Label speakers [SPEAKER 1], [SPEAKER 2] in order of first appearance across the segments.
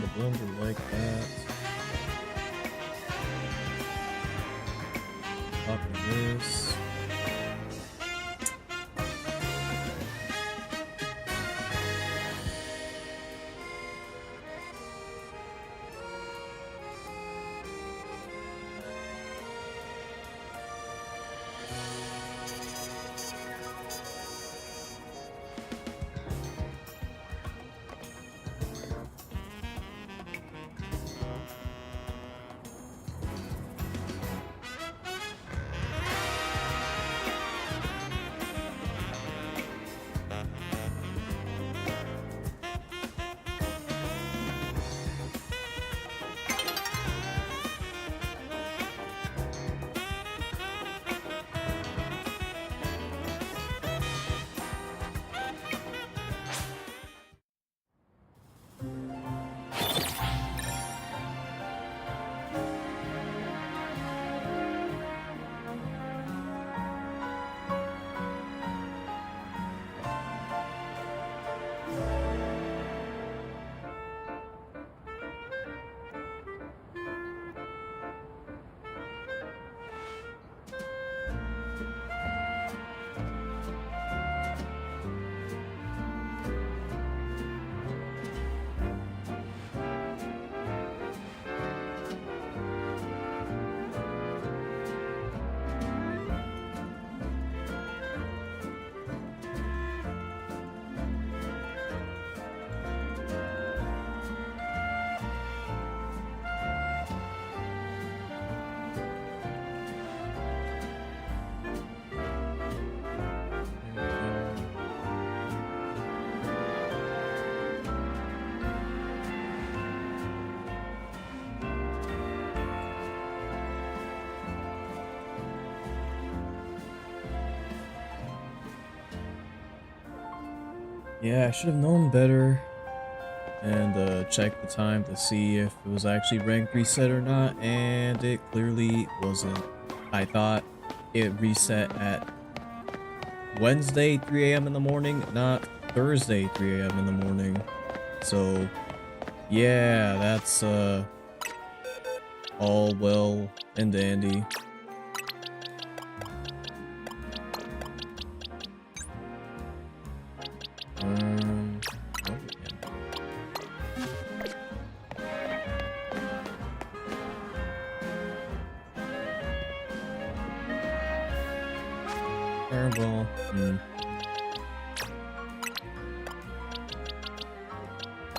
[SPEAKER 1] made a blunder like that. Copy this. Yeah, I should have known better and checked the time to see if it was actually rank reset or not, and it clearly wasn't. I thought it reset at Wednesday 3 a.m. in the morning, not Thursday 3 a.m. in the morning. So yeah, that's all well and dandy. Fireball.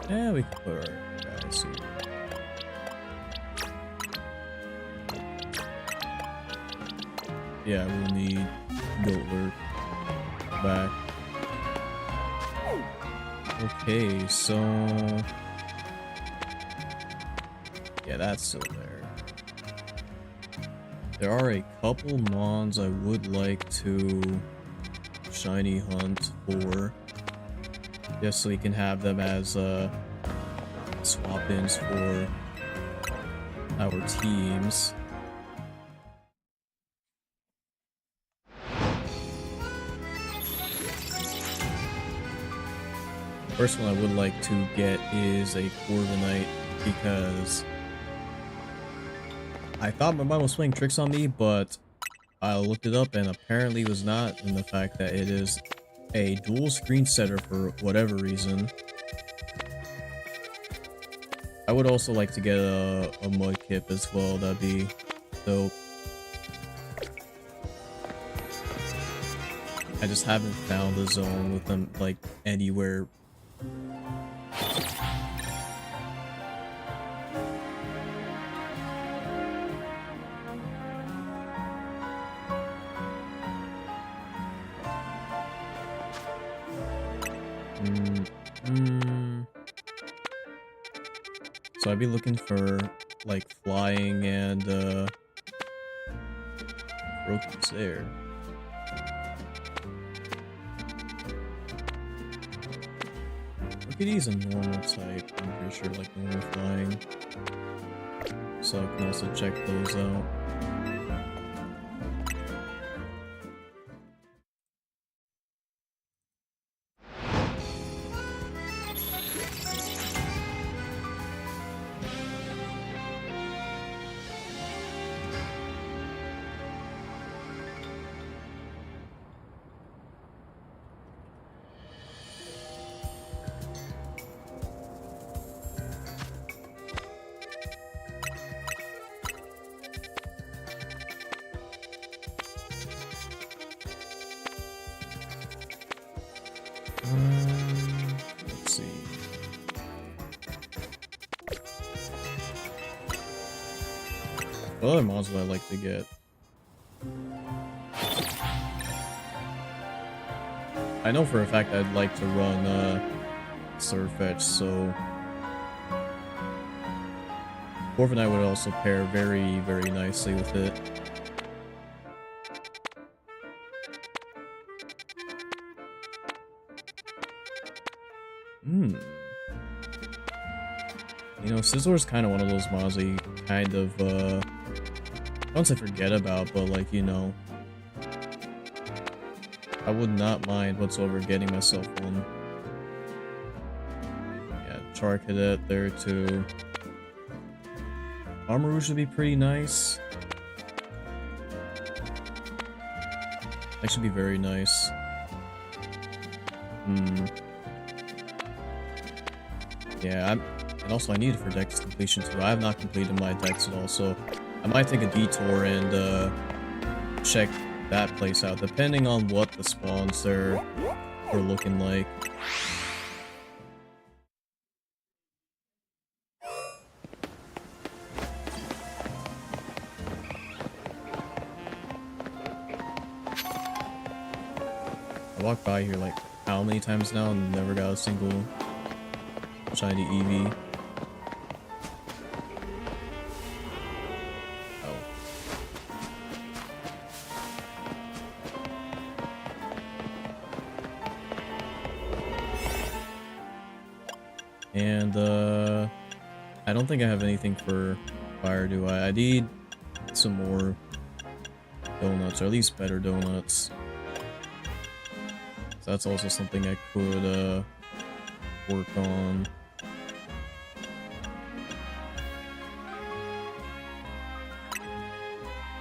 [SPEAKER 1] Yeah, we can put our guys here. Yeah, we'll need Goatler back. Okay, so yeah, that's still there. There are a couple mons I would like to shiny hunt for, just so we can have them as swap-ins for our teams. The first one I would like to get is a Corviknight, because I thought my mom was playing tricks on me, but I looked it up and apparently it was not, in the fact that it is a dual screen setter for whatever reason. I would also like to get a Mudkip as well, that'd be dope. I just haven't found a zone with them like anywhere. So I'd be looking for like flying and Roki's there. Roki's a normal type, I'm pretty sure, like normal flying. So I can also check those out. What other mods would I like to get? I know for a fact I'd like to run Surfetch, so Corviknight would also pair very, very nicely with it. You know, Scizor's kind of one of those mods that you kind of, I don't say forget about, but like, you know, I would not mind whatsoever getting myself one. Yeah, Charcadet there too. Armarouge would be pretty nice. That should be very nice. Yeah, and also I need it for Dex completion too. I have not completed my Dex at all, so I might take a detour and check that place out, depending on what the spawns there are looking like. I walked by here like how many times now and never got a single shiny Eevee. Oh. And I don't think I have anything for fire, do I? I need some more donuts, or at least better donuts. So that's also something I could work on.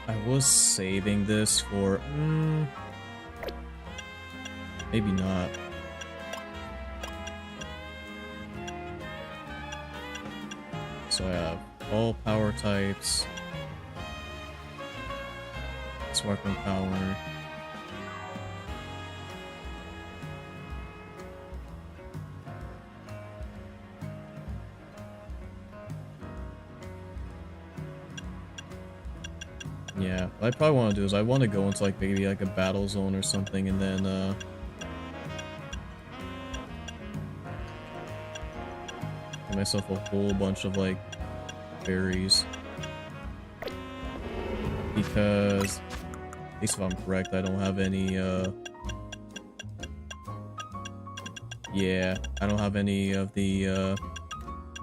[SPEAKER 1] I was saving this for maybe not. So I have all power types, sparkling power. Yeah, what I probably want to do is I want to go into like maybe like a battle zone or something, and then get myself a whole bunch of like berries, because at least if I'm correct, I don't have any yeah, I don't have any of the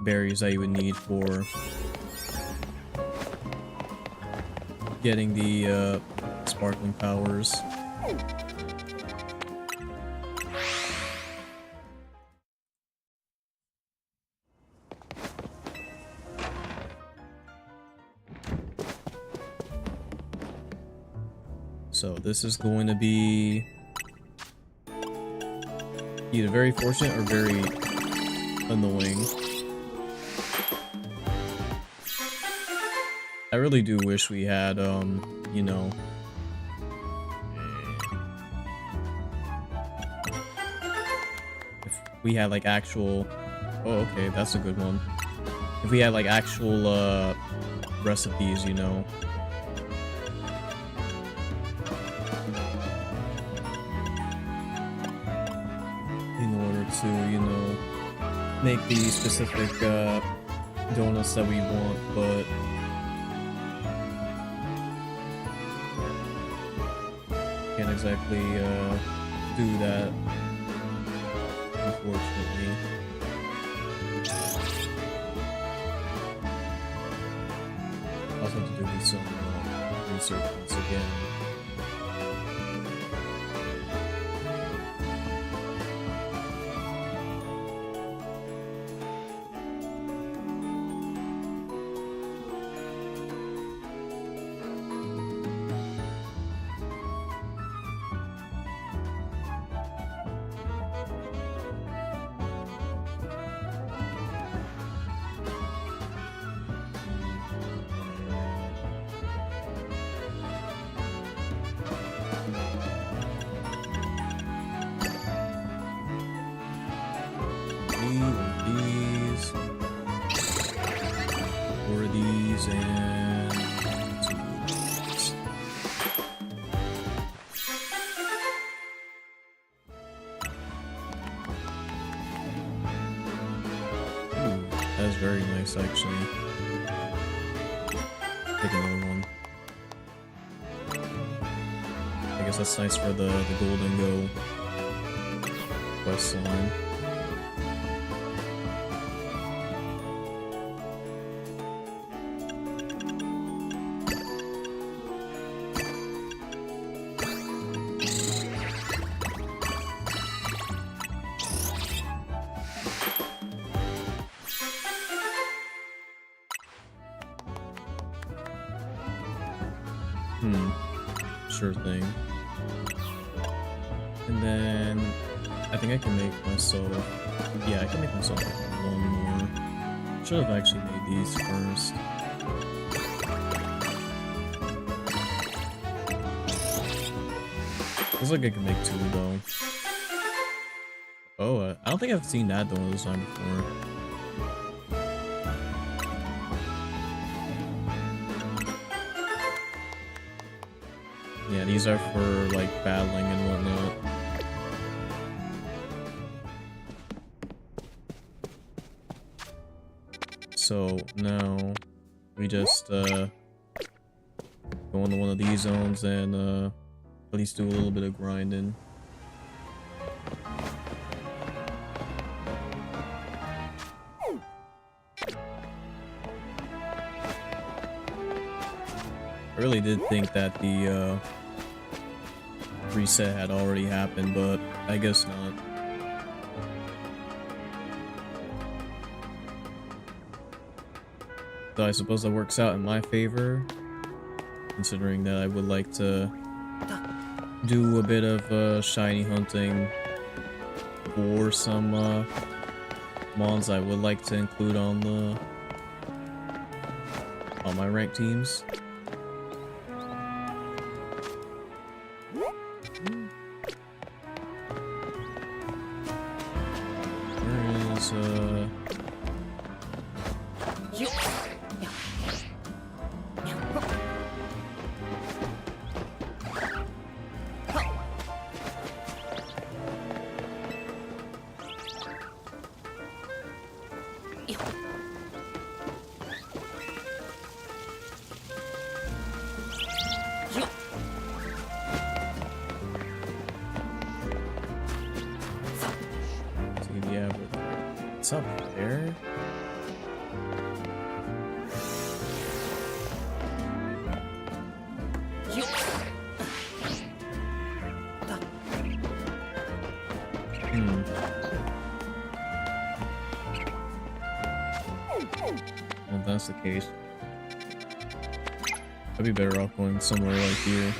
[SPEAKER 1] berries that you would need for getting the sparkling powers. So this is going to be either very fortunate or very annoying. I really do wish we had, you know, if we had like actual, oh okay, that's a good one. If we had like actual, recipes, you know. In order to, you know, make the specific, donuts that we want, but can't exactly do that, unfortunately. I also have to do some research once again. These, and that's very nice, actually. Take another one. I guess that's nice for the Golden Go quest line. Sure thing. And then I think I can make myself, yeah, I can make myself one more. Should have actually made these first. Looks like I can make two though. Oh, I don't think I've seen that dual design before. Yeah, these are for like battling and whatnot. So now we just go into one of these zones and at least do a little bit of grinding. I really did think that the reset had already happened, but I guess not. So I suppose that works out in my favor, considering that I would like to do a bit of shiny hunting for some mons I would like to include on my ranked teams. What's up there? Well, if that's the case, I'd be better off going somewhere like here.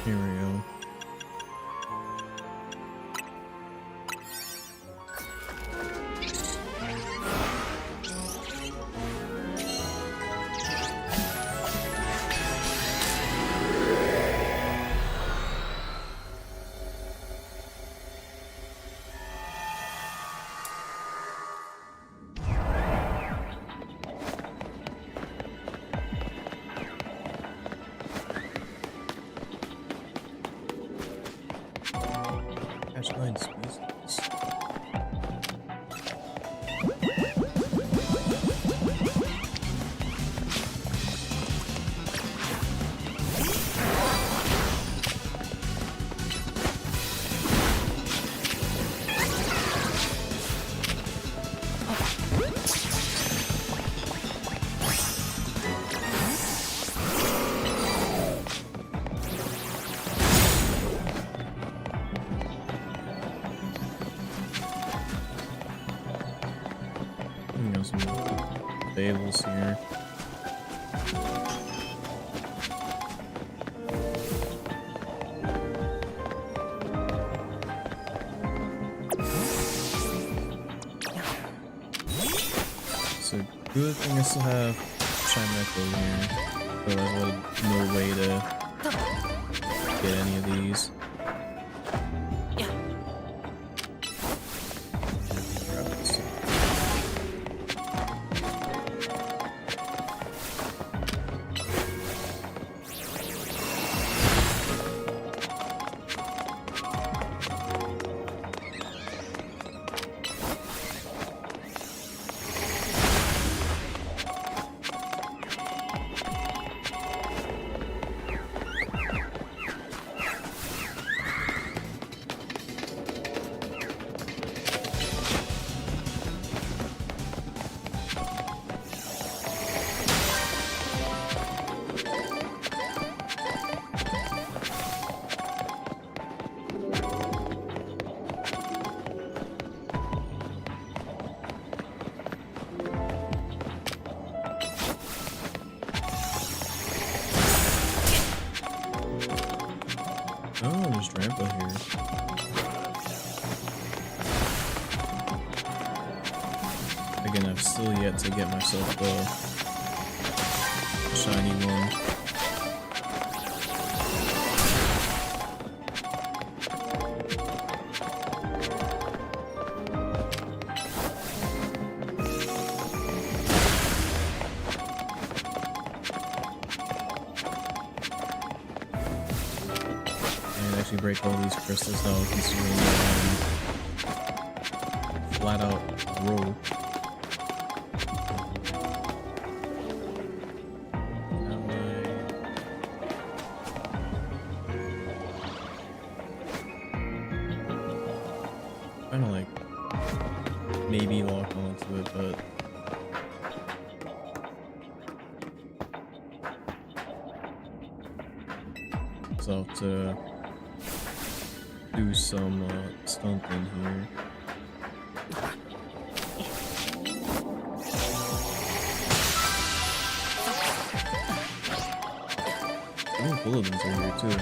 [SPEAKER 1] Here we go. Catch 9 species. Some fables here. So Good thing I still have Chimeco here. Otherwise, I would have no way to get any of these. Oh, there's Drampa here. Again, I've still yet to get myself the shiny one. Actually break all these crystals now considering flat out roll. Trying to like maybe lock onto it, but so I'll have to do some stumping here. Ooh, bulletins are here too.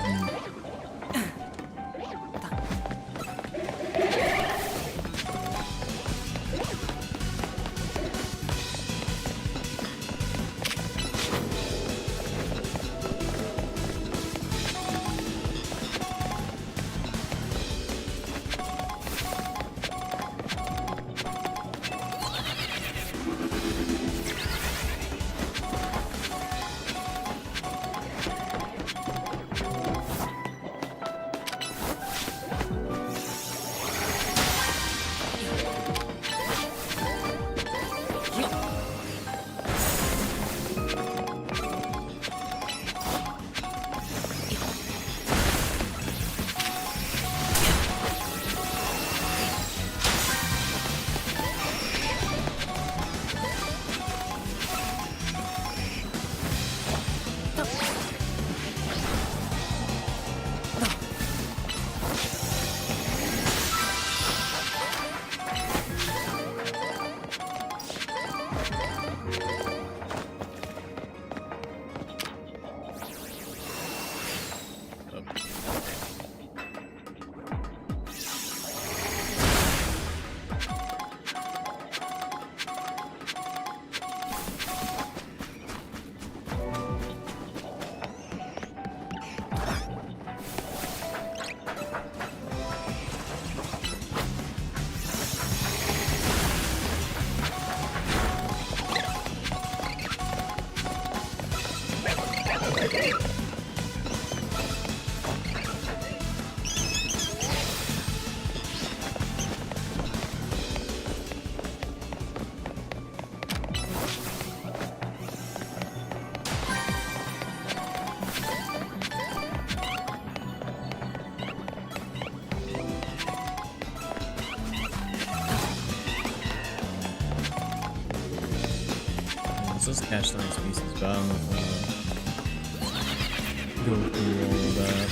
[SPEAKER 1] Let's catch 9 species, but I don't know if I'm gonna go through all of that.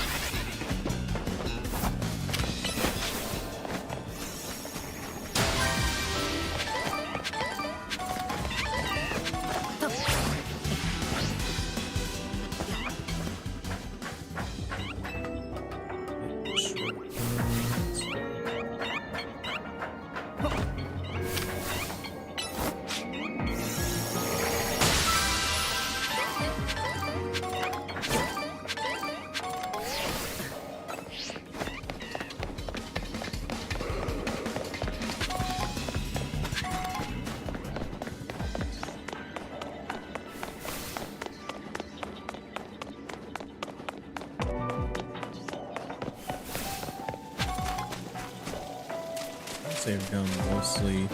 [SPEAKER 1] Save down mostly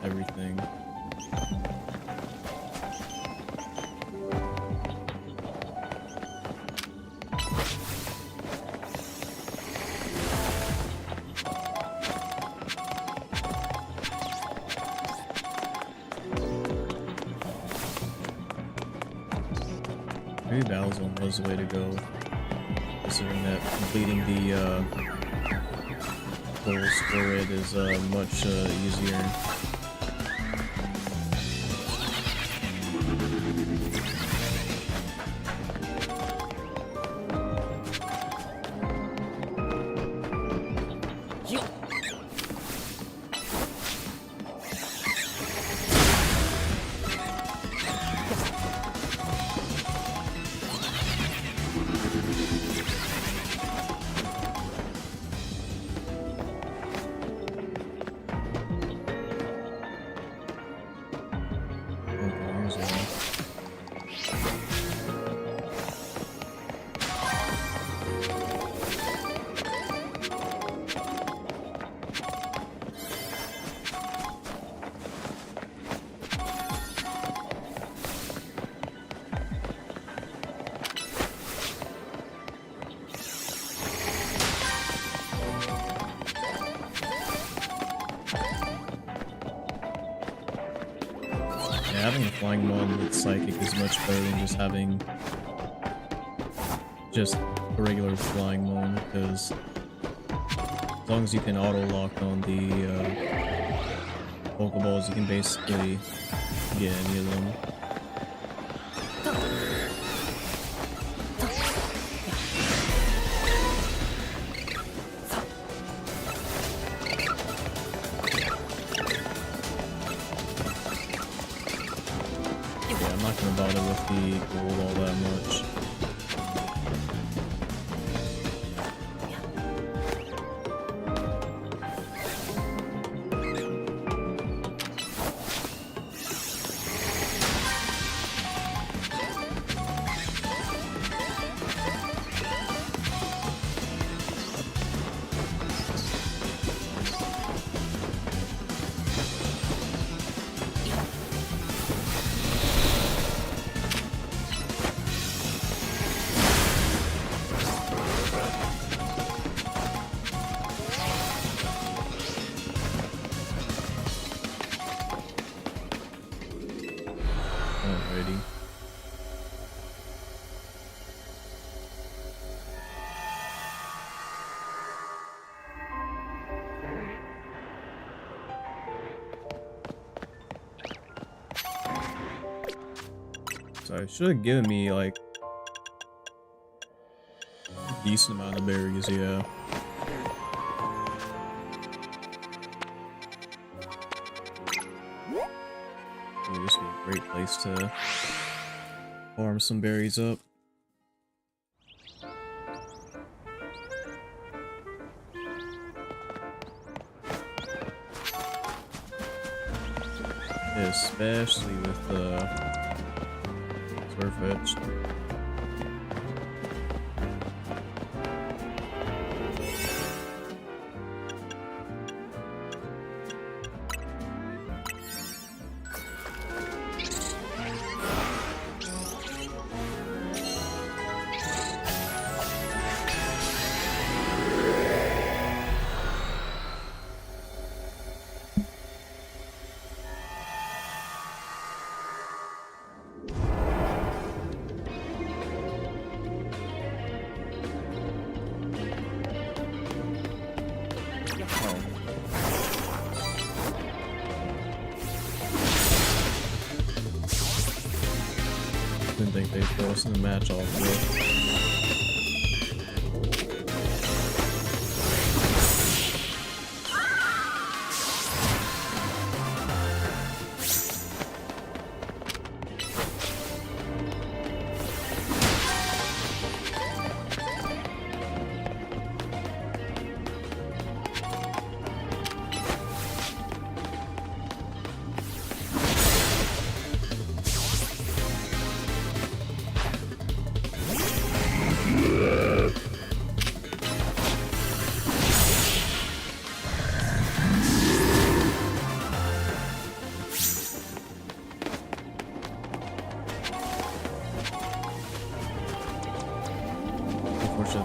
[SPEAKER 1] everything. Maybe Battle Zone was the way to go, considering that completing the goals for it is much easier. Having a flying one with psychic is much better than just having just a regular flying one, because as long as you can auto lock on the Pokeballs, you can basically get any of them. About it with the gold all that much. Alrighty. So it should have given me like a decent amount of berries, yeah. Ooh, this would be a great place to farm some berries up. Especially with the Surfetched. Didn't think they'd throw us in the match all good.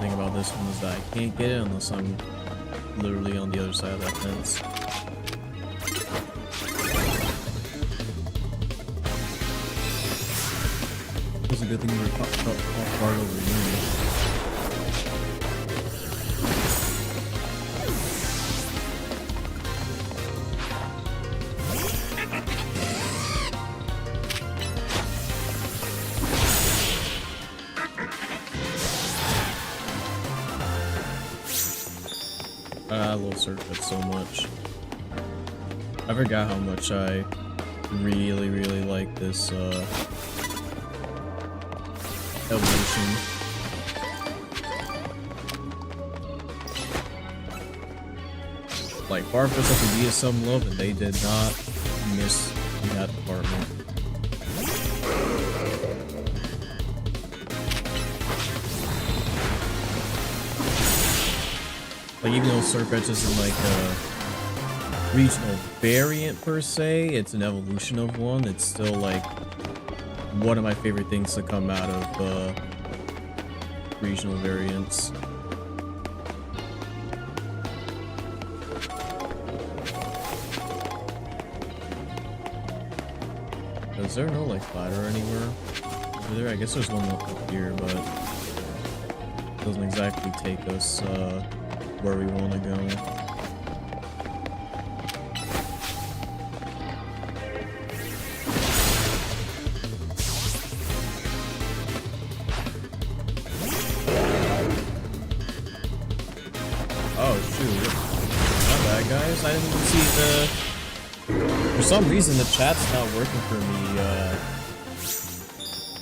[SPEAKER 1] thing about this one is that I can't get it unless I'm literally on the other side of that fence. It's a good thing we're off guard over here. I love Circuit so much. I forgot how much I really like this evolution. Like Barfus had to get some love and they did not miss in that department. Like, even though Surfetch isn't like a regional variant per se, it's an evolution of one. It's still like one of my favorite things to come out of regional variants. Is there no like ladder anywhere over there? I guess there's one up here, but it doesn't exactly take us where we want to go. Oh shoot. My bad, guys. I didn't even see the... For some reason the chat's not working for me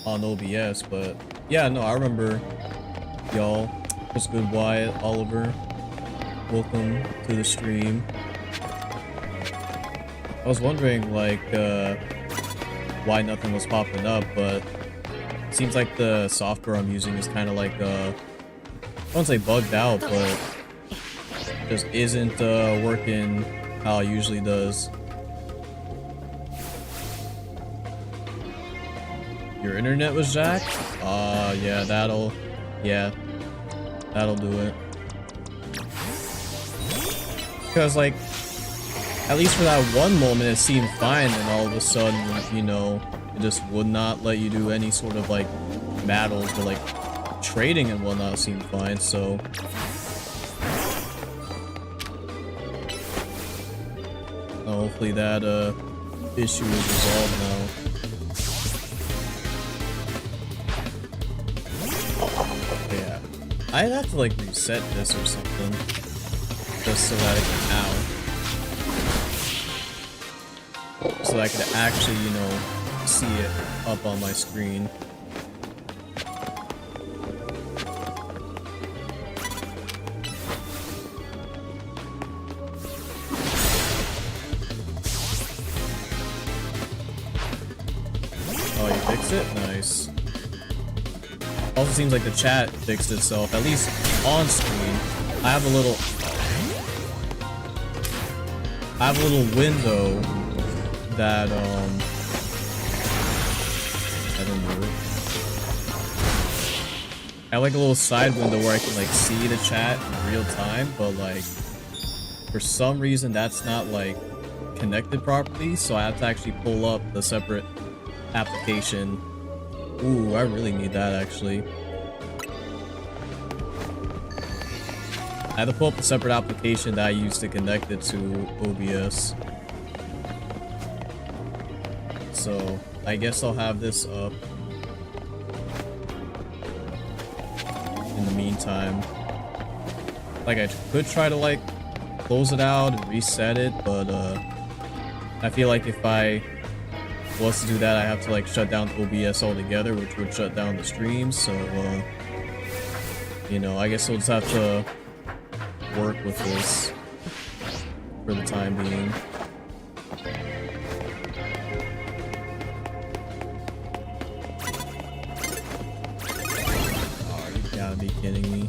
[SPEAKER 1] on OBS, but yeah, no, I remember y'all. What's good, Wyatt, Oliver? Welcome to the stream. I was wondering like why nothing was popping up, but it seems like the software I'm using is kind of like I won't say bugged out, but just isn't working how it usually does. Your internet was jacked? Yeah, that'll do it. Because, like, at least for that one moment it seemed fine, and all of a sudden, you know, it just would not let you do any sort of, like, battles, but, like, trading and whatnot seemed fine, so... hopefully that, issue is resolved now. Yeah. I'd have to, like, reset this or something. Just so that I can, so that I could actually, you know, see it up on my screen. Oh, you fixed it? Nice. Also seems like the chat fixed itself, at least on screen. I have a little window that I don't know. I have like a little side window where I can like see the chat in real time, but like for some reason that's not like connected properly, so I have to actually pull up the separate application. Ooh, I really need that actually. I had to pull up a separate application that I use to connect it to OBS. So I guess I'll have this up in the meantime. Like I could try to like close it out and reset it, but I feel like if I was to do that, I have to like shut down OBS altogether, which would shut down the stream. So you know, I guess we'll just have to work with this for the time being. Oh, you gotta be kidding me.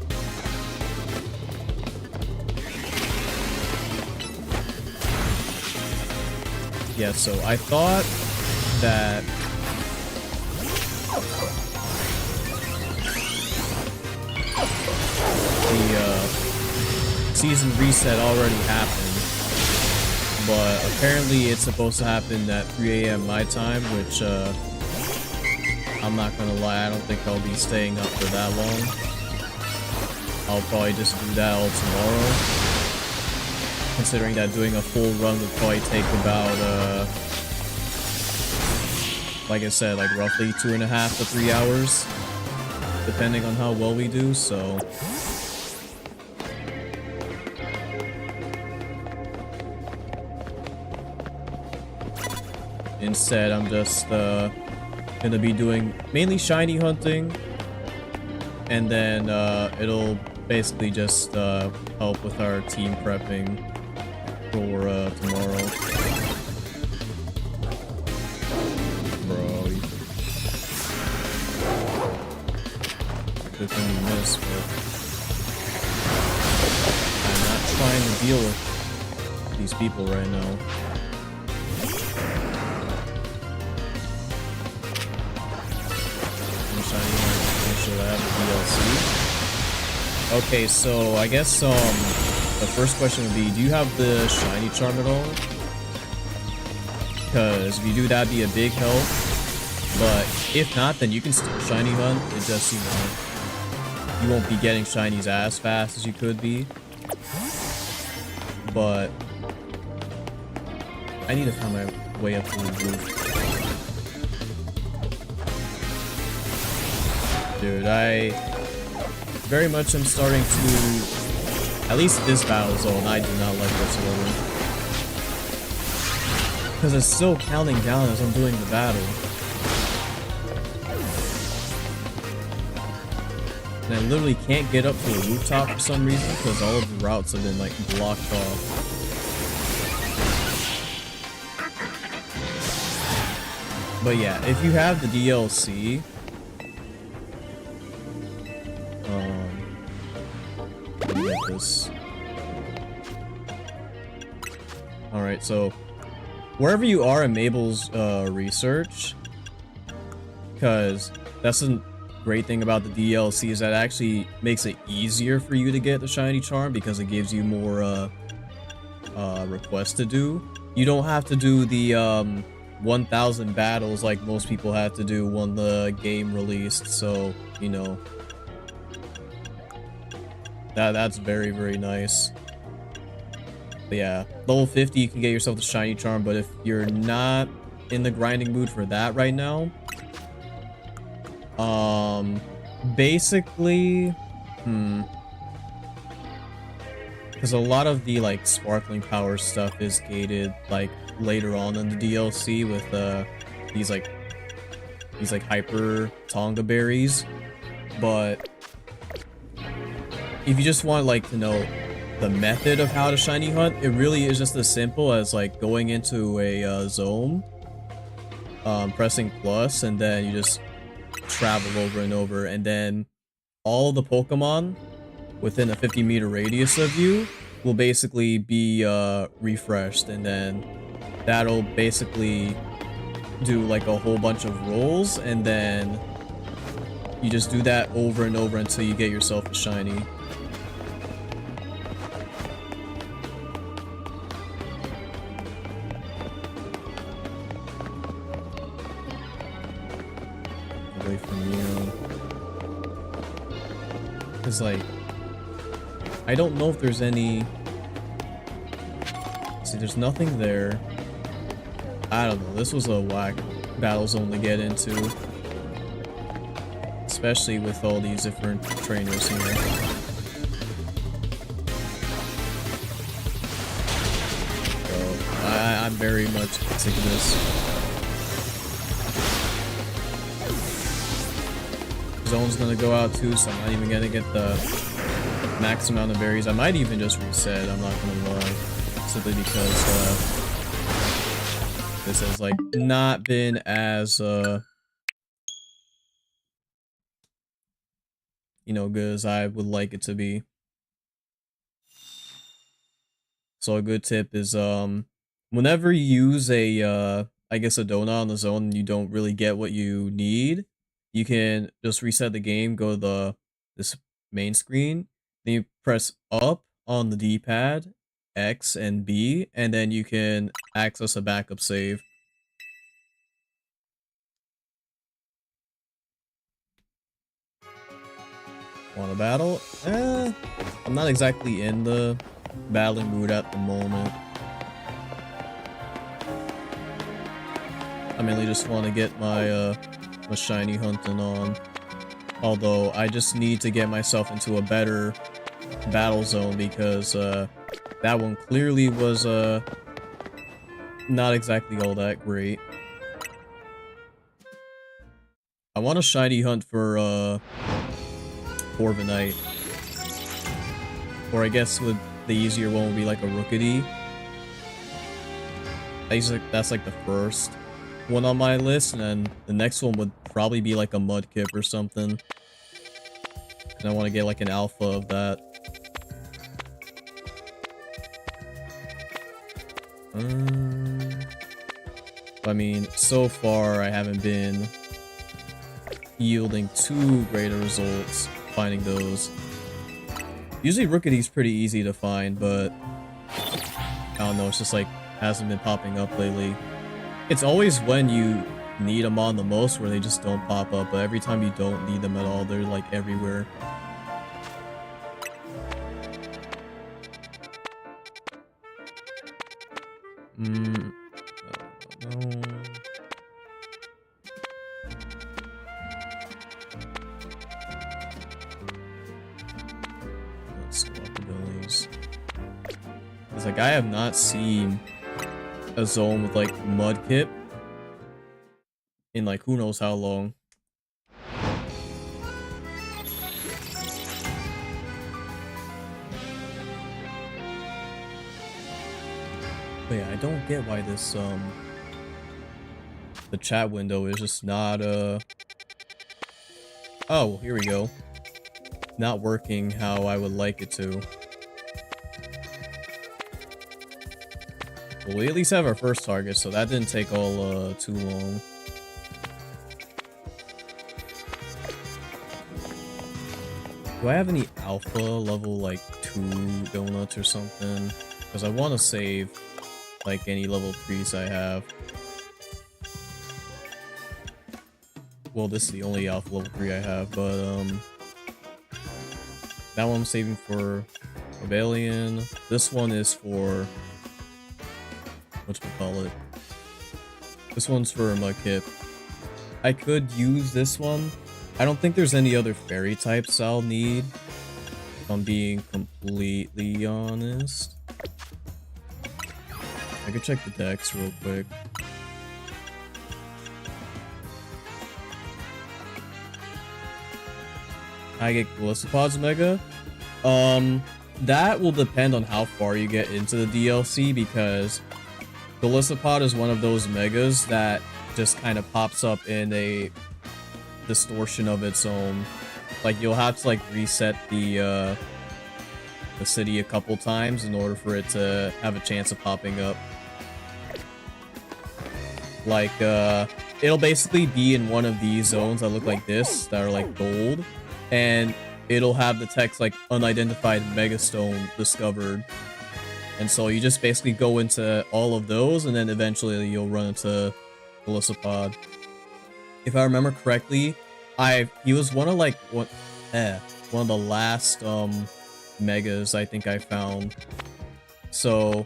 [SPEAKER 1] Yeah, so I thought that the season reset already happened, but apparently it's supposed to happen at 3 a.m. my time, which I'm not gonna lie, I don't think I'll be staying up for that long. I'll probably just do that all tomorrow, considering that doing a full run would probably take about like I said, like roughly 2.5 to 3 hours, depending on how well we do, so instead I'm just gonna be doing mainly shiny hunting, and then it'll basically just help with our team prepping for tomorrow. Bro, good thing you missed, but I'm not trying to deal with these people right now. Shiny should have the DLC. Okay, so I guess the first question would be, do you have the shiny charm at all? Because if you do, that'd be a big help. But if not, then you can still shiny hunt. It just, you know, you won't be getting shinies as fast as you could be. But I need to find my way up to the roof. Dude, I very much am starting to, at least this battle zone, I do not like whatsoever. Because it's still counting down as I'm doing the battle. And I literally can't get up to the rooftop for some reason, because all of the routes have been, like, blocked off. But yeah, if you have the DLC, alright, so wherever you are in Mabel's research, because that's the great thing about the DLC is that it actually makes it easier for you to get the shiny charm because it gives you more requests to do. You don't have to do the 1,000 battles like most people had to do when the game released, so you know that's very, very nice. But yeah, level 50 you can get yourself the shiny charm, but if you're not in the grinding mood for that right now, basically, because a lot of the like sparkling power stuff is gated like later on in the DLC with these hyper Tonga berries, but if you just want like to know the method of how to shiny hunt, it really is just as simple as like going into a zone, pressing plus, and then you just travel over and over, and then all the Pokemon within a 50-meter radius of you will basically be refreshed, and then that'll basically do like a whole bunch of rolls, and then you just do that over and over until you get yourself a shiny. Away from you. Because like, I don't know if there's any... See, there's nothing there. I don't know, this was a whack battle zone to get into. Especially with all these different trainers here. So, I'm very much sick of this. Zone's gonna go out too, so I'm not even gonna get the max amount of berries. I might even just reset, I'm not gonna lie. Simply because this has like not been as you know, good as I would like it to be. So a good tip is whenever you use a I guess a donut on the zone and you don't really get what you need, you can just reset the game, go to this main screen, Then you press up on the D-pad, X and B, and then you can access a backup save. Want to battle? I'm not exactly in the battling mood at the moment. I mainly just want to get my my shiny hunting on. Although I just need to get myself into a better battle zone because that one clearly was not exactly all that great. I want a shiny hunt for Corviknight. Or I guess with the easier one would be like a Rookity. That's like the first one on my list, and then the next one would probably be like a Mudkip or something. And I want to get like an alpha of that. I mean, so far I haven't been yielding too great of results finding those. Usually Rookity's pretty easy to find, but I don't know, it's just like hasn't been popping up lately. It's always when you need them on the most where they just don't pop up, but every time you don't need them at all, they're like everywhere. No. Let's go up abilities. It's like I have not seen a zone with like Mudkip in like who knows how long. But yeah, I don't get why this the chat window is just not oh, here we go. Not working how I would like it to. Well, we at least have our first target, so that didn't take all too long. Do I have any alpha level like 2 donuts or something? Because I want to save like any level 3s I have. Well, this is the only alpha level 3 I have, but that one I'm saving for Rebellion. This one is for whatchamacallit. This one's for Mudkip. I could use this one. I don't think there's any other fairy types I'll need, if I'm being completely honest. I could check the decks real quick. I get Glissopods Mega. That will depend on how far you get into the DLC, because Glisopod is one of those megas that just kind of pops up in a distortion of its own. Like, you'll have to like reset the city a couple times in order for it to have a chance of popping up. Like, it'll basically be in one of these zones that look like this, that are like gold, and it'll have the text like unidentified megastone discovered. And so you just basically go into all of those, and then eventually you'll run into Glisopod. If I remember correctly, he was one of like one of the last megas I think I found. So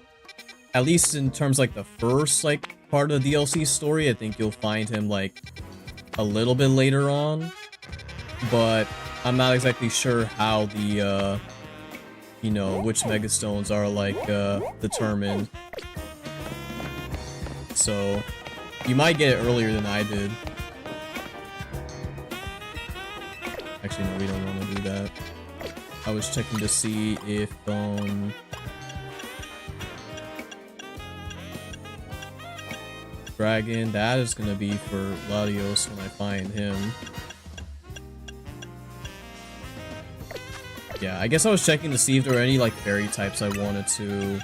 [SPEAKER 1] at least in terms like the first like part of the DLC story, I think you'll find him like a little bit later on. But I'm not exactly sure how the you know, which megastones are like determined. So you might get it earlier than I did. Actually, no, we don't want to do that. I was checking to see if Dragon, that is gonna be for Latios when I find him. Yeah, I guess I was checking to see if there were any like fairy types I wanted to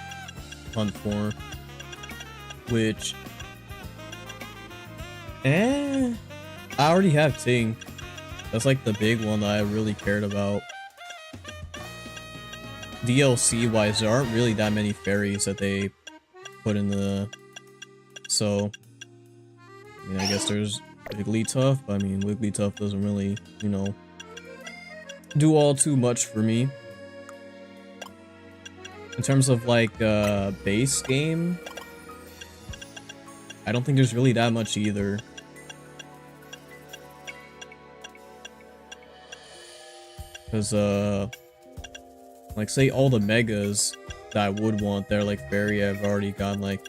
[SPEAKER 1] hunt for. Which I already have Tink. That's like the big one that I really cared about. DLC wise, there aren't really that many fairies that they put in the... So, I mean, I guess there's Wigglytuff, but I mean, Wigglytuff doesn't really, you know, do all too much for me. In terms of, like, base game, I don't think there's really that much either. Because, like, say all the megas that I would want there, like Fairy, I've already gotten, like,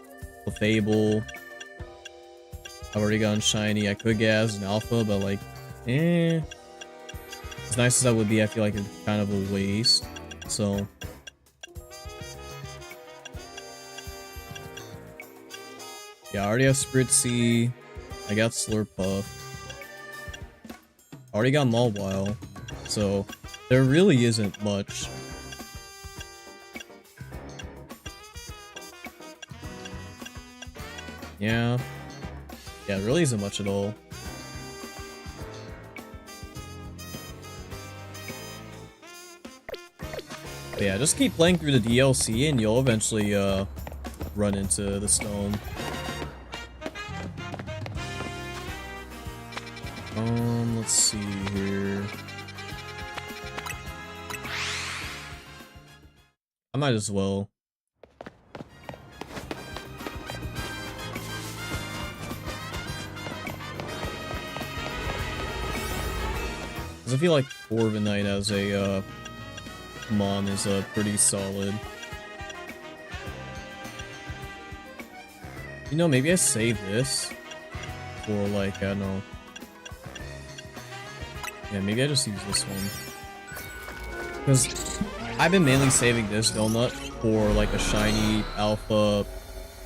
[SPEAKER 1] Fable. I've already gotten Shiny. I could get as an Alpha, but, like, as nice as that would be, I feel like it's kind of a waste. So... yeah, I already have Spritzy. I got Slurpuff. I already got Mawile. So, there really isn't much. Yeah. Yeah, it really isn't much at all. But yeah, just keep playing through the DLC and you'll eventually, run into the stone. Let's see here. I might as well. Because I feel like Corviknight as a, Mon is, pretty solid. You know, maybe I save this for, like, I don't know. Yeah, maybe I just use this one. Because I've been mainly saving this donut for, like, a shiny alpha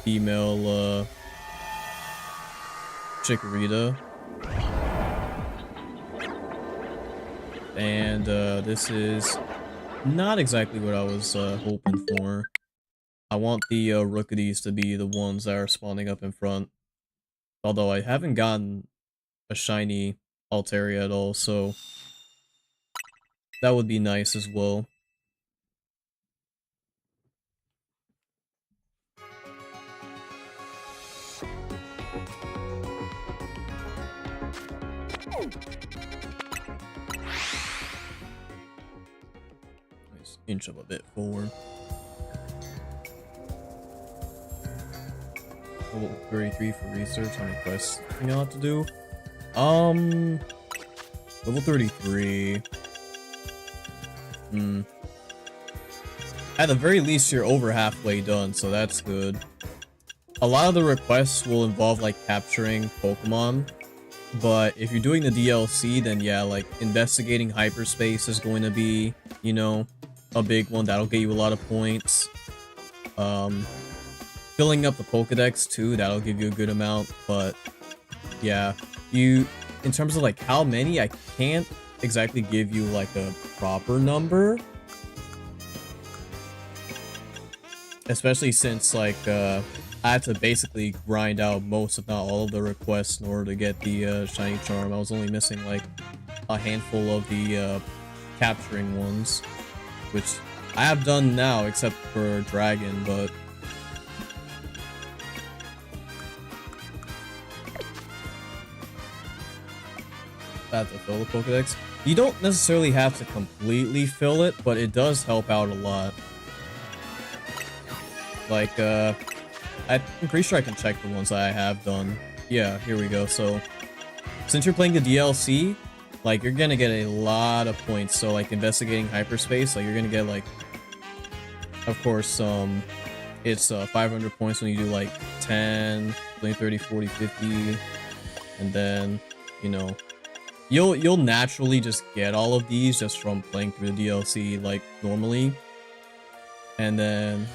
[SPEAKER 1] female, Chikorita. And, this is not exactly what I was, hoping for. I want the, Rookies to be the ones that are spawning up in front. Although I haven't gotten a shiny Altaria at all, so that would be nice as well. Nice. Inch up a bit forward. Level 33 for research. How many quests you have to do? Level 33. At the very least, you're over halfway done, so that's good. A lot of the requests will involve, like, capturing Pokemon, but if you're doing the DLC, then yeah, like, investigating hyperspace is going to be, you know, a big one. That'll get you a lot of points. Filling up the Pokedex, too, that'll give you a good amount, but yeah, in terms of, like, how many, I can't exactly give you, like, a proper number. Especially since, like, I had to basically grind out most, if not all, of the requests in order to get the, Shiny Charm. I was only missing, like, a handful of the, capturing ones. Which I have done now, except for Dragon, but... I have to fill the Pokedex. You don't necessarily have to completely fill it, but it does help out a lot. Like, I'm pretty sure I can check the ones that I have done. Yeah, here we go. So, since you're playing the DLC, like, you're gonna get a lot of points. So, like, investigating hyperspace, like, you're gonna get, like, of course, it's 500 points when you do, like, 10, 20, 30, 40, 50, and then, you know, you'll naturally just get all of these just from playing through the DLC, like, normally. And then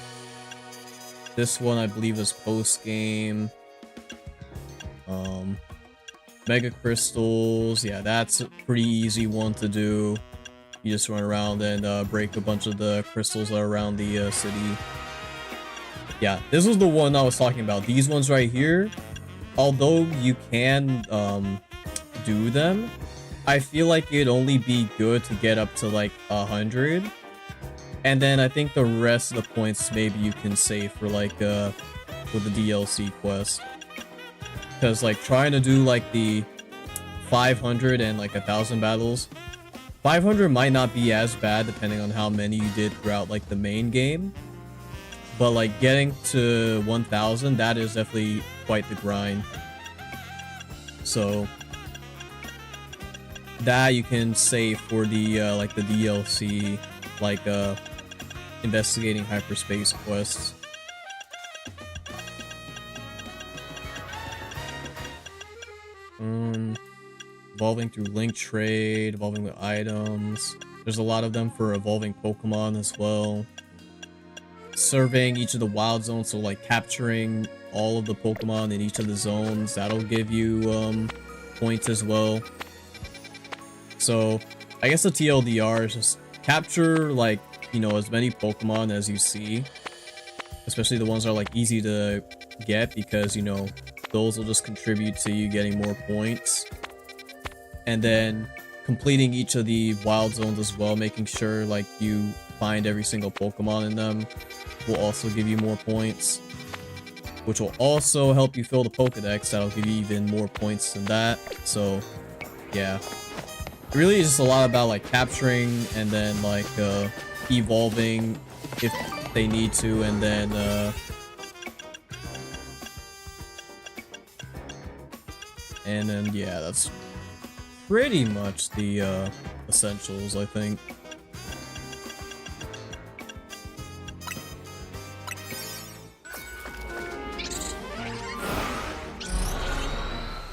[SPEAKER 1] this one, I believe, is post-game. Mega Crystals. Yeah, that's a pretty easy one to do. You just run around and break a bunch of the crystals that are around the city. Yeah, this was the one I was talking about. These ones right here, although you can do them, I feel like it'd only be good to get up to like 100. And then I think the rest of the points maybe you can save for like with the DLC quest. Because like trying to do like the 500 and like 1,000 battles, 500 might not be as bad depending on how many you did throughout like the main game. But like getting to 1,000, that is definitely quite the grind. So that you can save for the like the DLC, like investigating hyperspace quests. Evolving through link trade, evolving with items. There's a lot of them for evolving Pokemon as well. Surveying each of the wild zones, so like capturing all of the Pokemon in each of the zones, that'll give you points as well. So I guess the TLDR is just capture like, you know, as many Pokemon as you see, especially the ones that are like easy to get, because you know those will just contribute to you getting more points. And then completing each of the wild zones as well, making sure like you find every single Pokemon in them, will also give you more points, which will also help you fill the Pokedex. That'll give you even more points than that. So yeah, it really is just a lot about like capturing and then like evolving if they need to, and then yeah, that's pretty much the essentials, I think.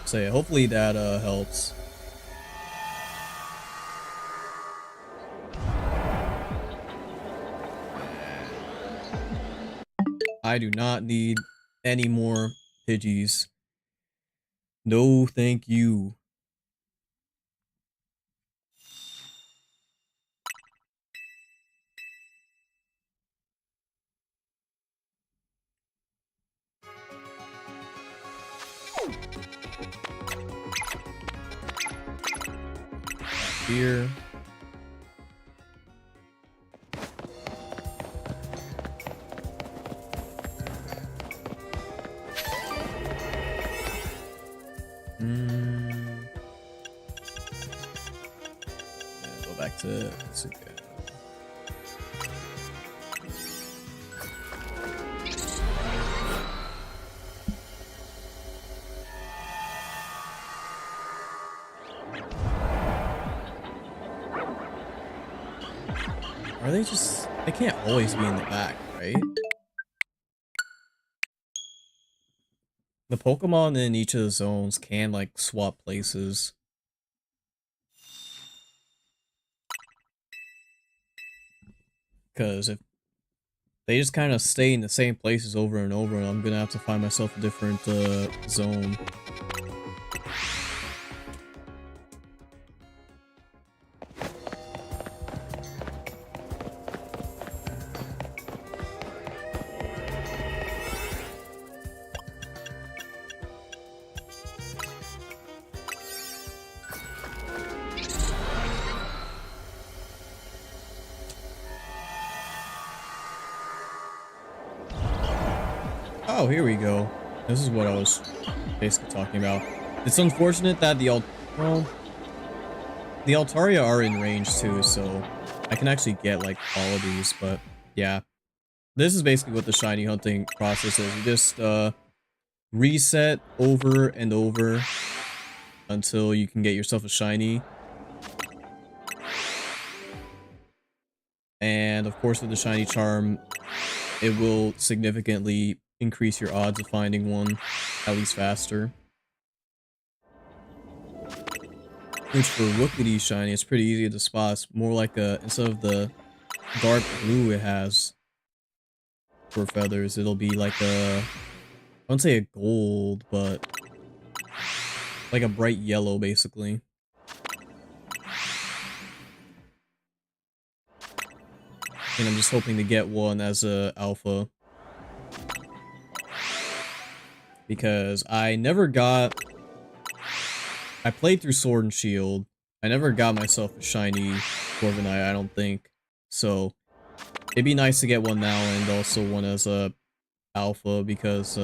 [SPEAKER 1] So yeah, hopefully that helps. I do not need any more Pidgeys. No, thank you. Here. Yeah, go back to Suka. Are they just... They can't always be in the back, right? The Pokemon in each of the zones can, like, swap places. Because if they just kind of stay in the same places over and over, I'm gonna have to find myself a different zone. Oh, here we go. This is what I was basically talking about. It's unfortunate that the Altaria are in range too, so I can actually get like all of these, but yeah. This is basically what the shiny hunting process is. You just reset over and over until you can get yourself a shiny. And of course with the shiny charm, it will significantly increase your odds of finding one, at least faster. Which for Rookity shiny, it's pretty easy to spot. It's more like a, instead of the dark blue it has for feathers, it'll be like a, I wouldn't say a gold, but like a bright yellow basically. And I'm just hoping to get one as a alpha. Because I never got... I played through Sword and Shield. I never got myself a shiny Corviknight, I don't think. So, It'd be nice to get one now and also one as a alpha because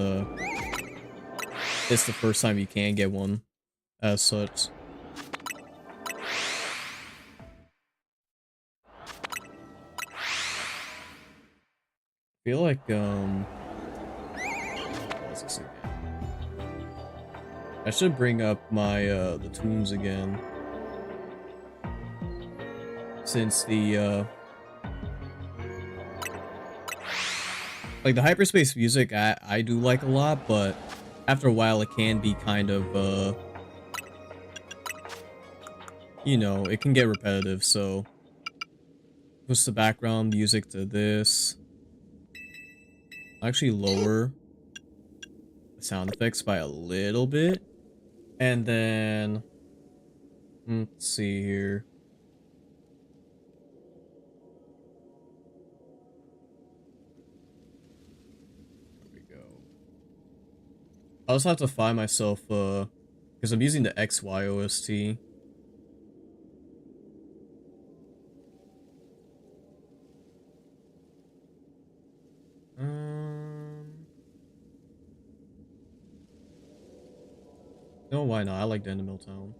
[SPEAKER 1] it's the first time you can get one as such. I feel like what's this again? I should bring up my the tunes again, since the like the hyperspace music I do like a lot, but after a while it can be kind of you know, it can get repetitive, so push the background music to this. I'll actually lower the sound effects by a little bit, and then let's see here. There we go. I also have to find myself because I'm using the XY OST. No, why not? I like the end of Milltown.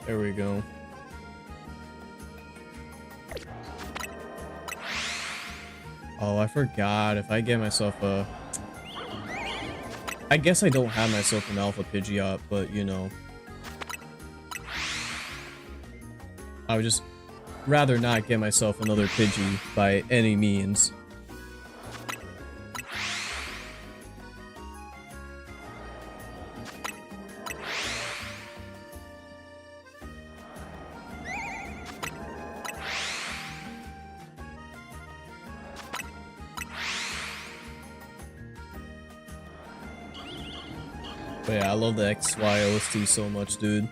[SPEAKER 1] There we go. Oh, I forgot. If I get myself a... I guess I don't have myself an Alpha Pidgeot, but you know. I would just rather not get myself another Pidgey by any means. But yeah, I love the XY OST so much, dude.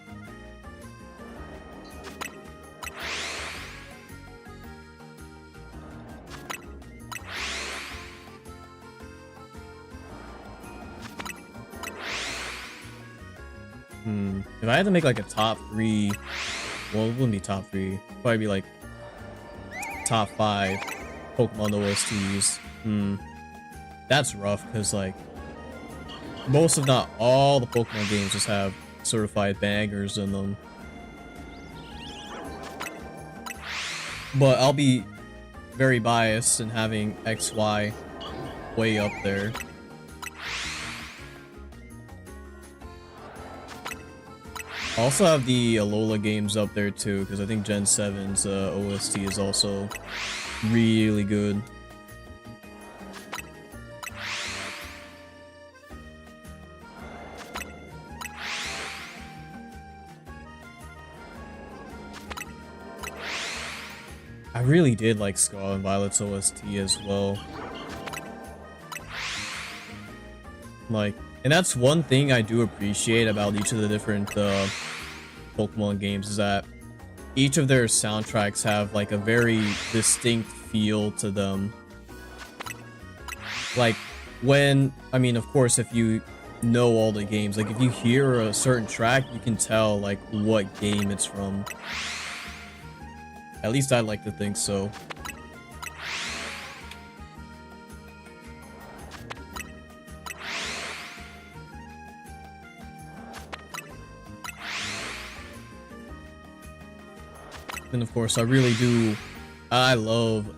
[SPEAKER 1] If I had to make like a top 3, well, it wouldn't be top 3. It'd probably be like top 5 Pokemon OSTs. That's rough because like most if not all the Pokemon games just have certified bangers in them. But I'll be very biased in having XY way up there. I also have the Alola games up there too, because I think Gen 7's OST is also really good. I really did like Scarlet and Violet's OST as well. Like, and that's one thing I do appreciate about each of the different Pokemon games, is that each of their soundtracks have like a very distinct feel to them. Like when, I mean, of course, if you know all the games, like if you hear a certain track, you can tell like what game it's from. At least I like to think so. And of course, I love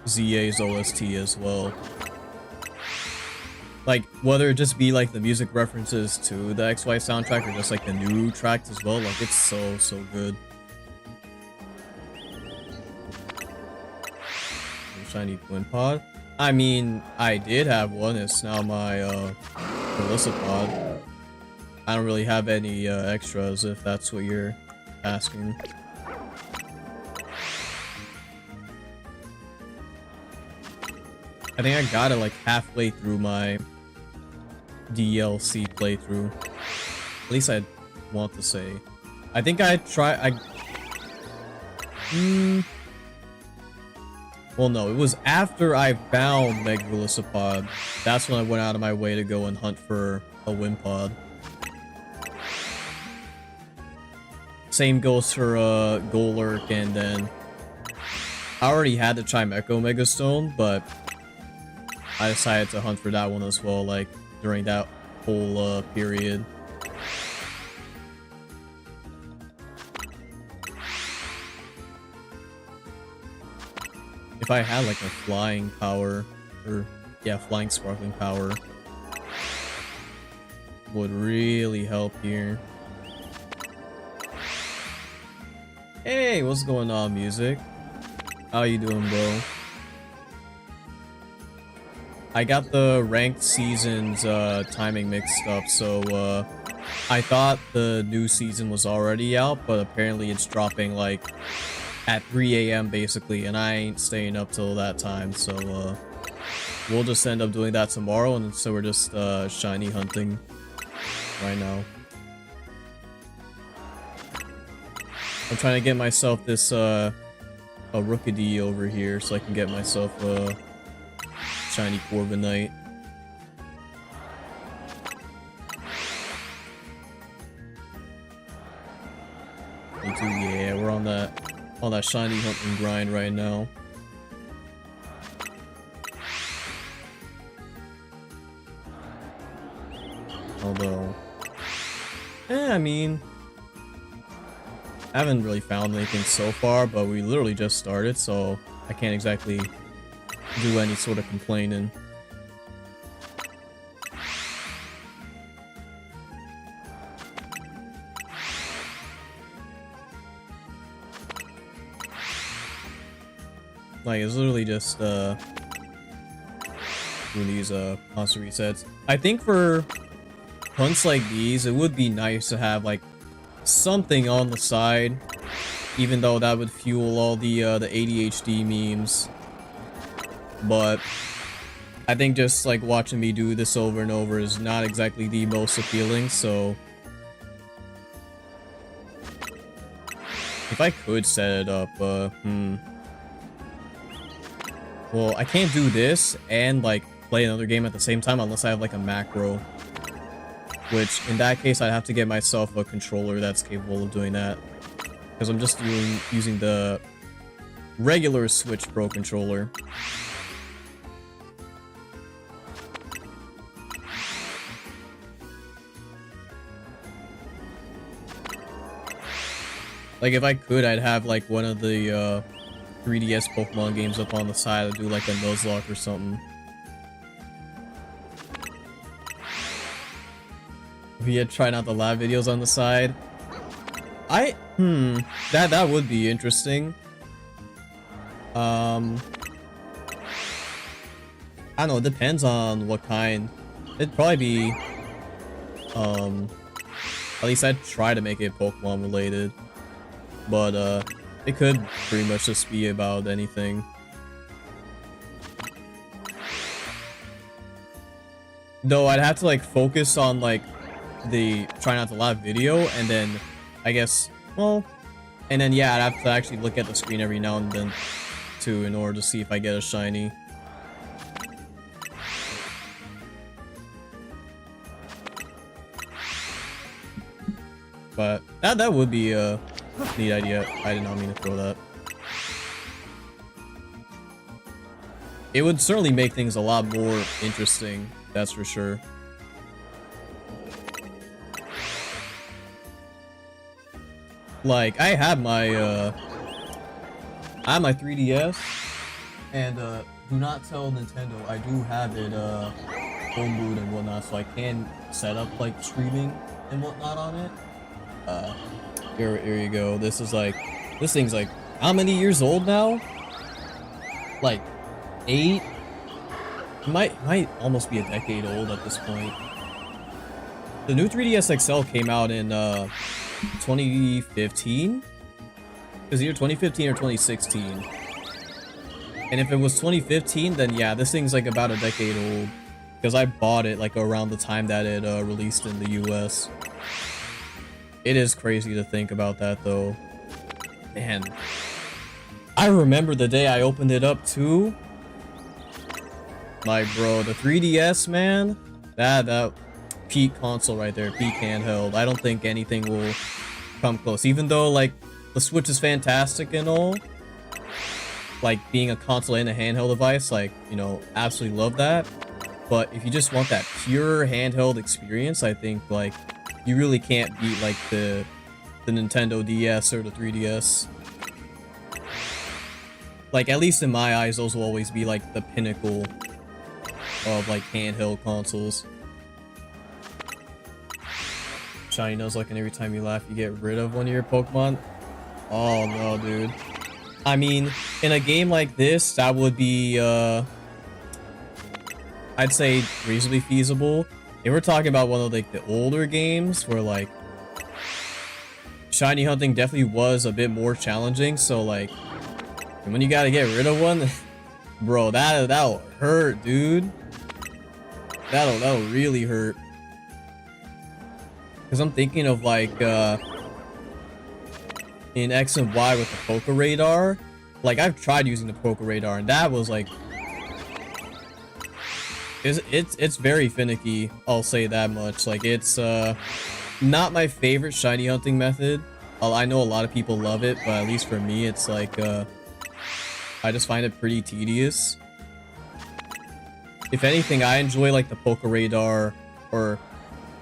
[SPEAKER 1] Z-A's OST as well. Like, whether it just be like the music references to the XY soundtrack or just like the new tracks as well, like it's so good. Shiny Pod. I mean, I did have one. It's now my Pod. I don't really have any extras, if that's what you're asking. I think I got it like halfway through my DLC playthrough. At least I want to say. I think Well, no, it was after I found Megagolisopod. That's when I went out of my way to go and hunt for a Wimpod. Same goes for Golurk, and then I already had the Chimecho Megastone, but I decided to hunt for that one as well, like during that whole period. If I had like a flying power, or yeah, flying sparkling power, would really help here. Hey, what's going on, music? How you doing, bro? I got the ranked seasons timing mixed up, so I thought the new season was already out, but apparently it's dropping like at 3 a.m. basically, and I ain't staying up till that time, so we'll just end up doing that tomorrow, and so we're just shiny hunting right now. I'm trying to get myself this a Rookidee over here so I can get myself a shiny Corviknight. Me too, yeah, we're on that shiny hunting grind right now. Although, I mean, I haven't really found anything so far, but we literally just started, so I can't exactly do any sort of complaining. Like, it's literally just doing these monster resets. I think for hunts like these, it would be nice to have like something on the side, even though that would fuel all the ADHD memes. But I think just like watching me do this over and over is not exactly the most appealing, so if I could set it up, well, I can't do this and like play another game at the same time unless I have like a macro, which in that case I'd have to get myself a controller that's capable of doing that, because I'm just using the regular Switch Pro controller. Like, if I could, I'd have like one of the 3DS Pokemon games up on the side. I'd do like a Nuzlocke or something. We had trying out the live videos on the side. That would be interesting. I don't know, it depends on what kind. It'd probably be at least I'd try to make it Pokemon related. But it could pretty much just be about anything. Though I'd have to like focus on like the try not to laugh video, and then I guess, well, and then yeah, I'd have to actually look at the screen every now and then too in order to see if I get a shiny. But that would be a neat idea. I did not mean to throw that. It would certainly make things a lot more interesting, that's for sure. Like, I have my 3DS, and do not tell Nintendo, I do have it home boot and whatnot, so I can set up like streaming and whatnot on it. Here you go. This thing's like, how many years old now? Like 8? Might almost be a decade old at this point. The new 3DS XL came out in 2015? It was either 2015 or 2016. And if it was 2015, then yeah, this thing's like about a decade old, because I bought it like around the time that it released in the US. It is crazy to think about that, though. Man. I remember the day I opened it up too. Like, bro, the 3DS, man, that peak console right there, peak handheld. I don't think anything will come close. Even though, like, the Switch is fantastic and all, like, being a console and a handheld device, like, you know, absolutely love that. But if you just want that pure handheld experience, I think, like, you really can't beat, like, the Nintendo DS or the 3DS. Like, at least in my eyes, those will always be, like, the pinnacle of, like, handheld consoles. Shiny Nuzlocke, and every time you laugh, you get rid of one of your Pokemon. Oh, no, dude. I mean, in a game like this, that would be, I'd say reasonably feasible. If we're talking about one of, like, the older games where, like, shiny hunting definitely was a bit more challenging, so, like, when you gotta get rid of one, bro, that'll hurt, dude. That'll really hurt. Because I'm thinking of, like, in X and Y with the Poke Radar. Like, I've tried using the Poke Radar, and that was, like, it's very finicky, I'll say that much. Like, it's not my favorite shiny hunting method. I know a lot of people love it, but at least for me, it's like, I just find it pretty tedious. If anything, I enjoy, like, the Poke Radar, or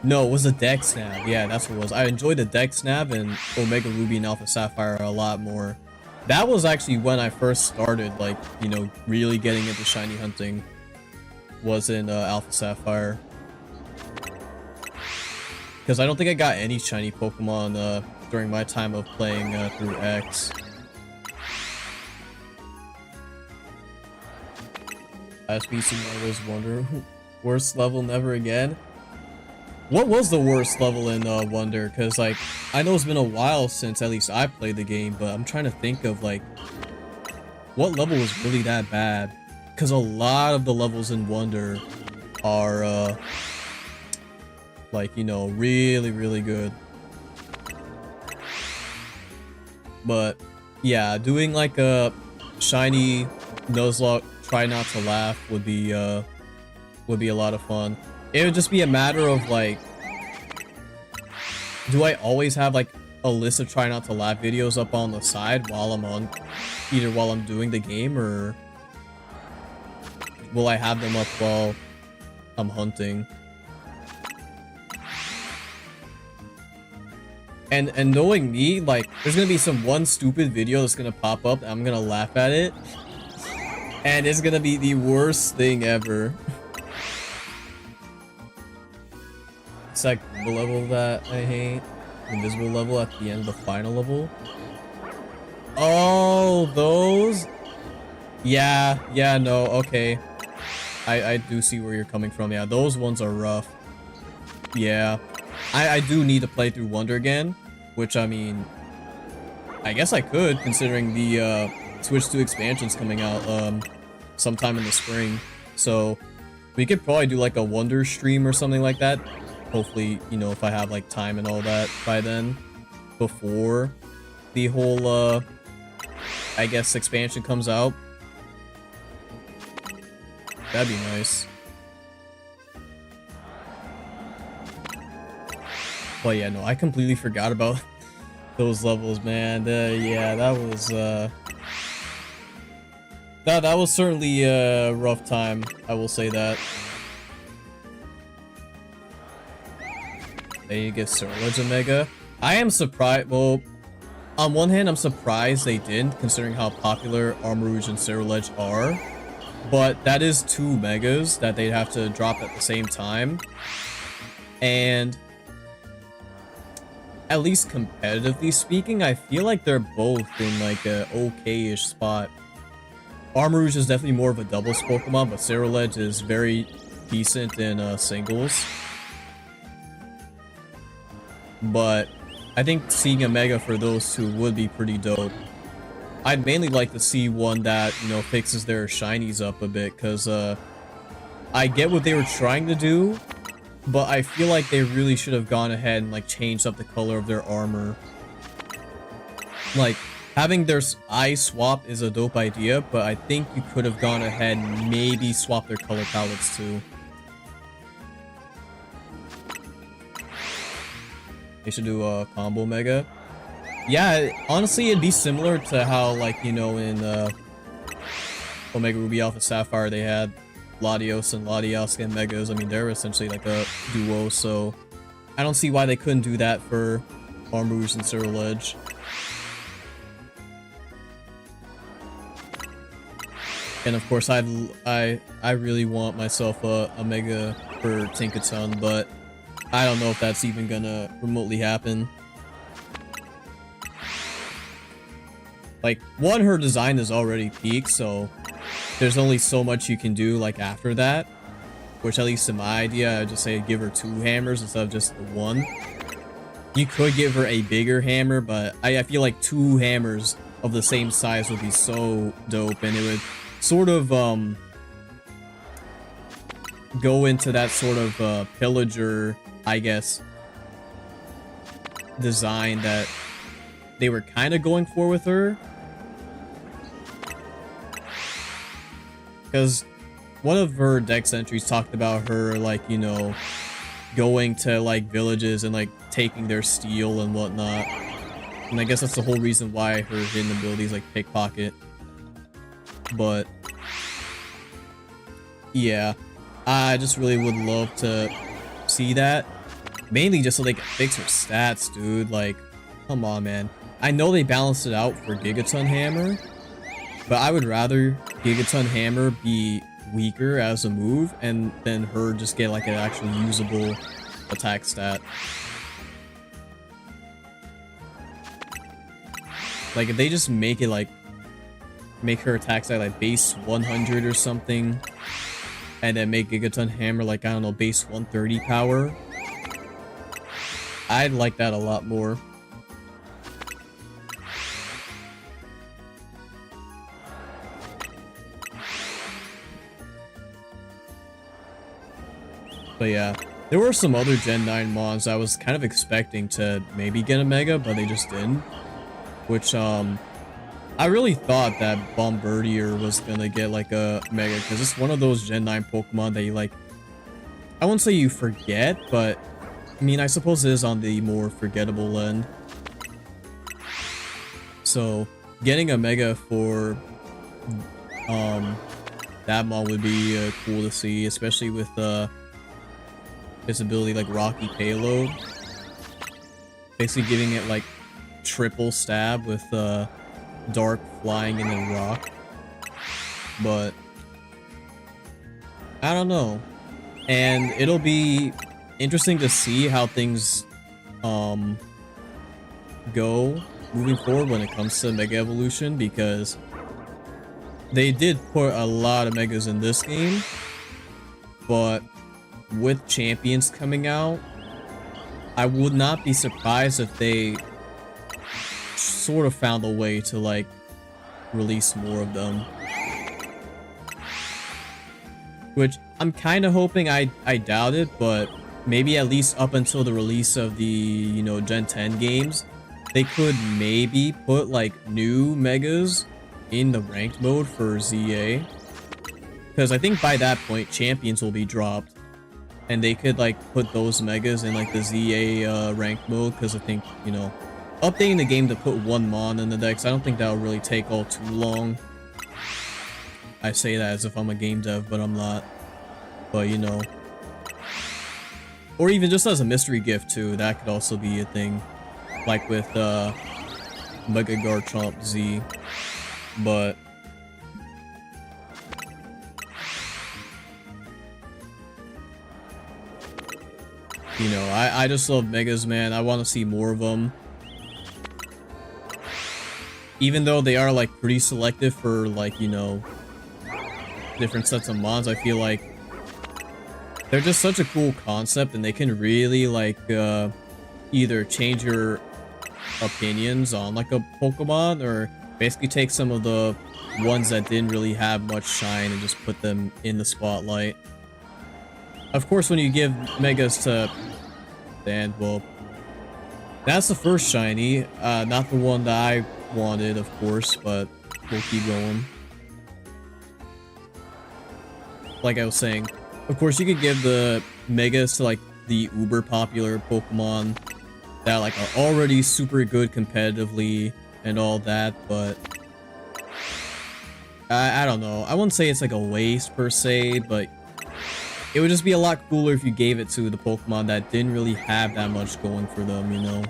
[SPEAKER 1] no, it was the Deck Snap. Yeah, that's what it was. I enjoyed the Deck Snap and Omega Ruby and Alpha Sapphire a lot more. That was actually when I first started, like, you know, really getting into shiny hunting, was in Alpha Sapphire. Because I don't think I got any shiny Pokemon during my time of playing through X. SBC Marvel's Wonder. Worst level never again. What was the worst level in Wonder? Because, like, I know it's been a while since at least I played the game, but I'm trying to think of, like, what level was really that bad? Because a lot of the levels in Wonder are, like, you know, really, really good. But, yeah, doing, like, a shiny Nuzlocke Try Not to Laugh would be a lot of fun. It would just be a matter of, like, do I always have, like, a list of Try Not to Laugh videos up on the side while I'm on, either while I'm doing the game, or will I have them up while I'm hunting? And knowing me, like, there's gonna be one stupid video that's gonna pop up and I'm gonna laugh at it, and it's gonna be the worst thing ever. It's like the level that I hate. Invisible level at the end of the final level. Oh, those? Yeah, no, okay. I do see where you're coming from. Yeah, those ones are rough. Yeah. I do need to play through Wonder again, which, I mean, I guess I could, considering the Switch 2 expansion's coming out sometime in the spring. So we could probably do like a Wonder stream or something like that. Hopefully, you know, if I have like time and all that by then, before the whole I guess expansion comes out. That'd be nice. But yeah, no, I completely forgot about those levels, man. Yeah, that was that was certainly a rough time, I will say that. They get Surge Omega. I am surprised. Well, on one hand, I'm surprised they didn't, considering how popular Armarouge and Ceruledge are. But that is 2 Megas that they'd have to drop at the same time. And at least competitively speaking, I feel like they're both in like a okay-ish spot. Armarouge is definitely more of a doubles Pokemon, but Ceruledge is very decent in singles. But I think seeing a Mega for those two would be pretty dope. I'd mainly like to see one that, you know, fixes their shinies up a bit, because I get what they were trying to do, but I feel like they really should have gone ahead and like changed up the color of their armor. Like, Having their eye swap is a dope idea, but I think you could have gone ahead and maybe swap their color palettes too. They should do a combo mega. Yeah, honestly, it'd be similar to how, like, you know, in Omega Ruby Alpha Sapphire, they had Latios and Latias and Megas. I mean, they're essentially like a duo, so I don't see why they couldn't do that for Armrouge and Cyril Edge. And of course, I really want myself a Mega for Tinkaton, but I don't know if that's even gonna remotely happen. Like, one, her design is already peaked, so there's only so much you can do, like, after that. Which, at least in my idea, I'd just say give her 2 hammers instead of just the 1. You could give her a bigger hammer, but I feel like 2 hammers of the same size would be so dope, and it would sort of, go into that sort of, pillager, I guess, design that they were kind of going for with her. Because one of her dex entries talked about her, like, you know, going to, like, villages and, like, taking their steel and whatnot. And I guess that's the whole reason why her hidden abilities, like, pickpocket. But yeah, I just really would love to see that. Mainly just so they can fix her stats, dude. Like, come on, man. I know they balanced it out for Gigaton Hammer, but I would rather Gigaton Hammer be weaker as a move and then her just get like an actual usable attack stat. Like, if they just make it like, make her attack stat like base 100 or something, and then make Gigaton Hammer like, I don't know, base 130 power, I'd like that a lot more. But yeah, there were some other Gen 9 mons I was kind of expecting to maybe get a Mega, but they just didn't. Which, I really thought that Bombardier was gonna get like a Mega, because it's one of those Gen 9 Pokemon that you like, I won't say you forget, but I mean, I suppose it is on the more forgettable end. So, getting a Mega for that mon would be cool to see, especially with its ability like Rocky Payload. Basically giving it like triple stab with Dark, Flying, and then Rock. But I don't know. And it'll be interesting to see how things go moving forward when it comes to Mega Evolution, because they did put a lot of Megas in this game, but with Champions coming out, I would not be surprised if they sort of found a way to like release more of them. Which I'm kind of hoping, I doubt it, but maybe at least up until the release of the, you know, Gen 10 games, they could maybe put like new Megas in the ranked mode for ZA. Because I think by that point, Champions will be dropped. And they could like put those Megas in like the ZA ranked mode, because I think, you know, updating the game to put one mon in the decks, I don't think that'll really take all too long. I say that as if I'm a game dev, but I'm not. But, you know. Or even just as a mystery gift too, that could also be a thing. Like with Mega Garchomp Z. But you know, I just love Megas, man. I want to see more of them. Even though they are like pretty selective for like, you know, different sets of mons, I feel like they're just such a cool concept, and they can really like either change your opinions on like a Pokemon, or basically take some of the ones that didn't really have much shine and just put them in the spotlight. Of course, when you give Megas to Dan, well, that's the first shiny, not the one that I wanted, of course, but we'll keep going. Like I was saying, of course you could give the megas to like the uber popular Pokemon that like are already super good competitively and all that, but I don't know. I wouldn't say it's like a waste per se, but it would just be a lot cooler if you gave it to the Pokemon that didn't really have that much going for them, you know?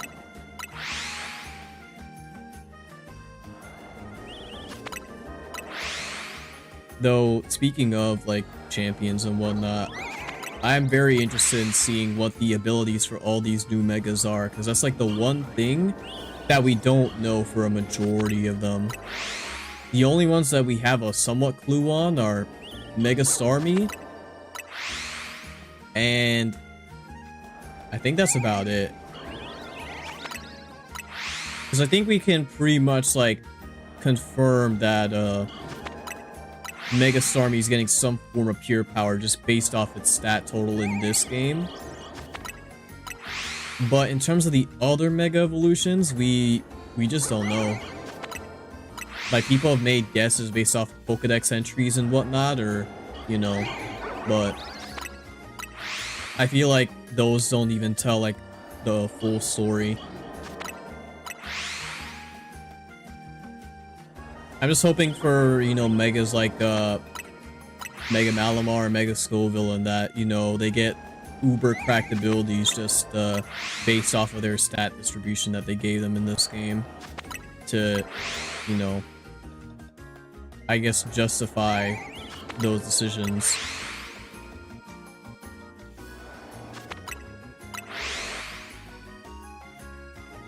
[SPEAKER 1] Though, speaking of, like, champions and whatnot, I'm very interested in seeing what the abilities for all these new megas are, because that's, like, the one thing that we don't know for a majority of them. The only ones that we have a somewhat clue on are Mega Starmie, and I think that's about it. Because I think we can pretty much, like, confirm that, Mega Starmie is getting some form of pure power just based off its stat total in this game. But in terms of the other Mega Evolutions, we just don't know. Like, people have made guesses based off Pokedex entries and whatnot, or, you know, but I feel like those don't even tell, like, the full story. I'm just hoping for, you know, megas like, Mega Malamar and Mega Scoville, and that, you know, they get uber cracked abilities just, based off of their stat distribution that they gave them in this game to, you know, I guess justify those decisions.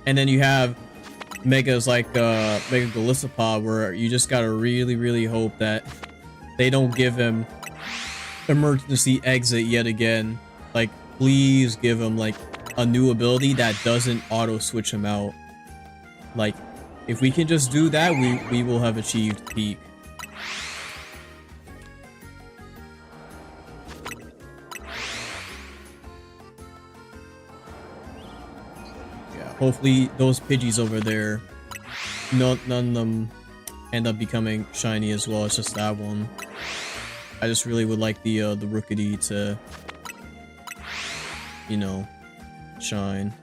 [SPEAKER 1] And then you have megas like Mega Golisopod, where you just gotta really hope that they don't give him emergency exit yet again. Like, please give him like a new ability that doesn't auto switch him out. Like, if we can just do that, we will have achieved peak. Hopefully those Pidgeys over there, none of them end up becoming shiny as well. It's just that one. I just really would like the Rookity to, you know, shine.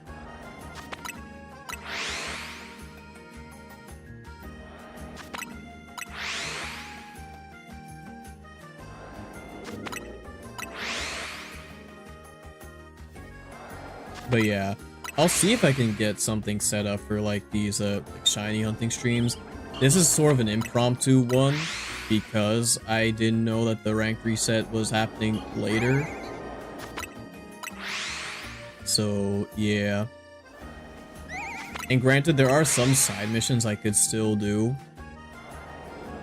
[SPEAKER 1] But yeah, I'll see if I can get something set up for like these like shiny hunting streams. This is sort of an impromptu one because I didn't know that the rank reset was happening later. So yeah. And granted, there are some side missions I could still do,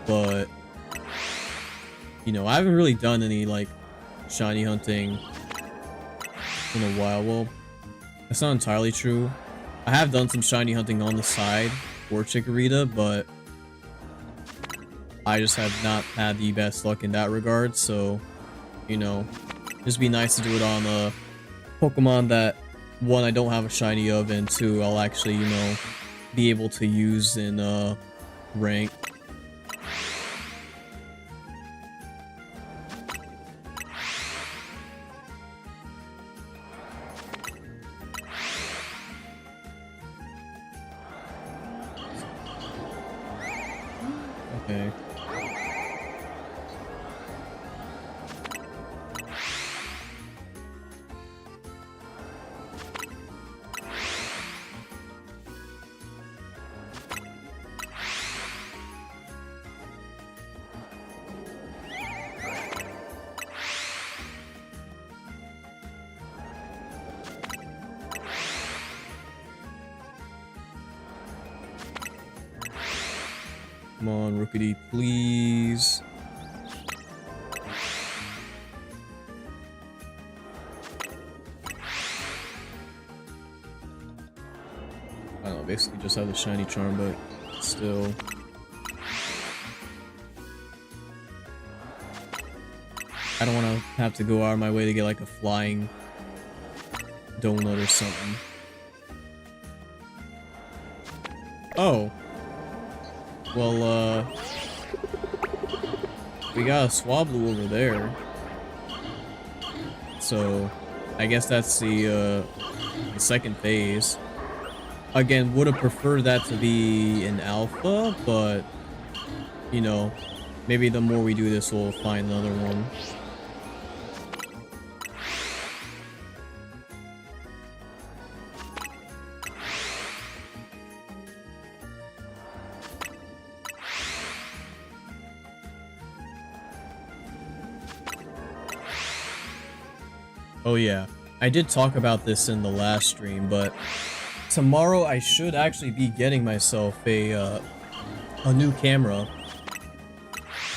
[SPEAKER 1] but you know, I haven't really done any like shiny hunting in a while. Well, that's not entirely true. I have done some shiny hunting on the side for Chikorita, but I just have not had the best luck in that regard. So, you know, just be nice to do it on a Pokemon that, one, I don't have a shiny of, and two, I'll actually, you know, be able to use in rank. Okay. Come on, Rookity, please. I don't know, basically just have the shiny charm, but still. I don't want to have to go out of my way to get like a flying donut or something. Oh. Well, we got a Swablu over there. So, I guess that's the second phase. Again, would have preferred that to be an alpha, but, you know, maybe the more we do this, we'll find another one. Oh yeah, I did talk about this in the last stream, but tomorrow I should actually be getting myself a new camera,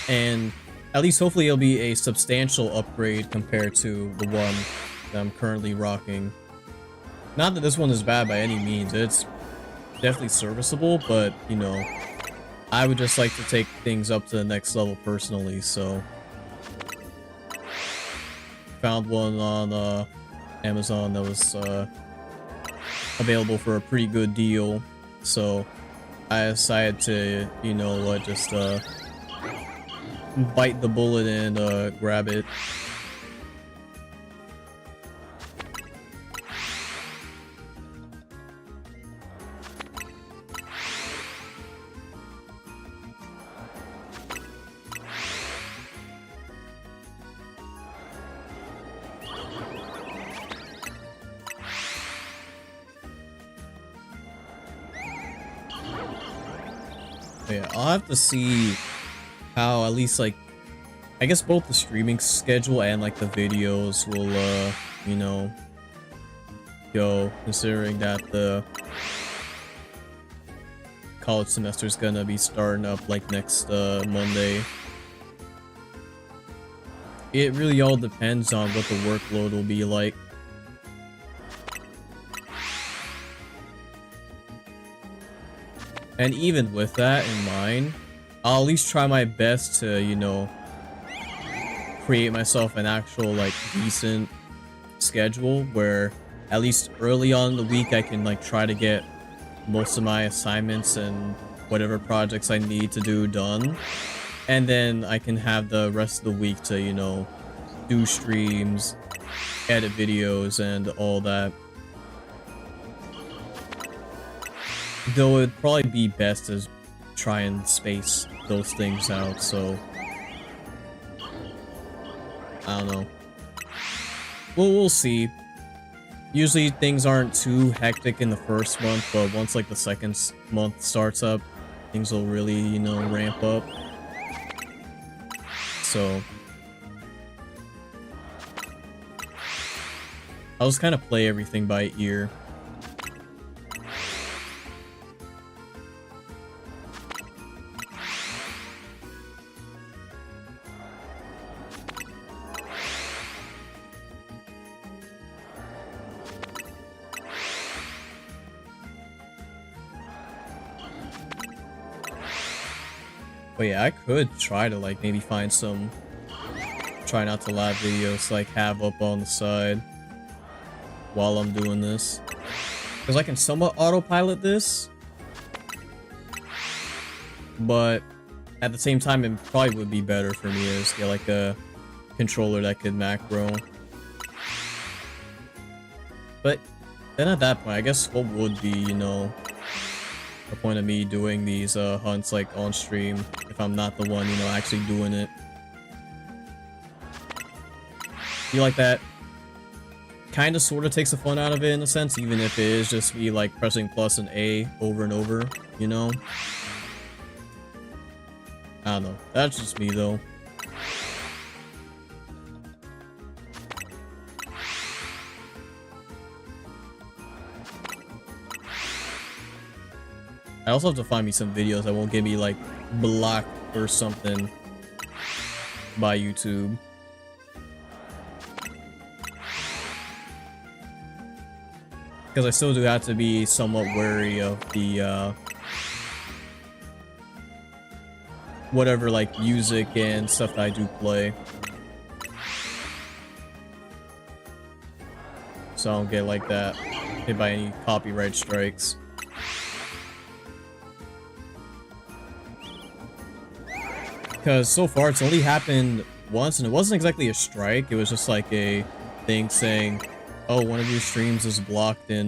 [SPEAKER 1] and at least hopefully it'll be a substantial upgrade compared to the one that I'm currently rocking. Not that this one is bad by any means, it's definitely serviceable, but you know, I would just like to take things up to the next level personally, so found one on Amazon that was available for a pretty good deal, so I decided to, you know what, just bite the bullet and grab it. Yeah, I'll have to see how, at least, like, I guess both the streaming schedule and, like, the videos will, you know, go, considering that the college semester is gonna be starting up, like, next, Monday. It really all depends on what the workload will be like. And even with that in mind, I'll at least try my best to, you know, create myself an actual, like, decent schedule where at least early on in the week I can, like, try to get most of my assignments and whatever projects I need to do done. And then I can have the rest of the week to, you know, do streams, edit videos, and all that. Though it'd probably be best to try and space those things out, so I don't know. Well, we'll see. Usually things aren't too hectic in the first month, but once like the second month starts up, things will really, you know, ramp up. So I'll just kind of play everything by ear. But yeah, I could try to, like, maybe find some try not to lag videos to, like, have up on the side while I'm doing this. Because I can somewhat autopilot this, but at the same time, it probably would be better for me to just get, like, a controller that could macro. But then at that point, I guess what would be, you know, the point of me doing these hunts, like, on stream if I'm not the one, you know, actually doing it. Feel like that kind of sort of takes the fun out of it in a sense, even if it is just me, like, pressing plus and A over and over, you know? I don't know. That's just me, though. I also have to find me some videos that won't get me, like, blocked or something by YouTube. Because I still do have to be somewhat wary of the, whatever, like, music and stuff that I do play. So I don't get, like, that hit by any copyright strikes. Because so far it's only happened once, and it wasn't exactly a strike. It was just like a thing saying, oh, one of your streams is blocked in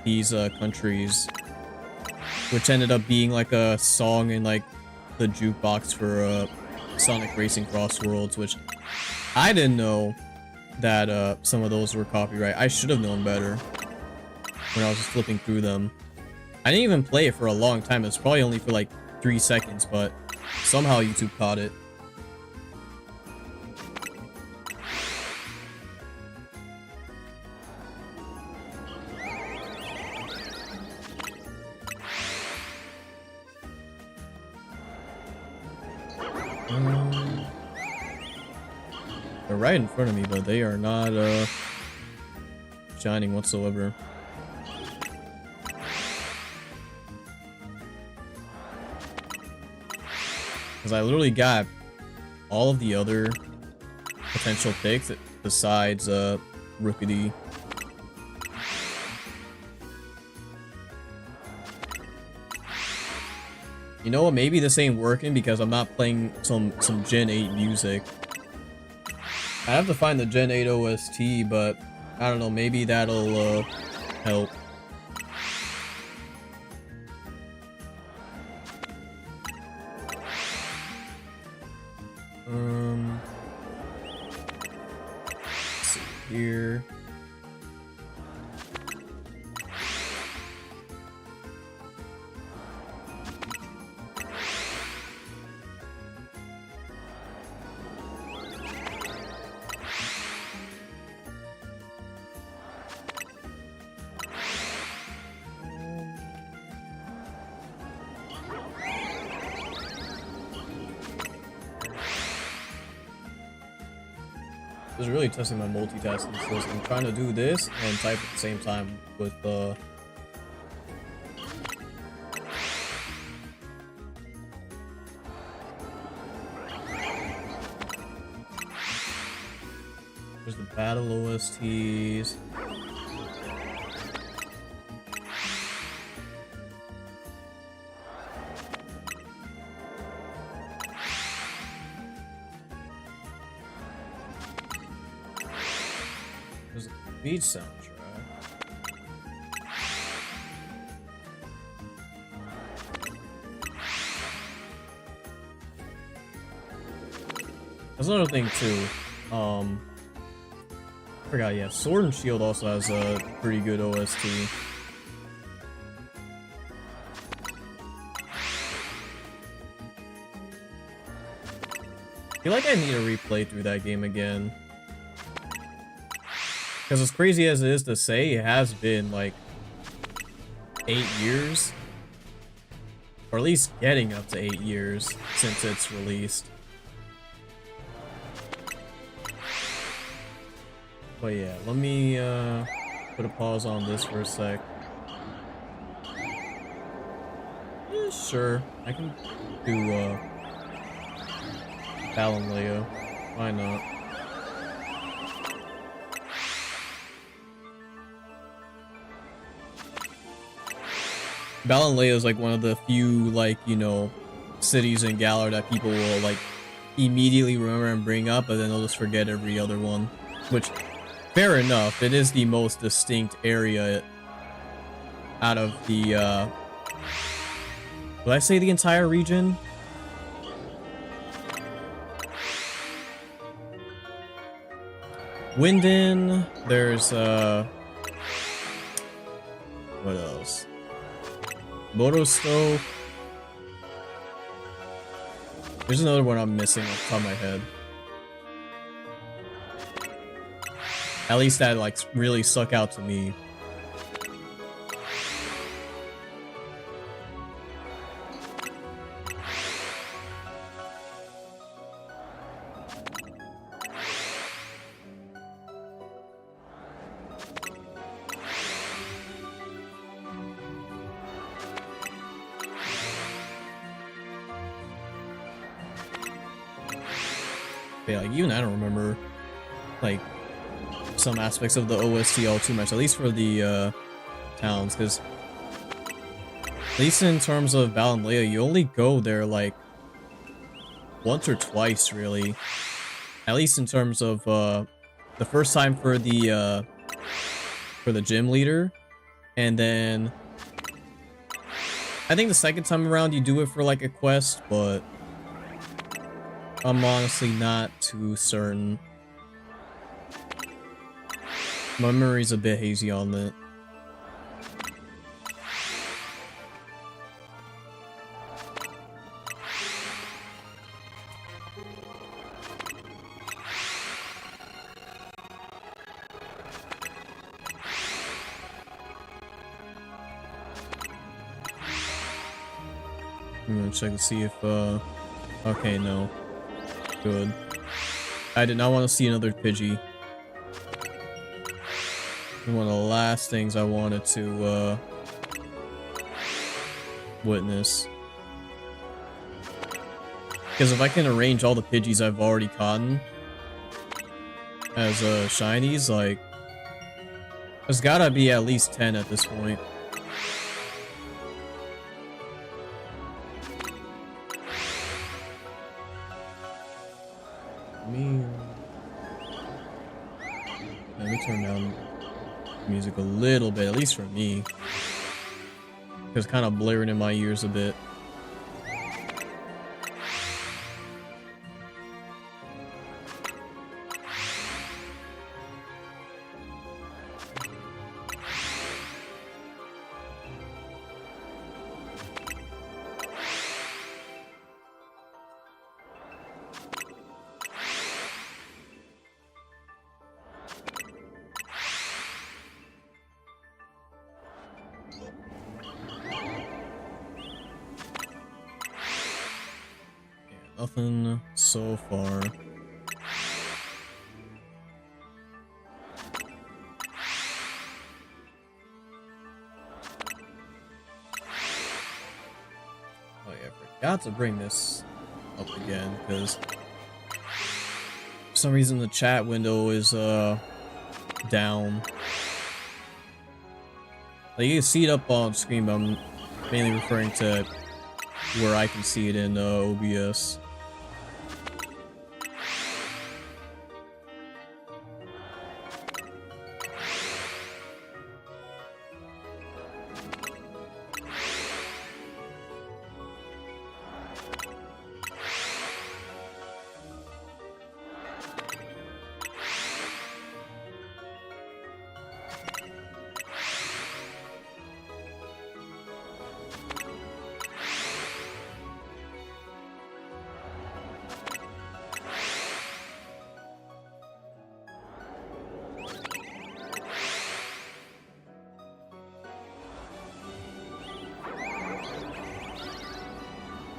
[SPEAKER 1] these countries, which ended up being like a song in like the jukebox for Sonic Racing Cross Worlds, which I didn't know that some of those were copyright. I should have known better when I was just flipping through them. I didn't even play it for a long time. It was probably only for like 3 seconds, but somehow YouTube caught it. They're right in front of me, but they are not shining whatsoever. Because I literally got all of the other potential picks besides Rookity. You know what? Maybe this ain't working because I'm not playing some Gen 8 music. I have to find the Gen 8 OST, but I don't know. Maybe that'll help. Let's see here. This is really testing my multitasking skills. I'm trying to do this and type at the same time with there's the battle OSTs. There's a beat soundtrack. That's another thing too. I forgot, yeah, Sword and Shield also has a pretty good OST. I feel like I need to replay through that game again. Because as crazy as it is to say, it has been like 8 years. Or at least getting up to 8 years since it's released. But yeah, let me put a pause on this for a sec. Yeah, sure, I can do Balan Leo. Why not? Balan Leo is like one of the few, like, you know, cities in Galar that people will like immediately remember and bring up, but then they'll just forget every other one. Which, fair enough, it is the most distinct area out of the would I say the entire region? Winden, there's what else? Motostoke. There's another one I'm missing off the top of my head. At least that like really stuck out to me. Yeah, like even I don't remember like some aspects of the OST all too much, at least for the towns, because at least in terms of Balan Leo, you only go there like once or twice, really. At least in terms of the first time for the gym leader, and then I think the second time around you do it for like a quest, but I'm honestly not too certain. My memory's a bit hazy on that. I'm gonna check to see if, okay, no. Good. I did not want to see another Pidgey. One of the last things I wanted to, witness. Because if I can arrange all the Pidgeys I've already caught as, shinies, like, there's gotta be at least 10 at this point. Let me turn down the music a little bit, at least for me. Because it's kind of blaring in my ears a bit. Nothing so far. Oh yeah, I forgot to bring this up again because for some reason the chat window is down. Like, you can see it up on screen, but I'm mainly referring to where I can see it in OBS.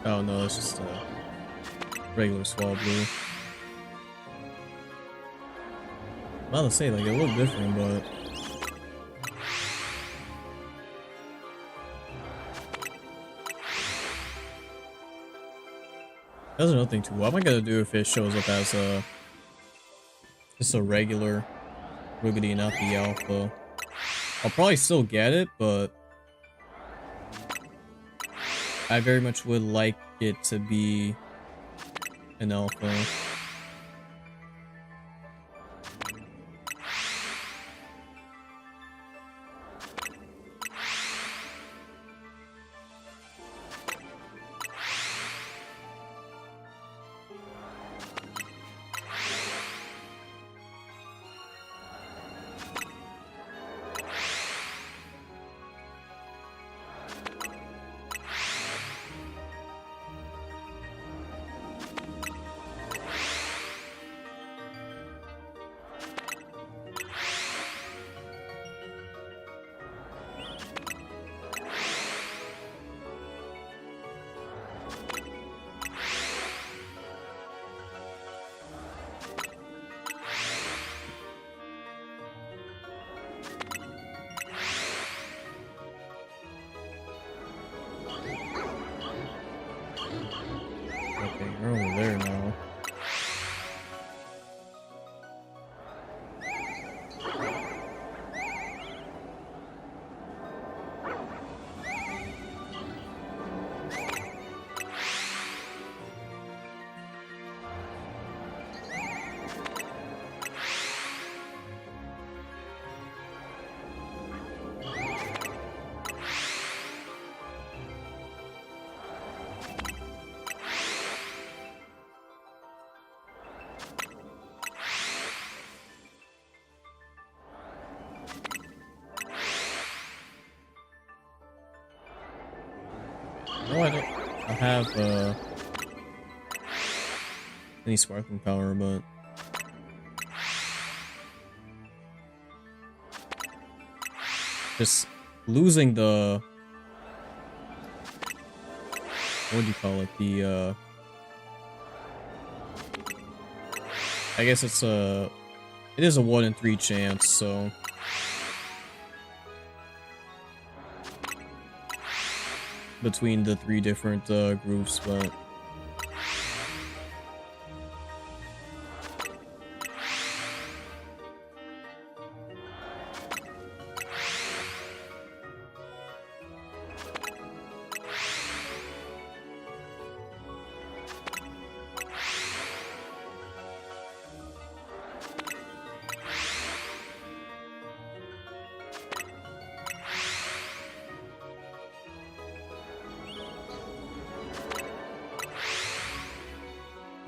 [SPEAKER 1] Oh no, it's just a regular Swablu. I'm about to say, like, it looked different, but that's another thing too. What am I gonna do if it shows up as a just a regular Wiggity, not the alpha? I'll probably still get it, but I very much would like it to be an alpha. No, I don't have any sparkling power, but just losing the, what do you call it? The I guess it's it is a 1 in 3 chance, so between the 3 different groups, but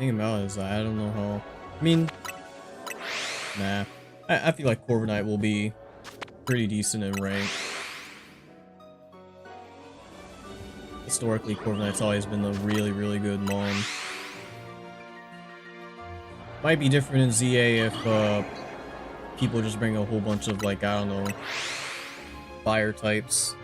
[SPEAKER 1] thing about it is I don't know how. I mean, nah. I feel like Corviknight will be pretty decent in rank. Historically, Corviknight's always been a really, really good mon. Might be different in ZA if people just bring a whole bunch of, like, I don't know, fire types.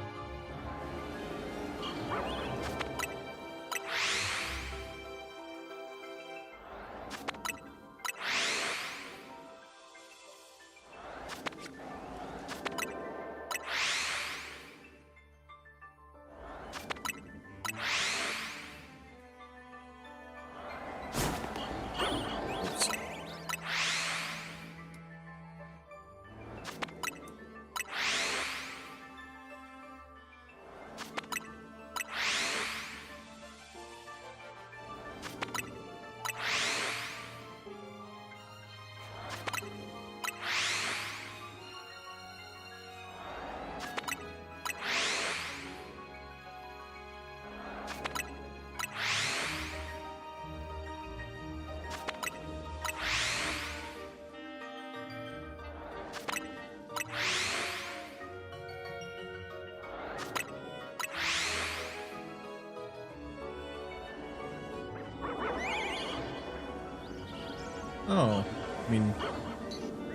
[SPEAKER 1] Oh, I mean,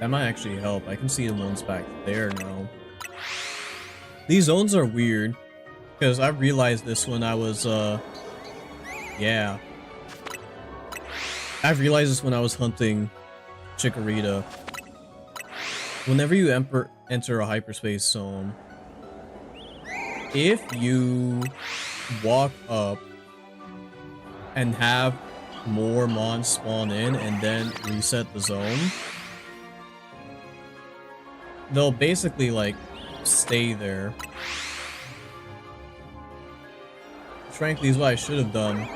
[SPEAKER 1] that might actually help. I can see the ones back there now. These zones are weird, because I realized this when I was, yeah. I realized this when I was hunting Chikorita. Whenever you enter a hyperspace zone, if you walk up and have more mons spawn in and then reset the zone, they'll basically like stay there. Frankly, is what I should have done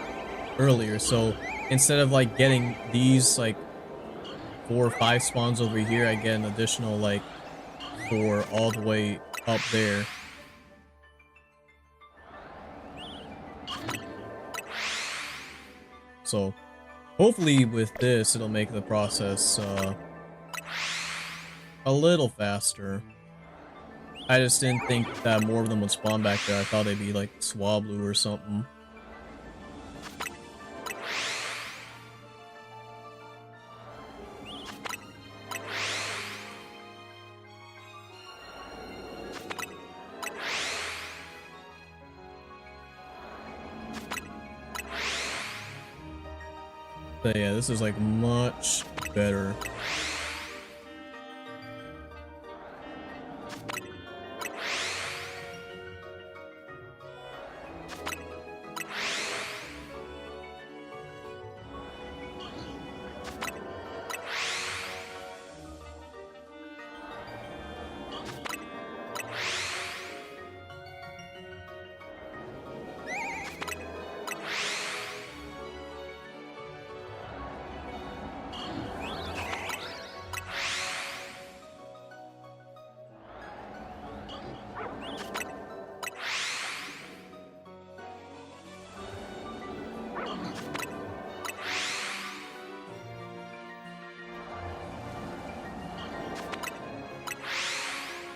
[SPEAKER 1] earlier. So instead of like getting these like 4 or 5 spawns over here, I get an additional like 4 all the way up there. So hopefully with this, it'll make the process a little faster. I just didn't think that more of them would spawn back there. I thought they'd be like Swablu or something. But yeah, this is like much better.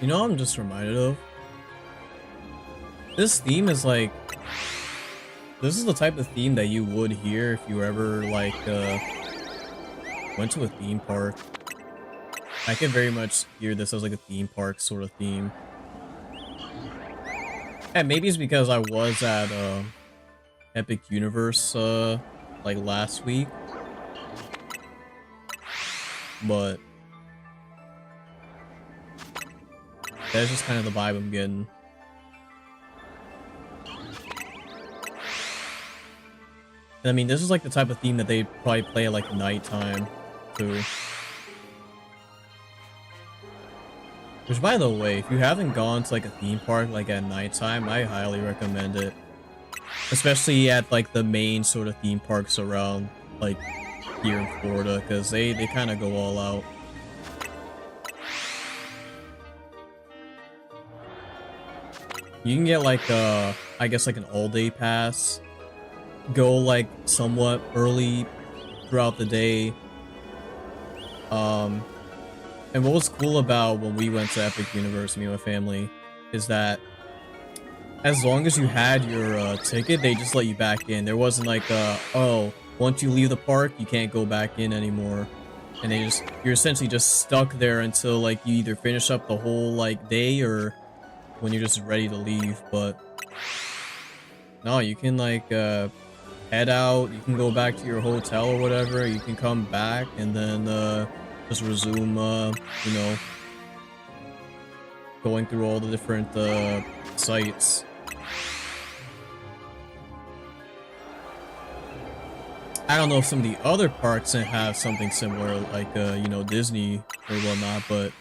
[SPEAKER 1] You know what I'm just reminded of? This theme is like This is the type of theme that you would hear if you ever like went to a theme park. I could very much hear this as like a theme park sort of theme. And maybe it's because I was at Epic Universe like last week. But that's just kind of the vibe I'm getting. And I mean, this is like the type of theme that they probably play at like nighttime too. Which, by the way, if you haven't gone to like a theme park like at nighttime, I highly recommend it. Especially at like the main sort of theme parks around like here in Florida, because they kind of go all out. You can get like I guess like an all-day pass. Go like somewhat early throughout the day. And what was cool about when we went to Epic Universe, me and my family, is that as long as you had your ticket, they just let you back in. There wasn't like oh, once you leave the park, you can't go back in anymore. And you're essentially just stuck there until like you either finish up the whole like day or when you're just ready to leave. But no, you can like head out, you can go back to your hotel or whatever, you can come back and then just resume you know, going through all the different sites. I don't know if some of the other parks have something similar, like you know, Disney or whatnot, but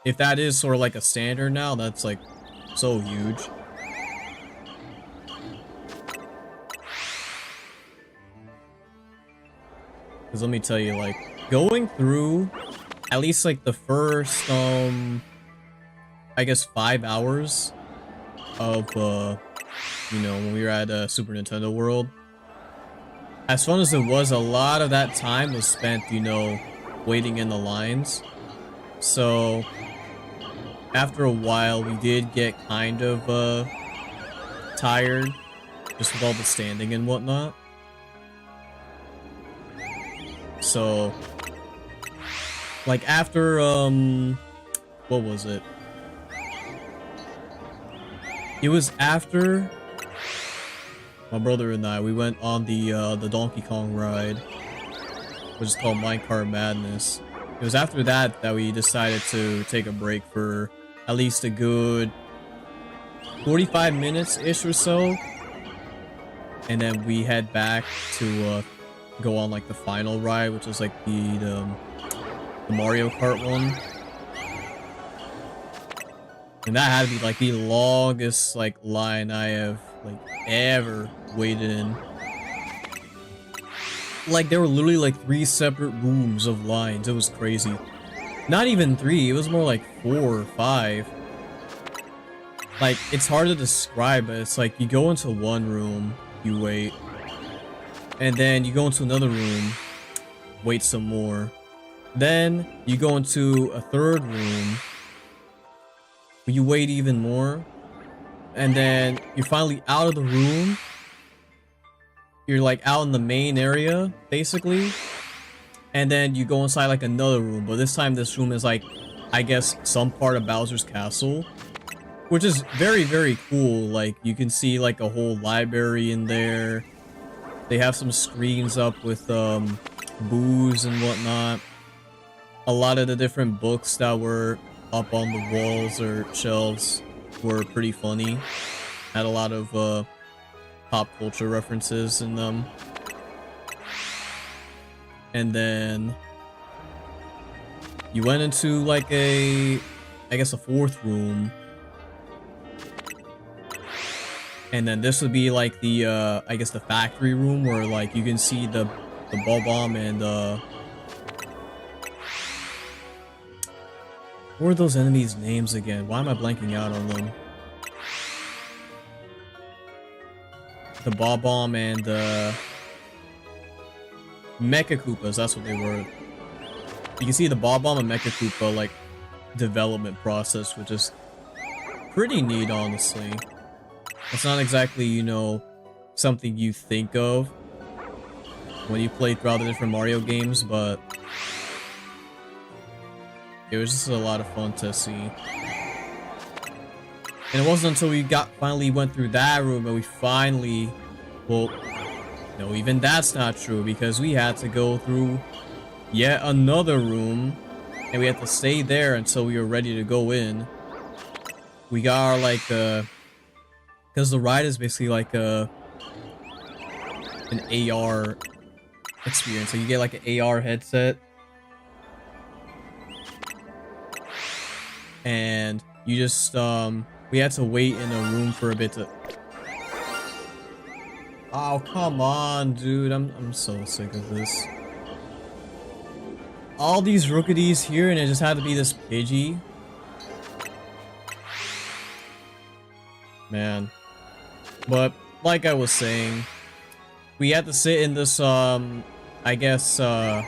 [SPEAKER 1] if that is sort of like a standard now, that's like so huge. Because let me tell you, like, going through at least like the first I guess 5 hours of you know, when we were at Super Nintendo World, as fun as it was, a lot of that time was spent, you know, waiting in the lines. So after a while we did get kind of tired just with all the standing and whatnot. So like after what was it? It was after my brother and I, we went on the Donkey Kong ride, which is called Minecart Madness. It was after that that we decided to take a break for at least a good 45 minutes-ish or so. And then we head back to go on like the final ride, which is like the Mario Kart one. And that had to be like the longest like line I have like ever waited in. Like there were literally like 3 separate rooms of lines. It was crazy. Not even 3, it was more like 4 or 5. Like it's hard to describe, but it's like you go into one room, you wait, and then you go into another room, wait some more. Then you go into a third room, you wait even more, and then you're finally out of the room. You're like out in the main area, basically, and then you go inside like another room, but this time this room is like, I guess, some part of Bowser's castle, which is very, very cool. Like you can see like a whole library in there. They have some screens up with booze and whatnot. A lot of the different books that were up on the walls or shelves were pretty funny. Had a lot of pop culture references in them. And then you went into like I guess a 4th room. And then this would be like the I guess the factory room, where like you can see the ball bomb and what are those enemies' names again? Why am I blanking out on them? The ball bomb and Mecha Koopas, that's what they were. You can see the ball bomb and Mecha Koopa like development process, which is pretty neat, honestly. It's not exactly, you know, something you think of when you play throughout the different Mario games, but it was just a lot of fun to see. And it wasn't until we finally went through that room that we finally, well, no, even that's not true, because we had to go through yet another room and we had to stay there until we were ready to go in. We got our, like, because the ride is basically like an AR experience. So you get like an AR headset and you just, we had to wait in a room for a bit to... Oh, come on, dude. I'm so sick of this. All these rookies here, and it just had to be this Pidgey. Man. But, like I was saying, we had to sit in this, I guess, what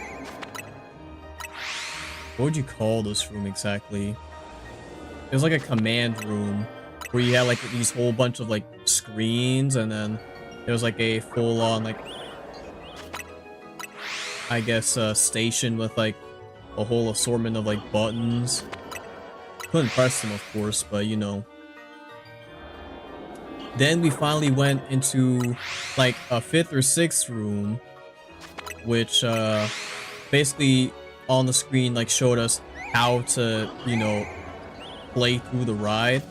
[SPEAKER 1] would you call this room exactly? It was like a command room where you had like these whole bunch of like screens, and then there was like a full-on, like, I guess, station with like a whole assortment of like buttons. Couldn't press them, of course, but you know. Then we finally went into like a 5th or 6th room, which basically on the screen like showed us how to, you know, play through the ride.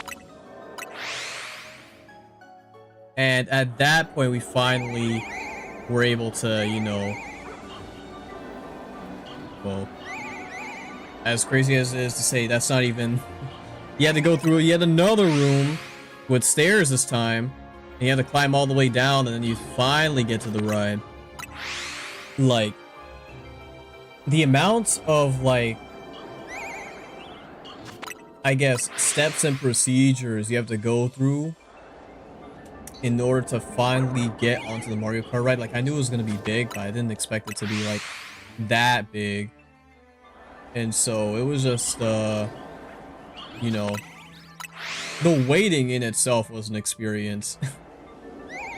[SPEAKER 1] And at that point we finally were able to, you know, well, as crazy as it is to say, that's not even... You had to go through yet another room with stairs this time, and you had to climb all the way down, and then you finally get to the ride. Like, the amounts of, like, I guess, steps and procedures you have to go through in order to finally get onto the Mario Kart ride. Like, I knew it was going to be big, but I didn't expect it to be, like, that big. And so, it was just, you know, the waiting in itself was an experience.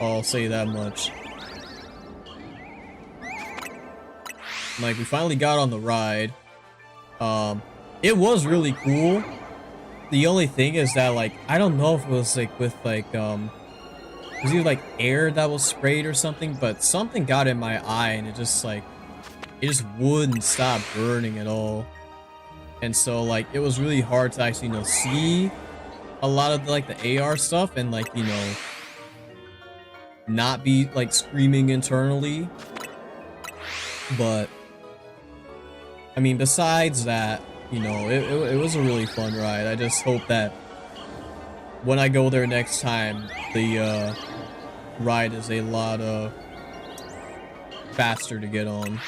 [SPEAKER 1] I'll say that much. Like, we finally got on the ride. It was really cool. The only thing is that, like, I don't know if it was, like, with, like, it was either, like, air that was sprayed or something, but something got in my eye, and it just, like, it just wouldn't stop burning at all. And so, like, it was really hard to actually, you know, see a lot of, like, the AR stuff and, like, you know, not be, like, screaming internally. But, I mean, besides that, you know, it was a really fun ride. I just hope that when I go there next time, the ride is a lot faster to get on.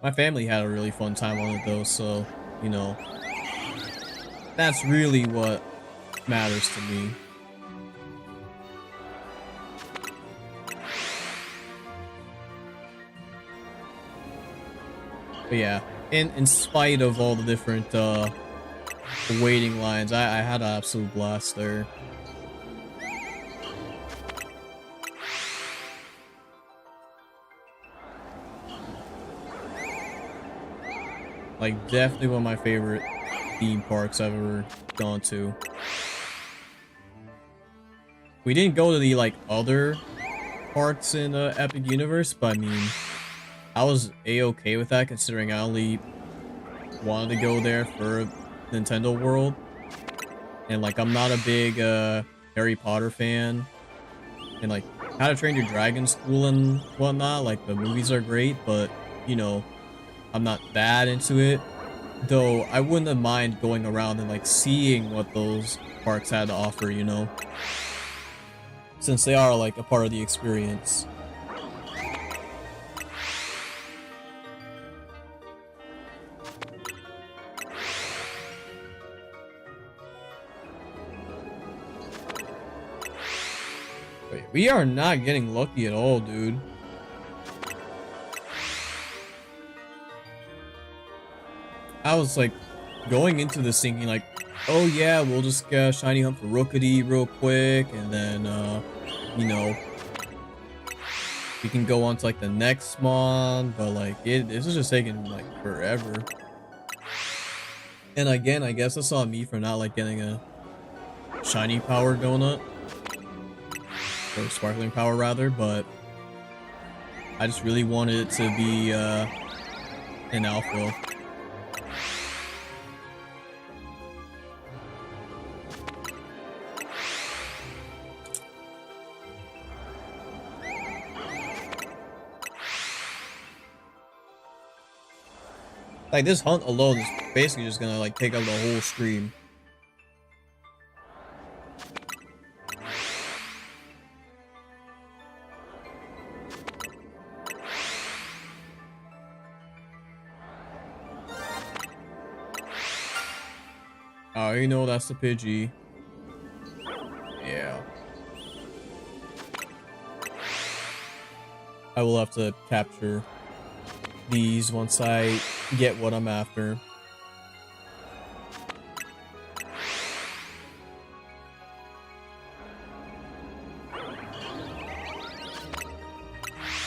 [SPEAKER 1] My family had a really fun time on it though, so, you know, that's really what matters to me. But yeah, in spite of all the different waiting lines, I had an absolute blast there. Like, definitely one of my favorite theme parks I've ever gone to. We didn't go to the, like, other parks in Epic Universe, but I mean, I was a-okay with that, considering I only wanted to go there for Nintendo World. And, like, I'm not a big Harry Potter fan. And, like, How to Train Your Dragon School and whatnot, like, the movies are great, but, you know, I'm not that into it. Though, I wouldn't have mind going around and, like, seeing what those parks had to offer, you know? Since they are, like, a part of the experience. Wait, we are not getting lucky at all, dude. I was like going into this thinking like, oh yeah, we'll just get a shiny hunt for Rookity real quick, and then you know, we can go on to like the next one. But like this is just taking like forever. And again, I guess that's on me for not like getting a shiny power donut or sparkling power rather, but I just really wanted it to be an alpha. Like this hunt alone is basically just gonna like take up the whole stream. Oh, you know that's the Pidgey. Yeah. I will have to capture these once I get what I'm after.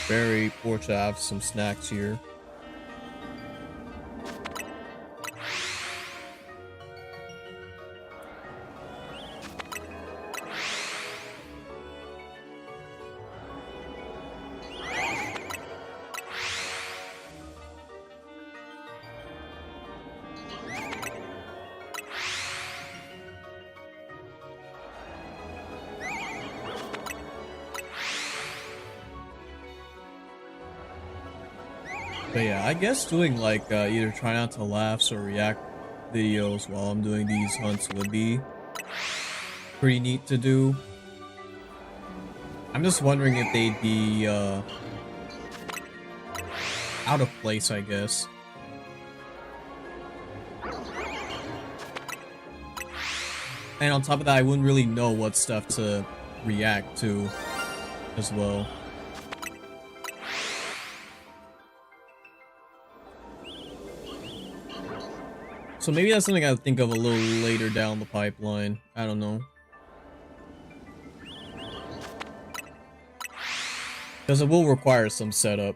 [SPEAKER 1] Very fortunate to have some snacks here. But yeah, I guess doing like either try not to laughs or react videos while I'm doing these hunts would be pretty neat to do. I'm just wondering if they'd be out of place, I guess. And on top of that, I wouldn't really know what stuff to react to as well. So maybe that's something I'll think of a little later down the pipeline. I don't know. Because it will require some setup.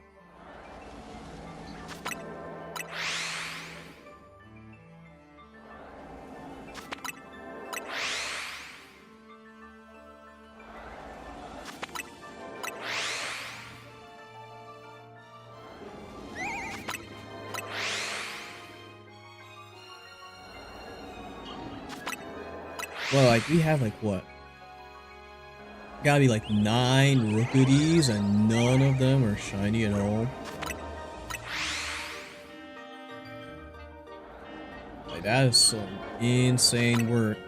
[SPEAKER 1] Well, like, we have, like, what? Gotta be, like, 9 Rookies, and none of them are shiny at all. Like, that is some insane work.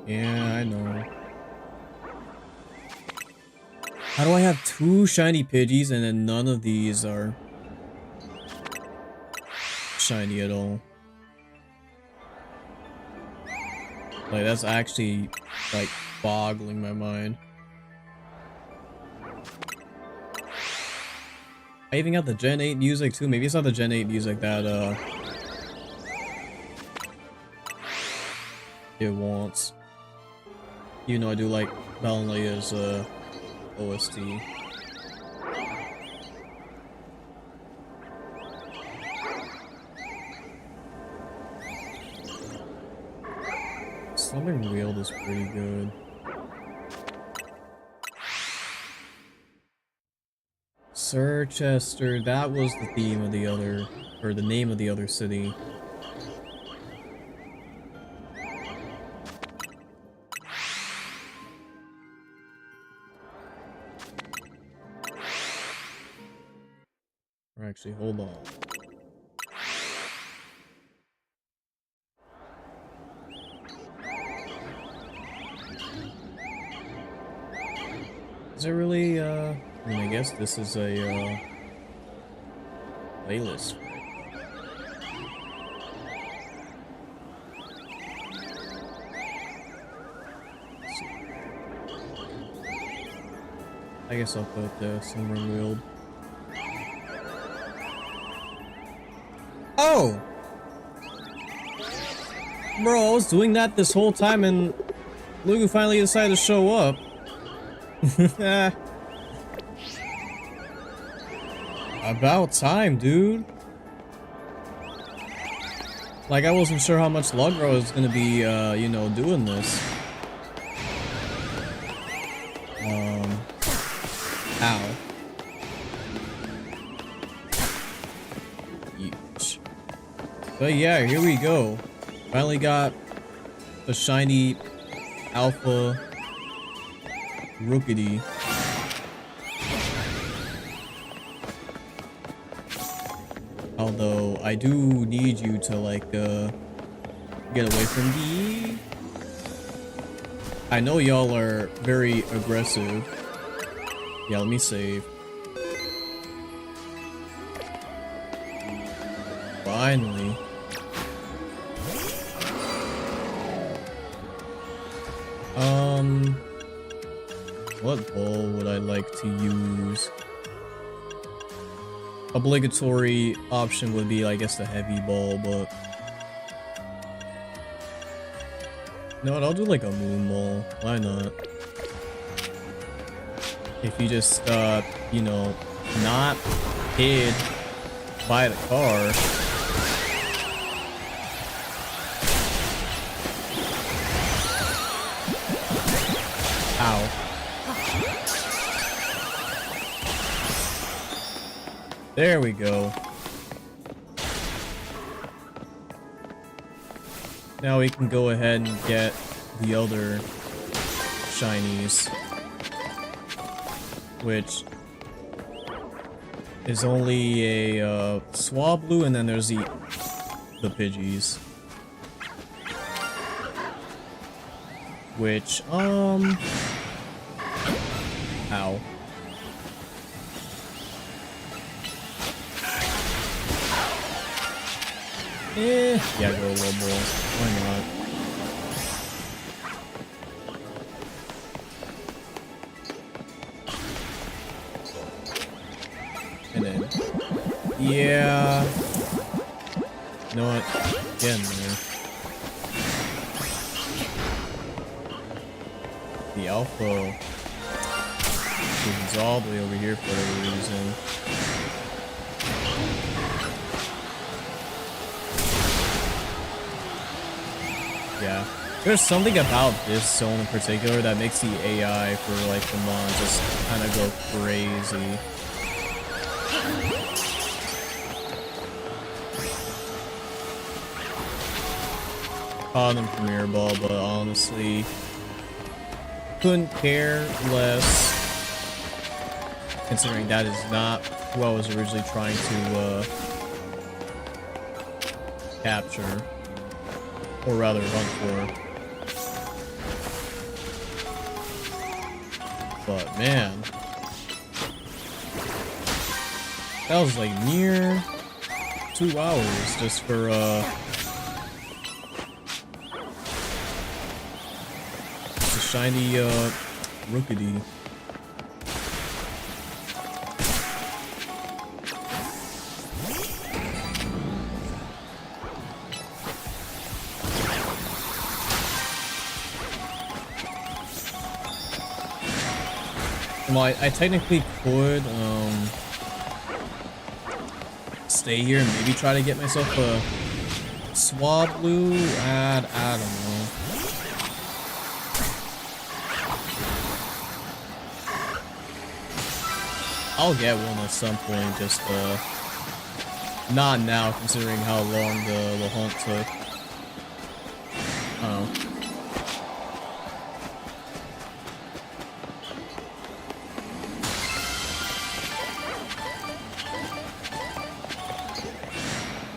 [SPEAKER 1] Yeah, I know. How do I have 2 shiny Pidgeys and then none of these are shiny at all? Like, that's actually, like, boggling my mind. I even got the Gen 8 music too. Maybe it's not the Gen 8 music that, it wants. Even though I do like Ballenleia's, OST. Slumbering Weald is pretty good. Sir Chester, that was the theme of the other, or the name of the other city. Or actually, hold on. Is it really, I mean, I guess this is a, playlist. I guess I'll put somewhere real. Oh! Bro, I was doing that this whole time and look who finally decided to show up. About time, dude. Like, I wasn't sure how much longer I was gonna be, you know, doing this. Ow. Yeesh. But yeah, here we go. Finally got the shiny alpha Rookity. Although I do need you to like get away from me. I know y'all are very aggressive. Yeah, let me save. Finally. What ball would I like to use? Obligatory option would be, I guess, the heavy ball, but... You know what, I'll do like a moon ball. Why not? If you just, you know, not hit by the car. Ow. There we go. Now we can go ahead and get the other shinies, which is only a Swablu, and then there's the Pidgeys, which ow. Yeah, go a little more. Why not? And then, yeah. You know what? Get in there. The alpha is all the way over here for whatever reason. Yeah, there's something about this zone in particular that makes the AI for like the mon just kind of go crazy. Caught them Premier Ball, but honestly, couldn't care less, considering that is not who I was originally trying to capture. Or rather, run for. But man, that was like near 2 hours just for the shiny Rookity. Well, I technically could stay here and maybe try to get myself a Swablu. I don't know. I'll get one at some point, just not now considering how long the hunt took. Oh.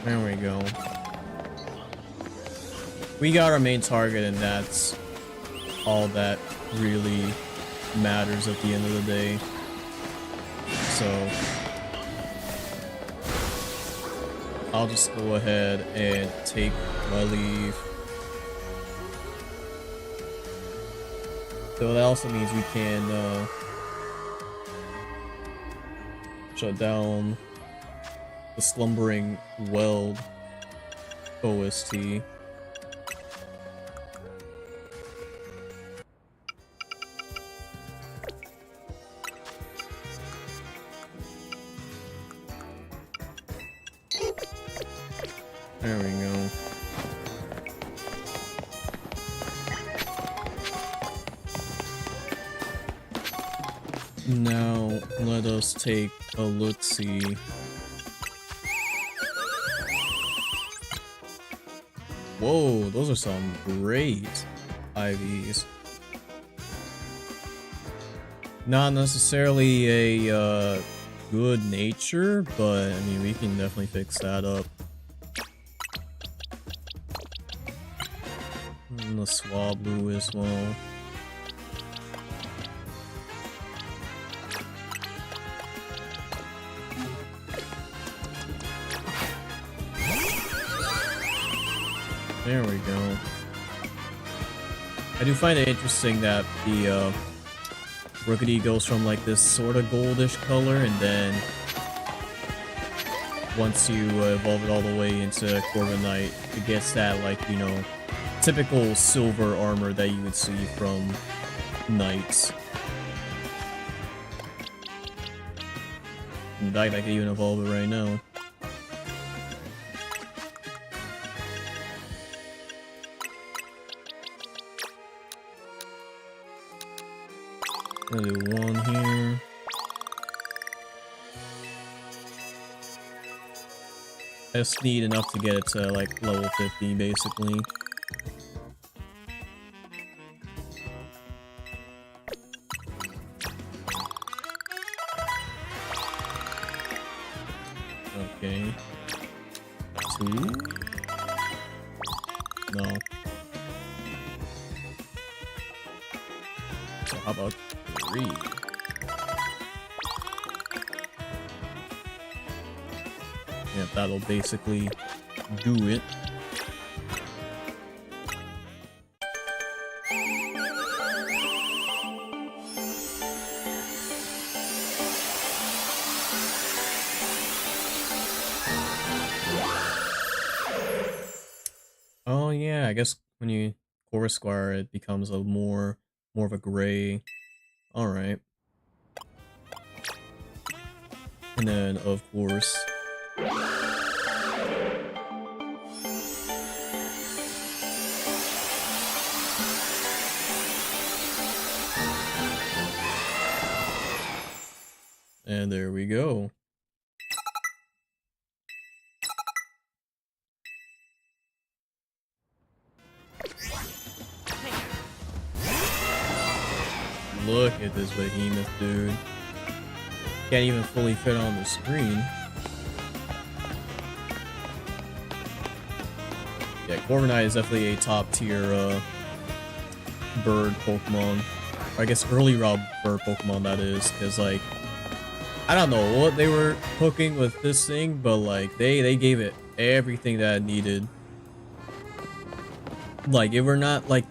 [SPEAKER 1] There we go. We got our main target, and that's all that really matters at the end of the day. So I'll just go ahead and take my leave. So that also means we can shut down the Slumbering Weld OST. There we go. Now, let us take a look-see. Whoa, those are some great IVs. Not necessarily a good nature, but I mean, we can definitely fix that up. And the Swablu as well. There we go. I do find it interesting that the Rookity goes from like this sort of goldish color, and then once you evolve it all the way into Corviknight, it gets that, like, you know, typical silver armor that you would see from knights. In fact, I can even evolve it right now. I'll do one here. I just need enough to get it to like level 50, basically. Okay. 2? No. So how about 3? Yeah, that'll basically do it. Oh yeah, I guess when you core square, it becomes a more of a gray. All right. And then of course, and there we go. Look at this behemoth, dude. Can't even fully fit on the screen. Yeah, Corviknight is definitely a top tier bird Pokemon. Or I guess early route bird Pokemon, that is. Because, like, I don't know what they were cooking with this thing, but, like, they gave it everything that it needed. Like, if we're not, like,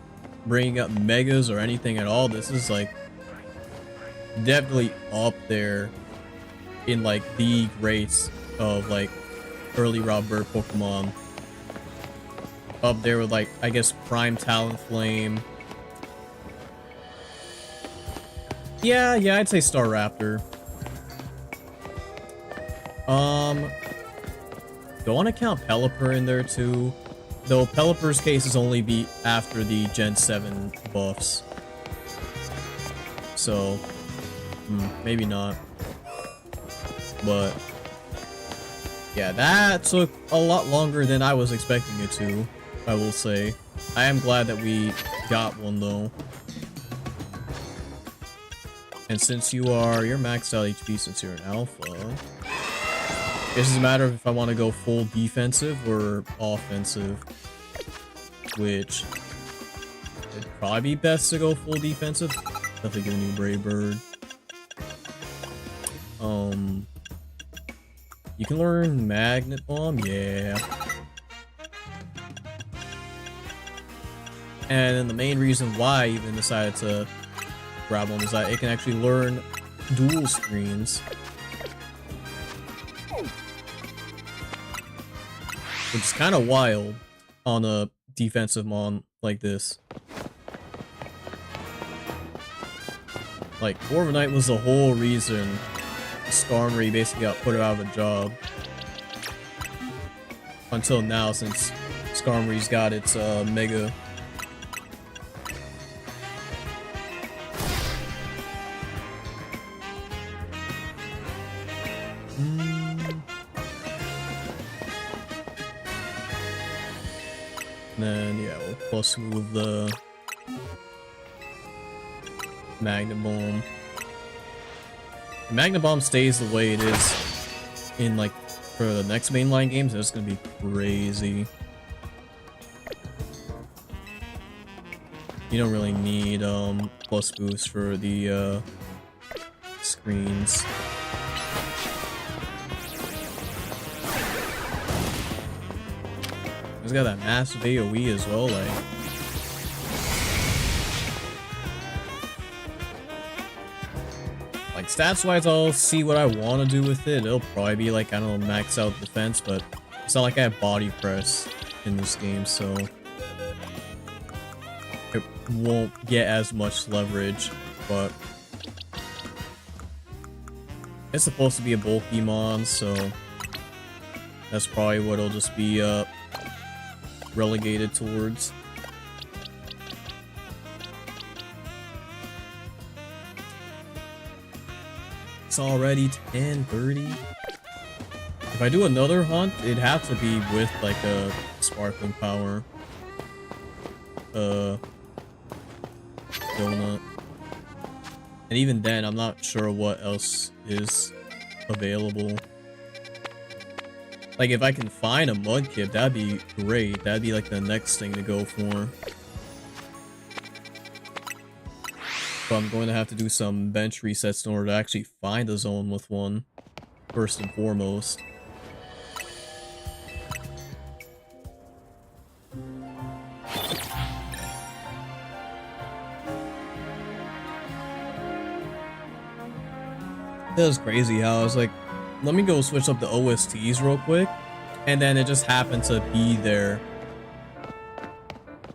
[SPEAKER 1] bringing up megas or anything at all, this is, like, definitely up there in, like, the greats of, like, early route bird Pokemon. Up there with, like, I guess Prime Talonflame. Yeah, I'd say Staraptor. Do I want to count Pelipper in there too? Though Pelipper's case is only be after the Gen 7 buffs. So, maybe not. But yeah, that took a lot longer than I was expecting it to, I will say. I am glad that we got one though. And since you're maxed out HP since you're an alpha, it's just a matter of if I want to go full defensive or offensive, which it'd probably be best to go full defensive. Definitely giving you Brave Bird. You can learn Magnet Bomb, yeah. And then the main reason why I even decided to grab one is that it can actually learn dual screens. Which is kind of wild on a defensive mon like this. Like, Overnight was the whole reason Skarmory basically got put out of a job. Until now, since Skarmory's got its Mega. And then, yeah, we'll plus move the Magnet Bomb. The Magnet Bomb stays the way it is in, like, for the next mainline games. It's gonna be crazy. You don't really need plus boost for the screens. It's got that massive AoE as well, like stats wise, I'll see what I want to do with it. It'll probably be like, I don't know, max out defense, but it's not like I have body press in this game, so it won't get as much leverage, but it's supposed to be a bulky mon, so that's probably what it'll just be relegated towards. It's already 10:30. If I do another hunt, it'd have to be with like a sparkling power donut. And even then, I'm not sure what else is available. Like, if I can find a Mudkip, that'd be great. That'd be like the next thing to go for. But I'm going to have to do some bench resets in order to actually find a zone with one, first and foremost. That was crazy how I was like, let me go switch up the OSTs real quick, and then it just happened to be there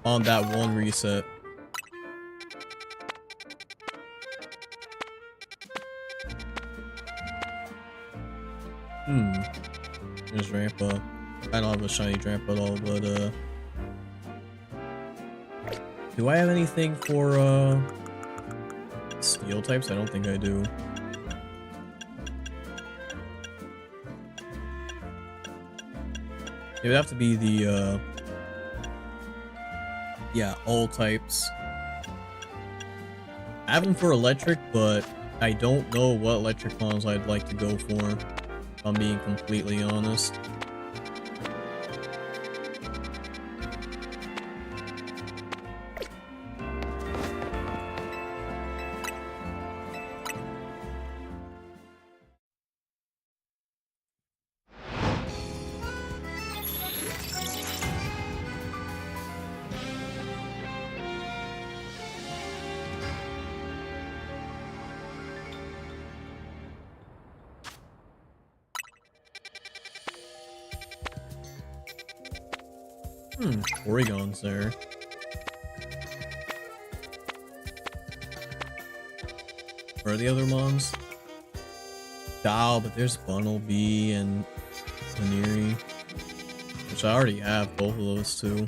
[SPEAKER 1] on that one reset. There's Rampa. I don't have a shiny Rampa at all, but do I have anything for steel types? I don't think I do. It would have to be the yeah, all types. I have them for electric, but I don't know what electric mons I'd like to go for, if I'm being completely honest. Oregon's there. Where are the other mons? Dial, but there's Bunnelby and Laneri, which I already have both of those two.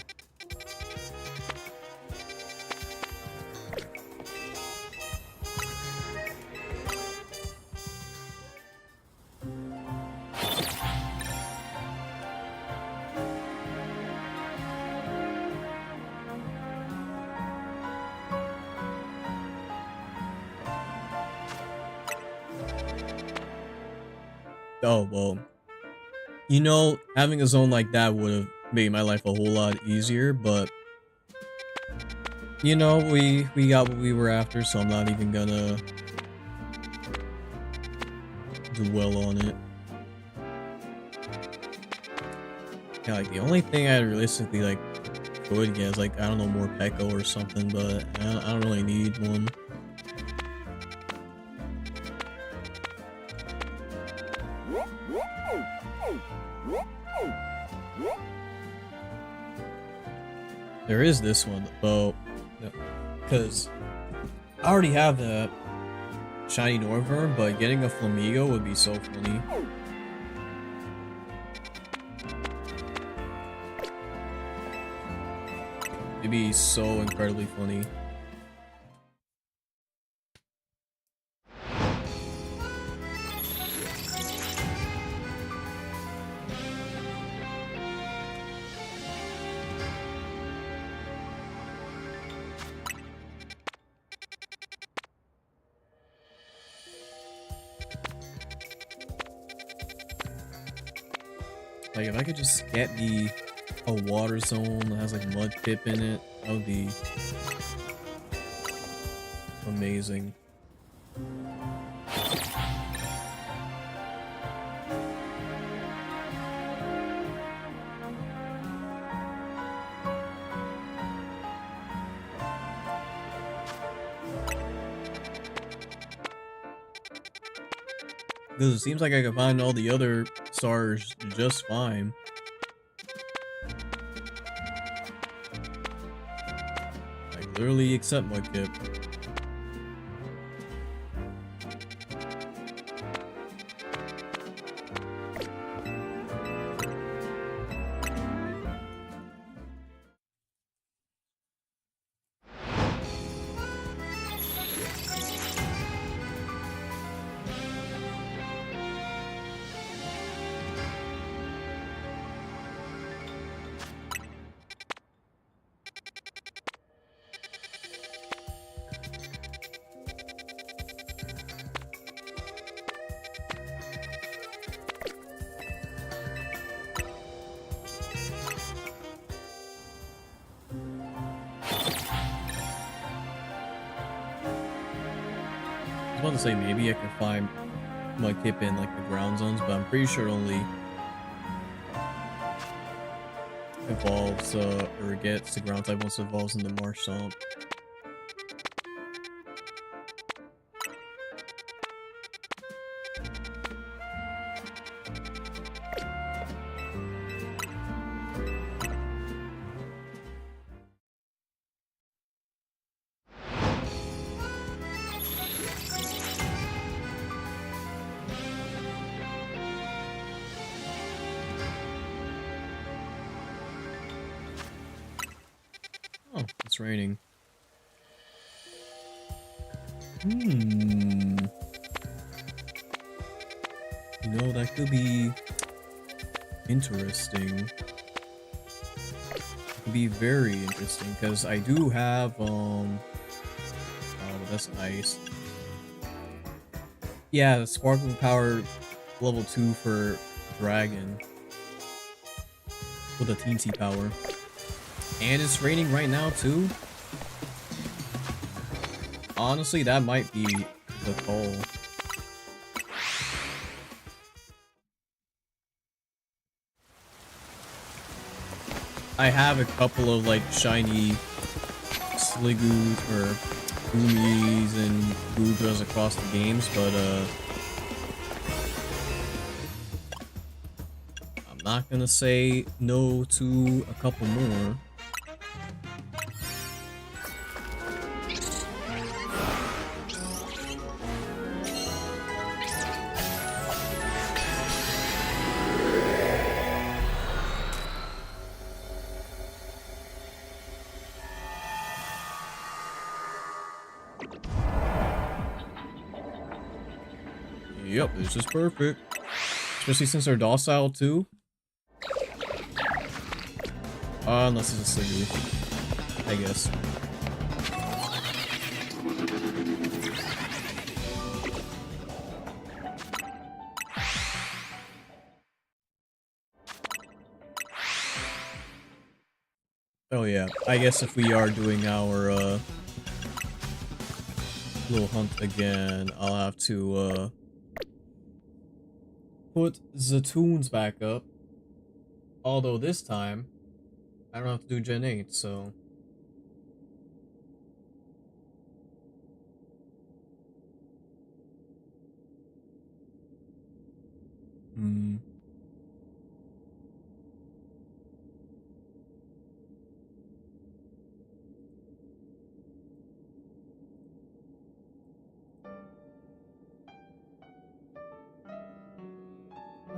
[SPEAKER 1] Oh, well, you know, having a zone like that would have made my life a whole lot easier, but you know, we got what we were after, so I'm not even gonna dwell on it. Yeah, like the only thing I realistically like could get is like, I don't know, more Pekko or something, but I don't really need one. There is this one, though, because I already have the shiny Northern, but getting a Flamigo would be so funny. It'd be so incredibly funny. Like, if I could just get me a water zone that has like Mudkip in it, that would be amazing. Because it seems like I can find all the other stars just fine. Like, literally except Mudkip. I was about to say maybe I can find Mudkip in like the ground zones, but I'm pretty sure it only evolves or gets the ground type once it evolves in the marsh swamp. Oh, it's raining. You know, that could be interesting. It could be very interesting, because I do have, oh, but that's nice. Yeah, the Sparkling Power level 2 for Dragon. With a teensy power. And it's raining right now, too. Honestly, that might be the call. I have a couple of, like, shiny Sliggoo or Goomies and Goodras across the games, but, I'm not gonna say no to a couple more. Yep, this is perfect. Especially since they're docile too. Unless it's a Sliggoo, I guess. Oh yeah, I guess if we are doing our little hunt again, I'll have to put the tunes back up. Although this time, I don't have to do Gen 8, so... Hmm.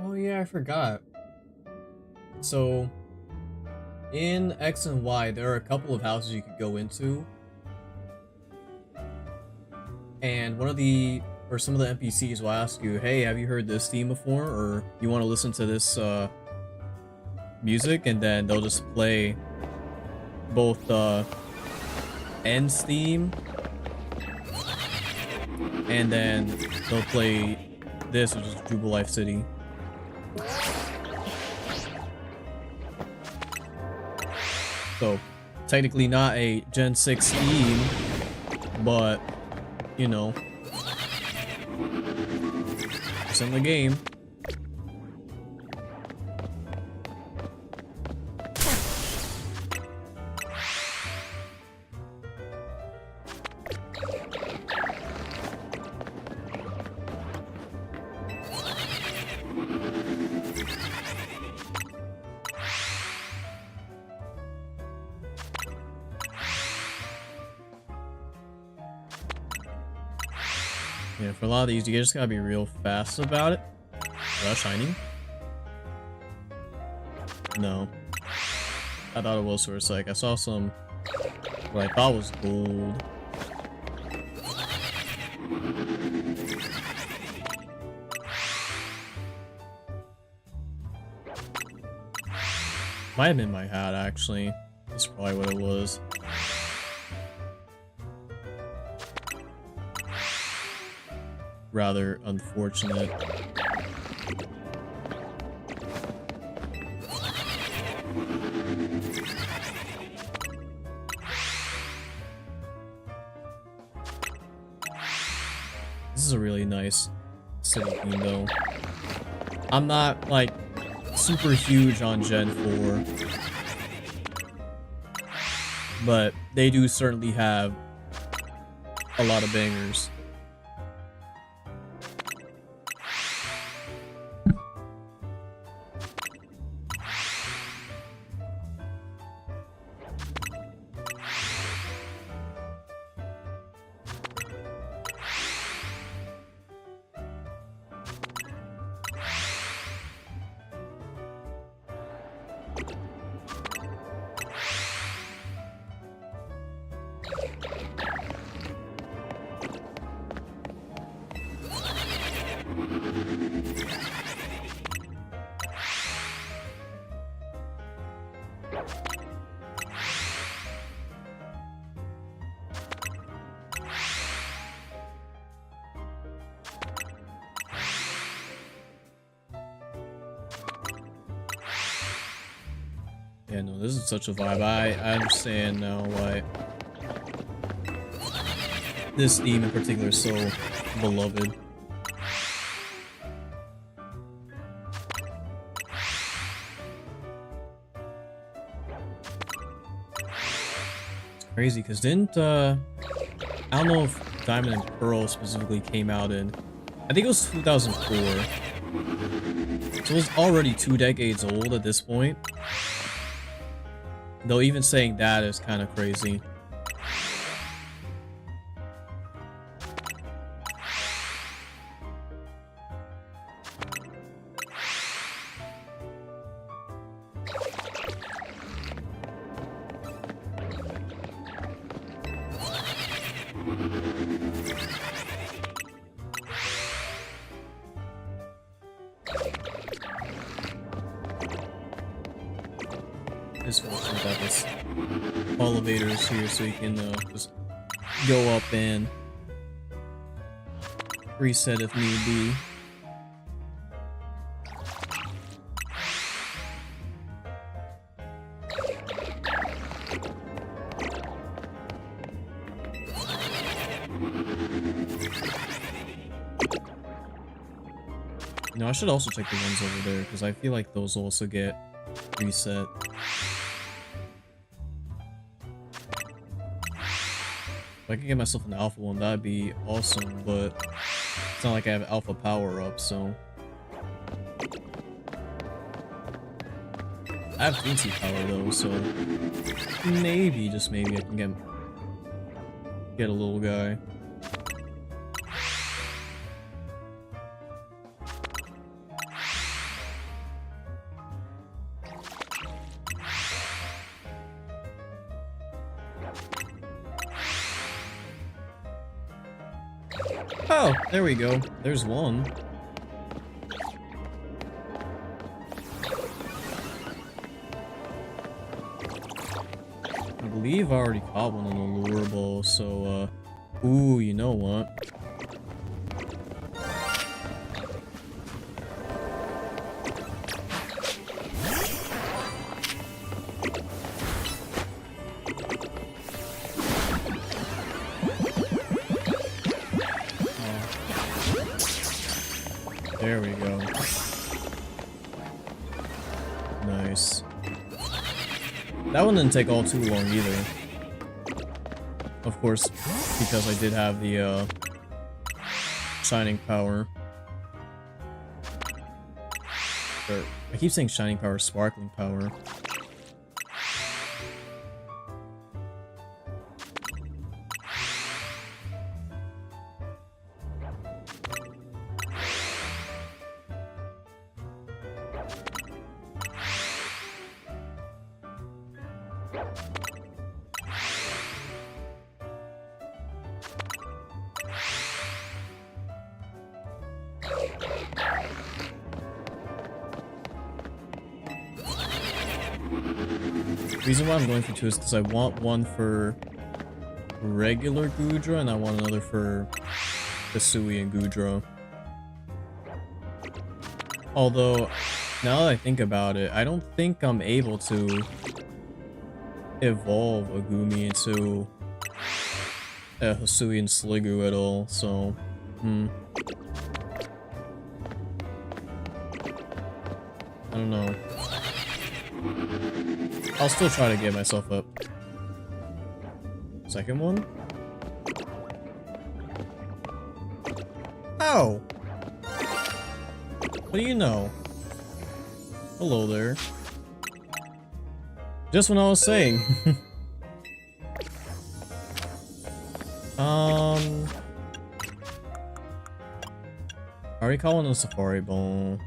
[SPEAKER 1] Oh yeah, I forgot. So, in X and Y, there are a couple of houses you could go into. And one of the, or some of the NPCs will ask you, hey, have you heard this theme before? Or you want to listen to this music? And then they'll just play both End's theme, and then they'll play this, which is Jubal Life City. So, technically not a Gen 6 theme, but, you know, it's in the game. Yeah, for a lot of these, you just gotta be real fast about it. Without shining? No. I thought it was for a sec. I saw some, what I thought was gold. Might have been my hat, actually. That's probably what it was. Rather unfortunate. This is a really nice city theme, though. I'm not, like, super huge on Gen 4, but they do certainly have a lot of bangers. Yeah, no, this is such a vibe. I understand now why this theme in particular is so beloved. It's crazy, because didn't, I don't know if Diamond and Pearl specifically came out in, I think it was 2004. So it was already 2 decades old at this point. Though even saying that is kind of crazy. It's fortunate that this elevator is here so you can just go up and reset if need be. No, I should also check the ones over there, because I feel like those also get reset. If I could get myself an alpha one, that'd be awesome, but it's not like I have alpha power up, so. I have fancy power though, so maybe, just maybe, I can get a little guy. Oh, there we go. There's one. I believe I already caught one on the lure ball, so, ooh, you know what? There we go. Nice. That one didn't take all too long either. Of course, because I did have the shining power. Or, I keep saying shining power, sparkling power. The reason why I'm going for two is because I want one for regular Gudra and I want another for Hisui and Gudra. Although, now that I think about it, I don't think I'm able to evolve a Gumi into a Hisui and Sliggoo at all, so, I don't know. I'll still try to get myself up. Second one? Ow! What do you know? Hello there. Just when I was saying. I already caught one on the Safari Ball.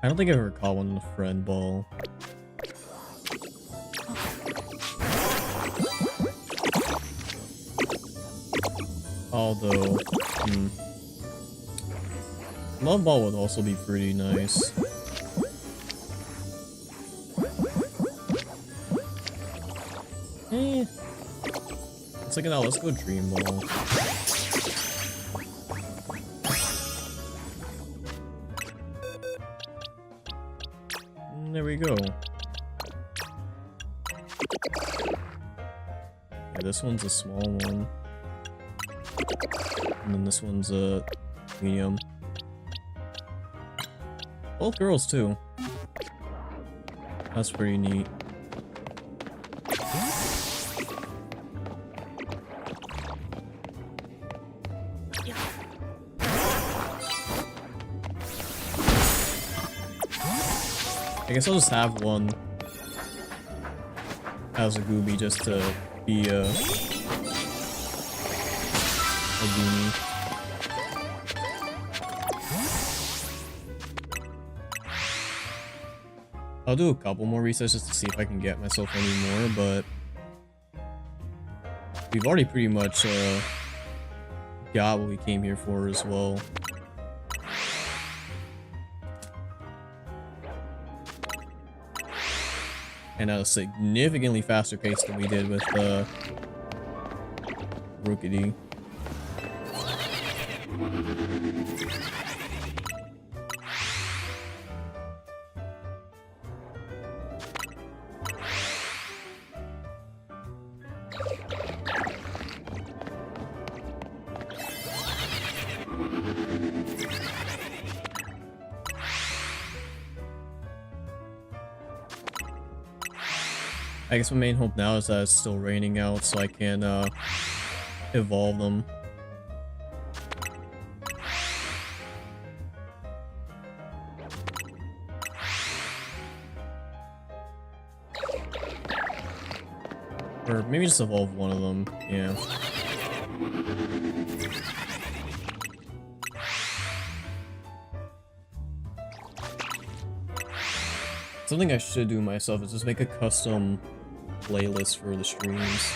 [SPEAKER 1] I don't think I've ever caught one in the friend ball. Although, Love Ball would also be pretty nice. Let's check it out. Let's go Dream Ball. There we go. Yeah, this one's a small one. And then this one's a medium. Both girls too. That's pretty neat. I guess I'll just have one as a Gooby just to be a Goomy. I'll do a couple more resets just to see if I can get myself any more, but we've already pretty much got what we came here for as well. And at a significantly faster pace than we did with Rookity. I guess my main hope now is that it's still raining out so I can evolve them. Or maybe just evolve one of them, yeah. Something I should do myself is just make a custom playlist for the streams.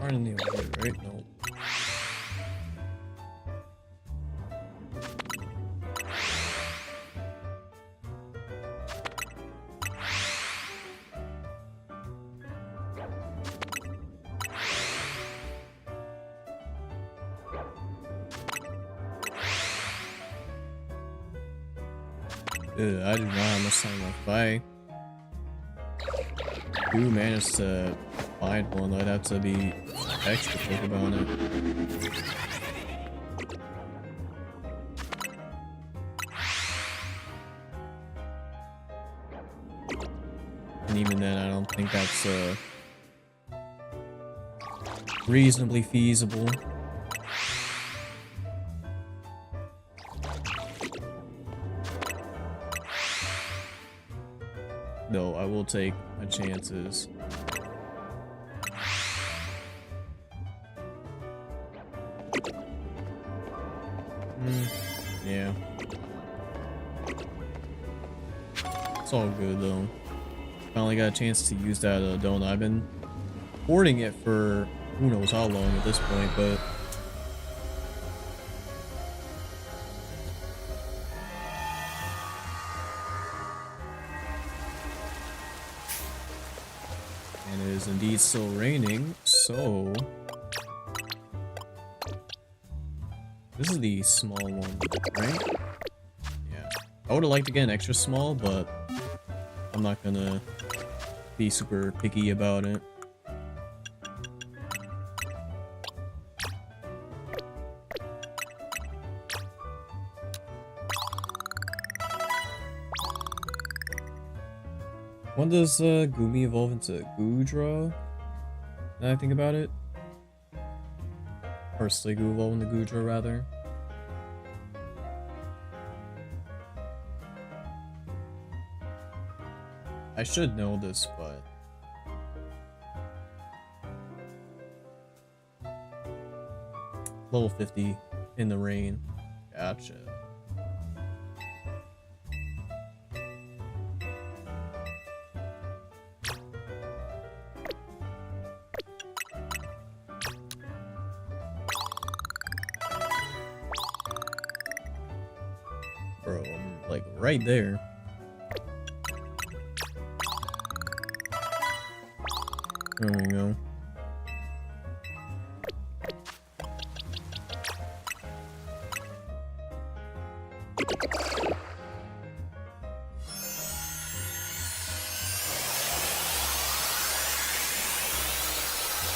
[SPEAKER 1] Aren't in the way, right? No. I do not have much time left. If I do manage to find one, I'd have to be extra quick about it. And even then, I don't think that's reasonably feasible. No, I will take my chances. Yeah. It's all good though. Finally got a chance to use that donut. I've been hoarding it for who knows how long at this point, but and it is indeed still raining, so this is the small one, right? Yeah. I would have liked to get an extra small, but I'm not gonna be super picky about it. When does Goomy evolve into Goodra? Now I think about it. Or Sliggoo evolve into Goodra, rather. I should know this, but level 50 in the rain. Gotcha. Bro, I'm like right there. There we go.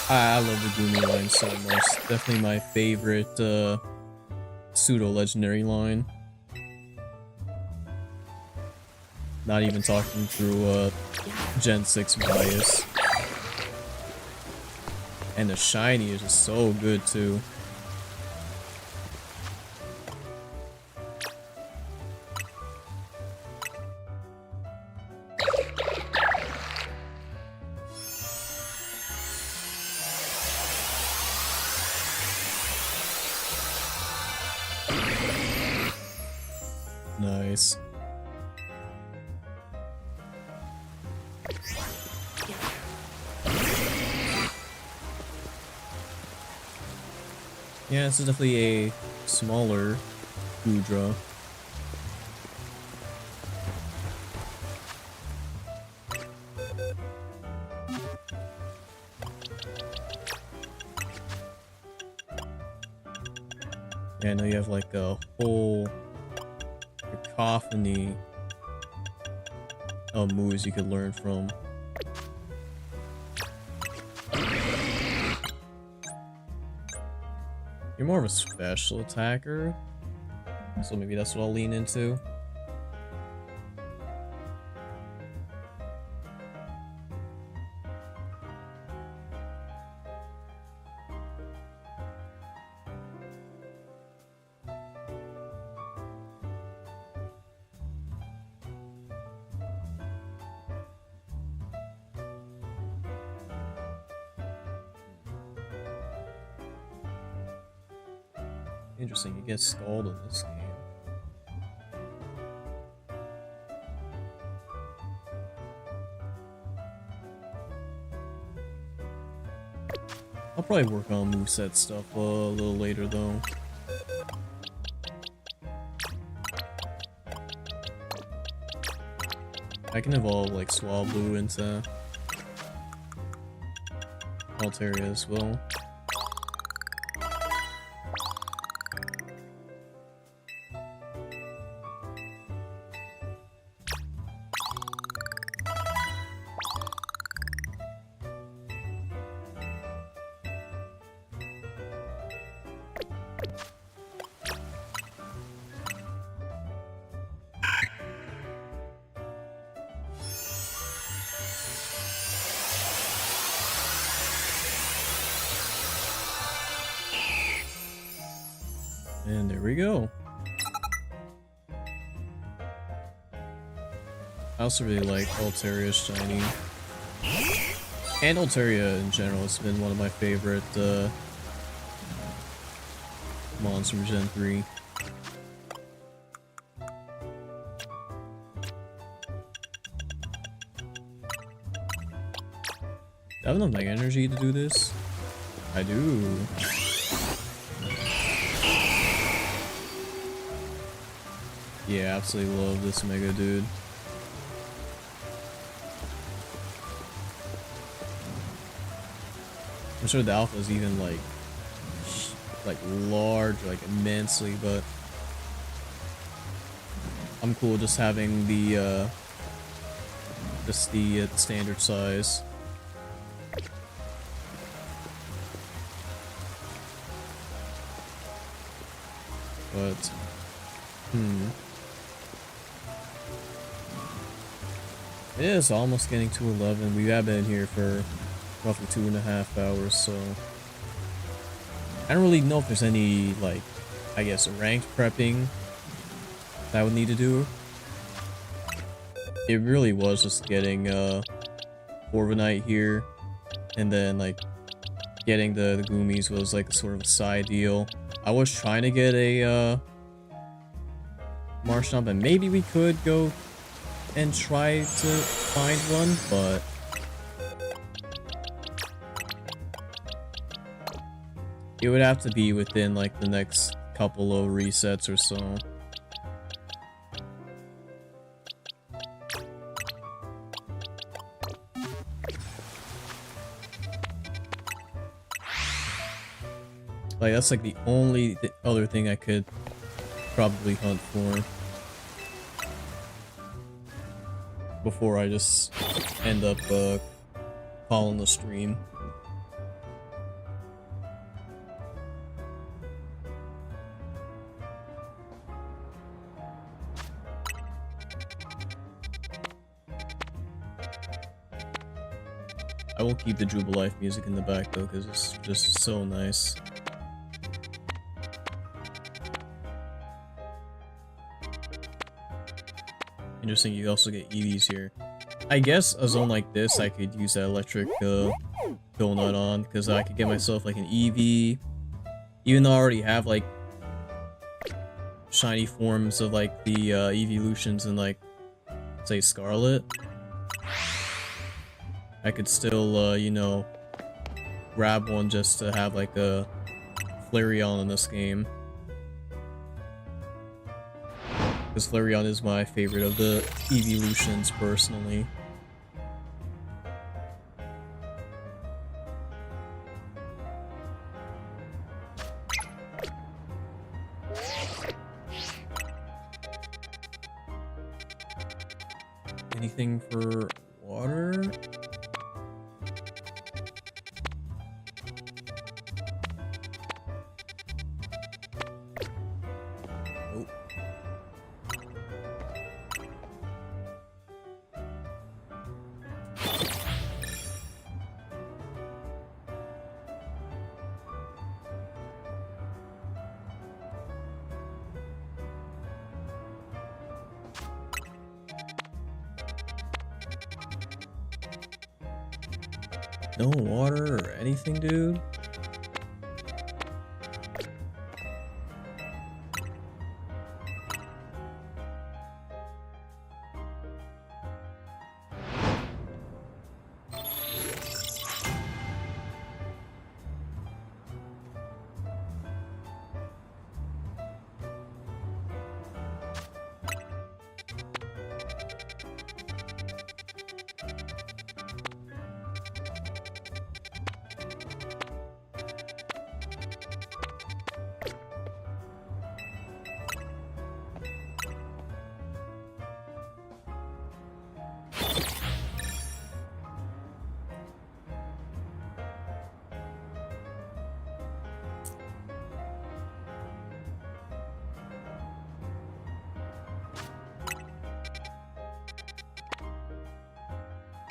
[SPEAKER 1] I love the Goomy line so much. Definitely my favorite pseudo-legendary line. Not even talking through Gen 6 bias. And the shiny is just so good too. Nice. Yeah, this is definitely a smaller Goodra. Yeah, I know you have like a whole cacophony of moves you could learn from. You're more of a special attacker, so maybe that's what I'll lean into. Interesting, you get Scald in this game. I'll probably work on moveset stuff a little later though. I can evolve like Swablu into Altaria as well. And there we go. I also really like Altaria's shiny. And Altaria in general has been one of my favorite mons from Gen 3. Do I have enough Mega Energy to do this? I do. Yeah, absolutely love this Mega Dude. I'm sure the alpha is even like large, like immensely, but I'm cool just having the standard size. But it is almost getting to 11. We have been here for roughly 2.5 hours, so I don't really know if there's any, like, I guess, ranked prepping that I would need to do. It really was just getting Corviknight here, and then like getting the Goomies was like sort of a side deal. I was trying to get a Marshtomp, and maybe we could go and try to find one, but it would have to be within like the next couple of resets or so. Like, that's like the only other thing I could probably hunt for before I just end up calling the stream. I will keep the Jubilife music in the back though, because it's just so nice. Interesting, you also get EVs here. I guess a zone like this, I could use that electric donut on, because I could get myself like an EV. Even though I already have like shiny forms of like the evolutions in like, say, Scarlet. I could still, you know, grab one just to have like a Flareon in this game. Because Flareon is my favorite of the evolutions, personally. anything for water? Nope. No water or anything, dude?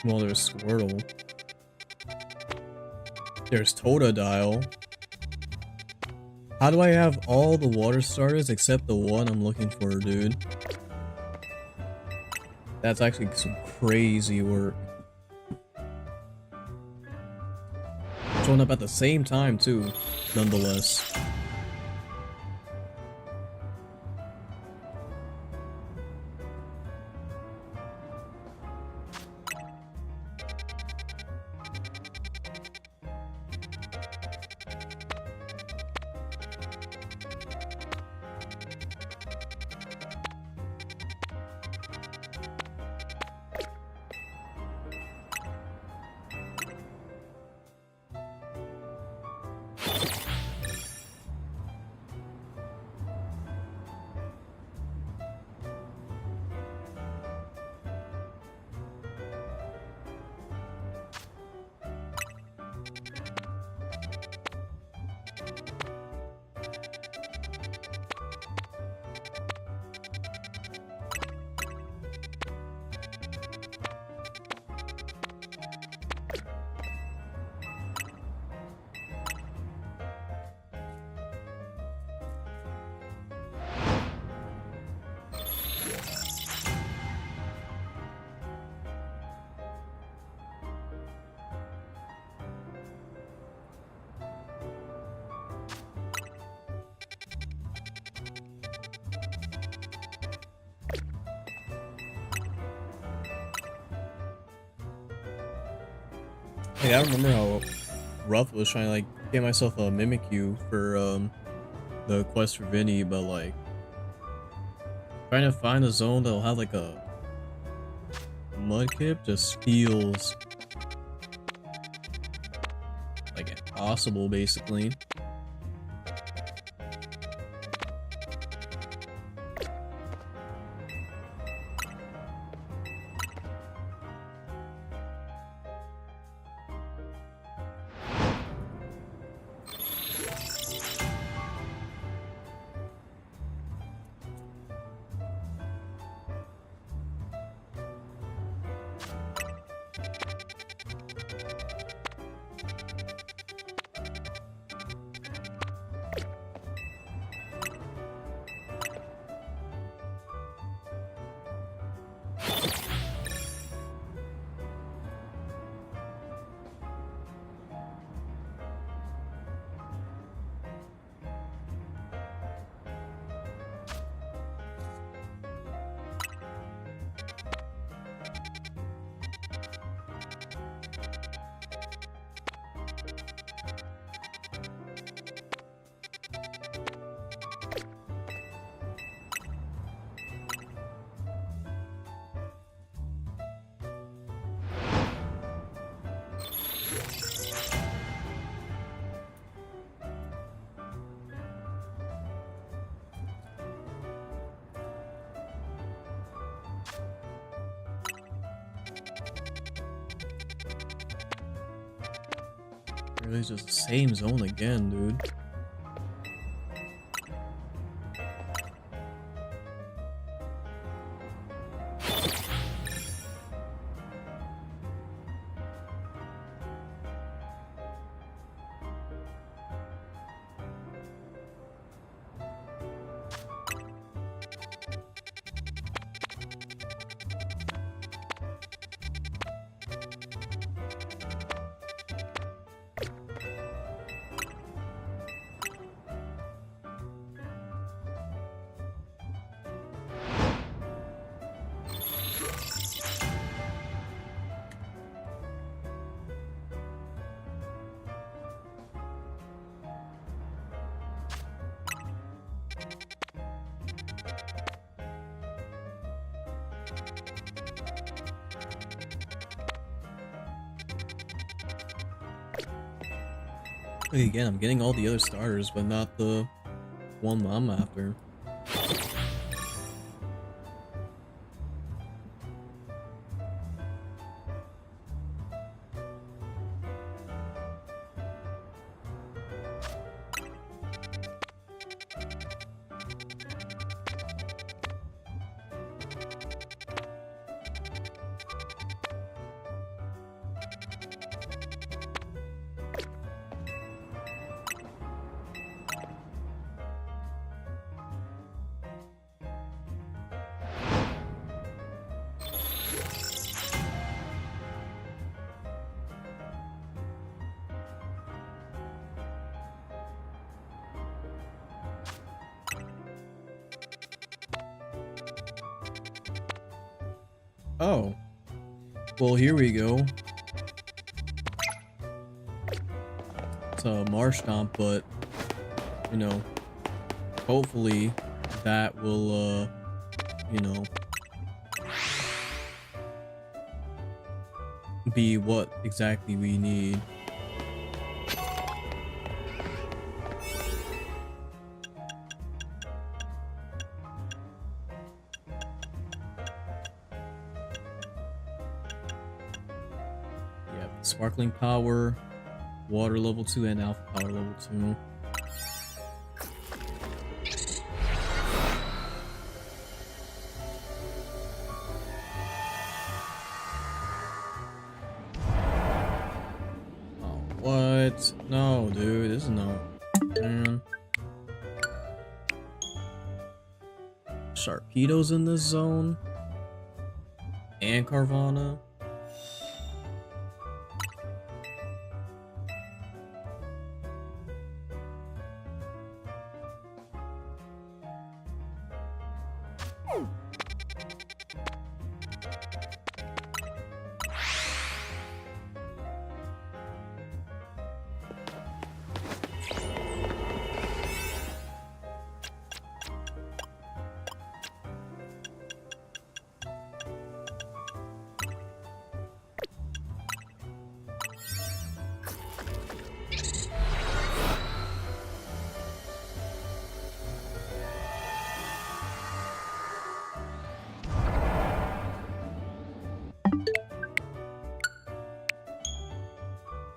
[SPEAKER 1] Well, there's Squirtle. There's Totodile. How do I have all the water starters except the one I'm looking for, dude? That's actually some crazy work. Showing up at the same time, too, nonetheless. Like, I remember how rough it was trying to like get myself a Mimikyu for the quest for Vinny, but like trying to find a zone that'll have like a Mudkip just feels like impossible, basically. Really just the same zone again, dude. Again, I'm getting all the other starters, but not the one I'm after. Oh. Well, here we go. It's a Marsh Stomp, but, you know, hopefully that will, you know, be what exactly we need. Yeah, Sparkling Power, Water level 2, and Alpha Power level 2. What? No, dude, this is not. Man. Sharpedo's in this zone. And Carvana.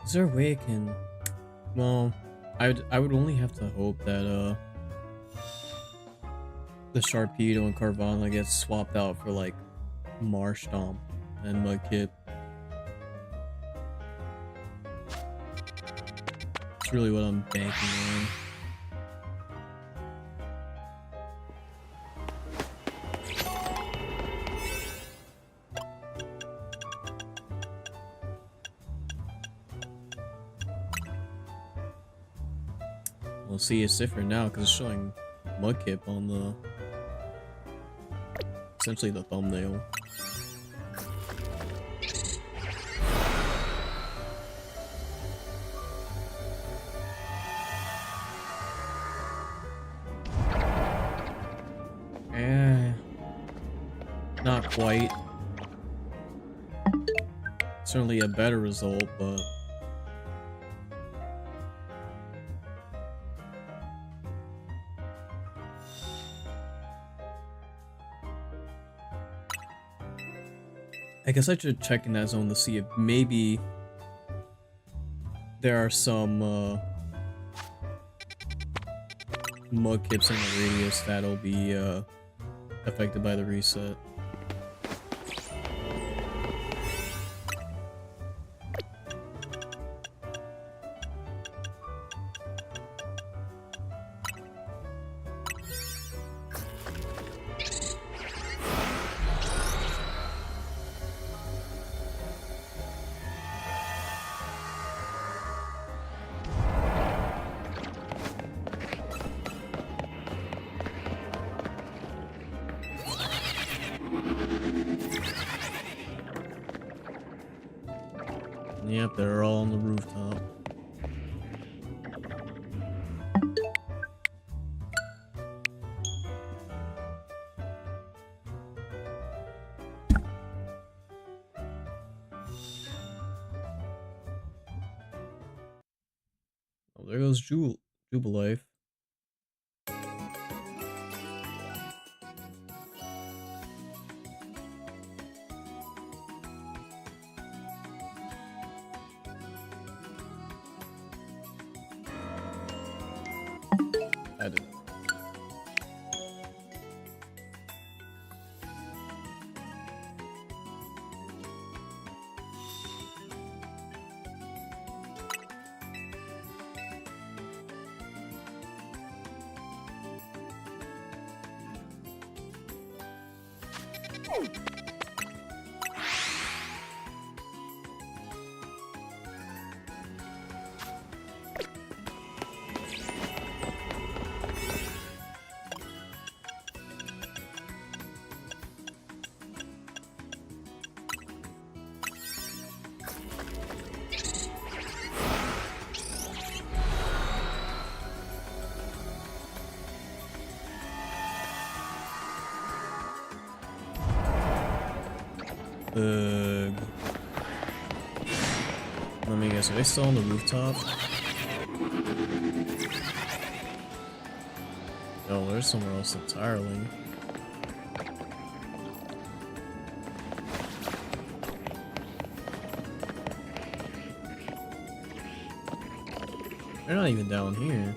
[SPEAKER 1] Is there a way I can... Well, I would only have to hope that the Sharpedo and Carvana gets swapped out for like Marsh Stomp and Mudkip. That's really what I'm banking on. We'll see, it's different now because it's showing Mudkip on the essentially the thumbnail. Not quite. Certainly a better result, but I guess I should check in that zone to see if maybe there are some mudkips in the radius that'll be affected by the reset. Yep, they're all on the rooftop. Oh, there goes Jubilife. I didn't. Let me guess, are they still on the rooftop? No, there's somewhere else entirely. They're not even down here.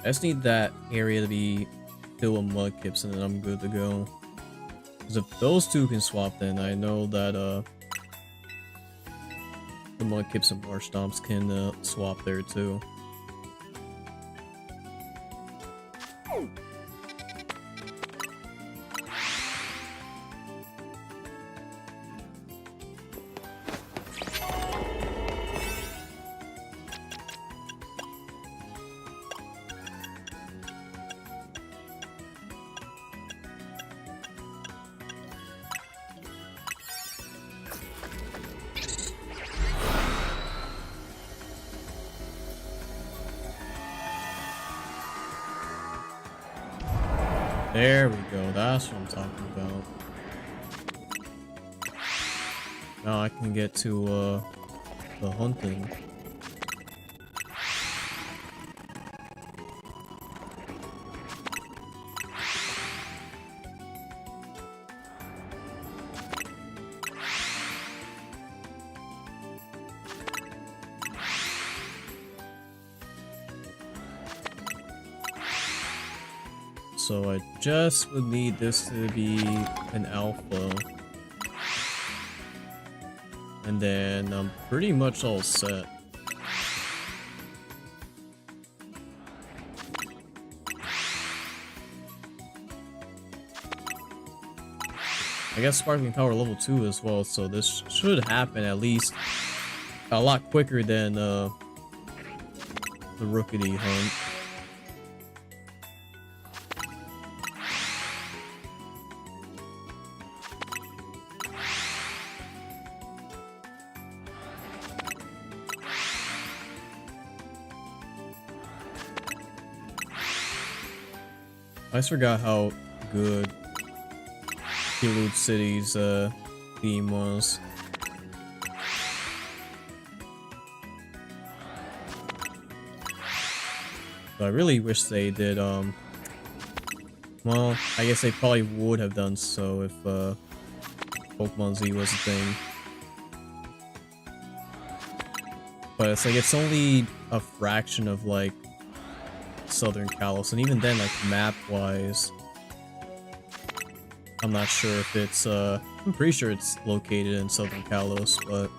[SPEAKER 1] I just need that area to be filled with mudkips and then I'm good to go. Because if those two can swap, then I know that the mudkips and marsh stomps can swap there too. There we go, that's what I'm talking about. Now I can get to the hunting. So I just would need this to be an alpha. And then I'm pretty much all set. I guess Sparkling Power level 2 as well, so this should happen at least a lot quicker than the Rookity hunt. I just forgot how good Prelude City's theme was. So I really wish they did, well, I guess they probably would have done so if, Pokemon Z was a thing. But it's like, it's only a fraction of, like, Southern Kalos, and even then, like, map-wise, I'm not sure if it's, I'm pretty sure it's located in Southern Kalos, but...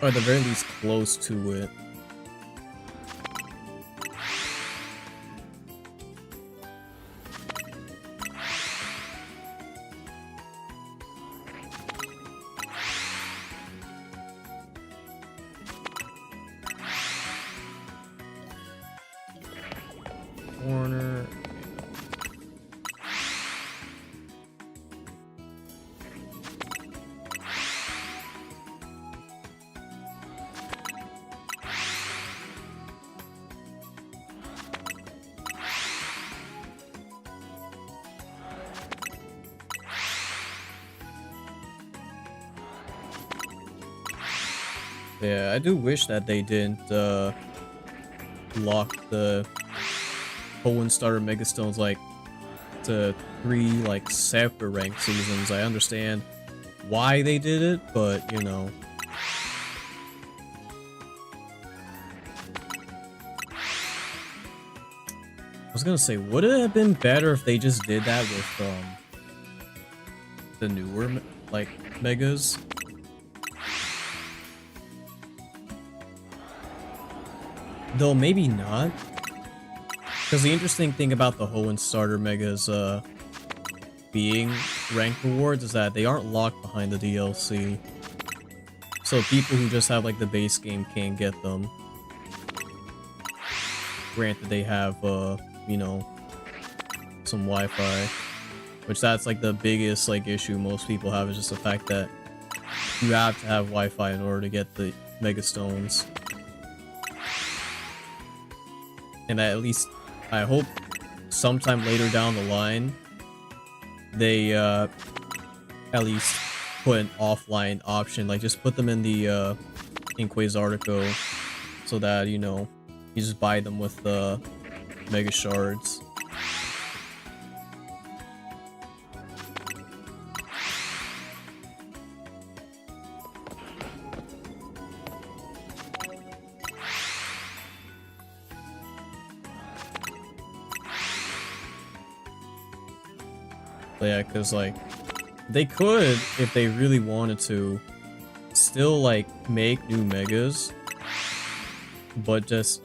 [SPEAKER 1] or at the very least, close to it. Corner. Yeah, I do wish that they didn't lock the Pokémon Starter Megastones like to 3 like separate ranked seasons. I understand why they did it, but you know. I was gonna say, would it have been better if they just did that with the newer like megas? Though maybe not. Because the interesting thing about the Hoenn Starter Megas being ranked rewards is that they aren't locked behind the DLC. So people who just have like the base game can't get them. Granted, they have, you know, some Wi-Fi. Which that's like the biggest like issue most people have, is just the fact that you have to have Wi-Fi in order to get the Megastones. And at least, I hope sometime later down the line, they at least put an offline option, like just put them in the in Quasartico, so that, you know, you just buy them with the Mega Shards. Yeah, because like they could, if they really wanted to, still like make new megas, but just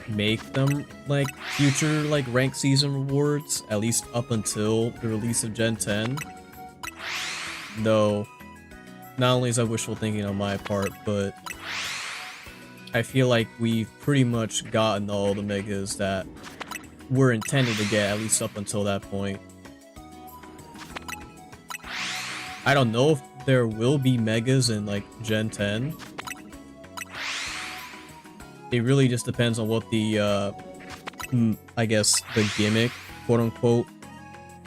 [SPEAKER 1] make them like future like ranked season rewards, at least up until the release of Gen 10. Though not only is that wishful thinking on my part, but I feel like we've pretty much gotten all the megas that were intended to get, at least up until that point. I don't know if there will be megas in like Gen 10. It really just depends on what the, I guess, the gimmick, quote unquote,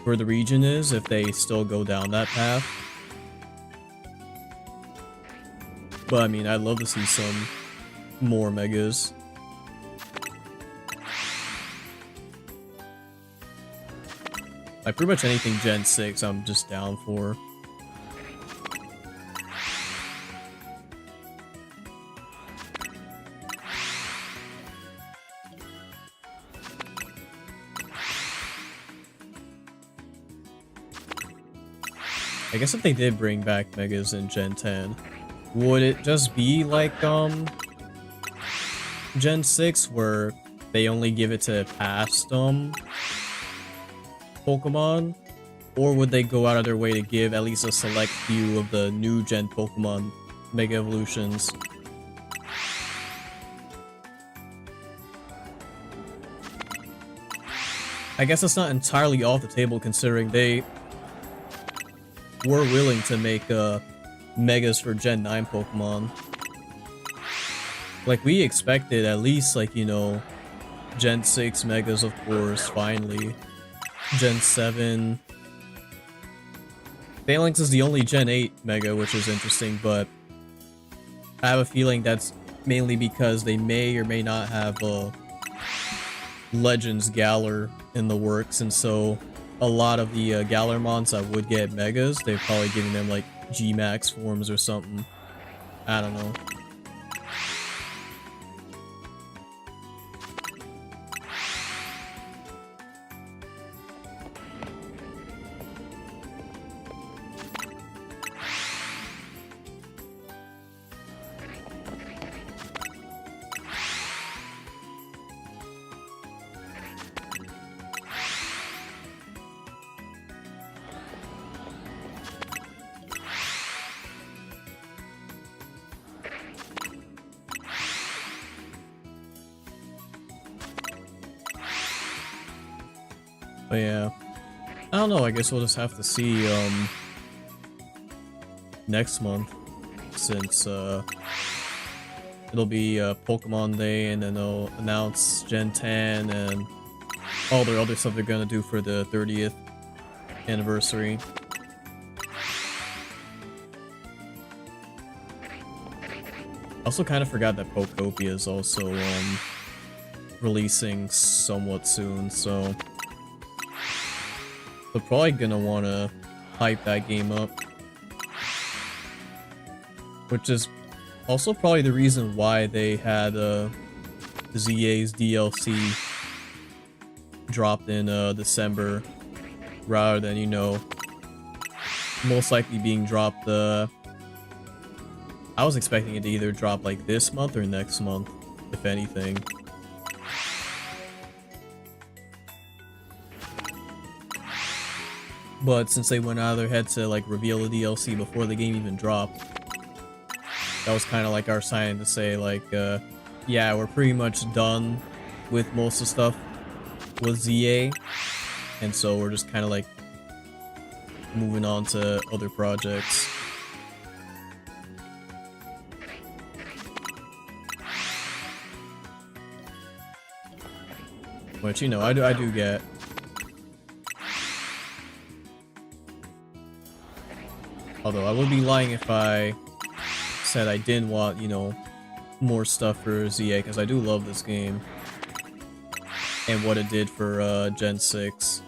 [SPEAKER 1] for the region is, if they still go down that path. But I mean, I'd love to see some more megas. Like pretty much anything Gen 6 I'm just down for. I guess if they did bring back megas in Gen 10, would it just be like Gen 6, where they only give it to past Pokemon? Or would they go out of their way to give at least a select few of the new Gen Pokemon Mega Evolutions? I guess it's not entirely off the table, considering they were willing to make megas for Gen 9 Pokemon. Like, we expected at least, like, you know, Gen 6 megas, of course, finally. Gen 7. Phalanx is the only Gen 8 mega, which is interesting, but I have a feeling that's mainly because they may or may not have a Legends Galar in the works, and so a lot of the Galarmons that would get Megas, they're probably giving them like G-Max forms or something. I don't know. But yeah, I don't know, I guess we'll just have to see next month, since it'll be Pokemon Day, and then they'll announce Gen 10 and all their other stuff they're gonna do for the 30th anniversary. Also kind of forgot that Pokopia is also releasing somewhat soon, so they're probably gonna want to hype that game up. Which is also probably the reason why they had Z-A's DLC dropped in December, rather than, you know, most likely being dropped I was expecting it to either drop like this month or next month, if anything. But since they went out of their head to like reveal the DLC before the game even dropped, that was kind of like our sign to say like, yeah, we're pretty much done with most of the stuff with Z-A, and so we're just kind of like moving on to other projects. Which, you know, I do get. Although I would be lying if I said I didn't want, you know, more stuff for Z-A, because I do love this game and what it did for Gen 6.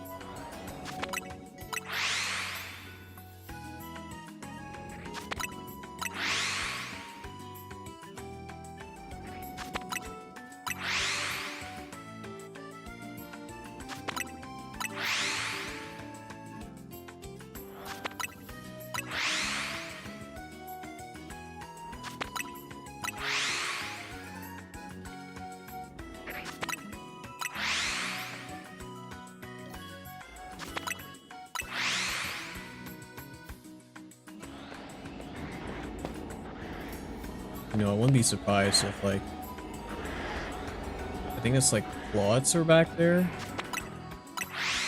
[SPEAKER 1] You know, I wouldn't be surprised if, like, I think it's like Claudes are back there,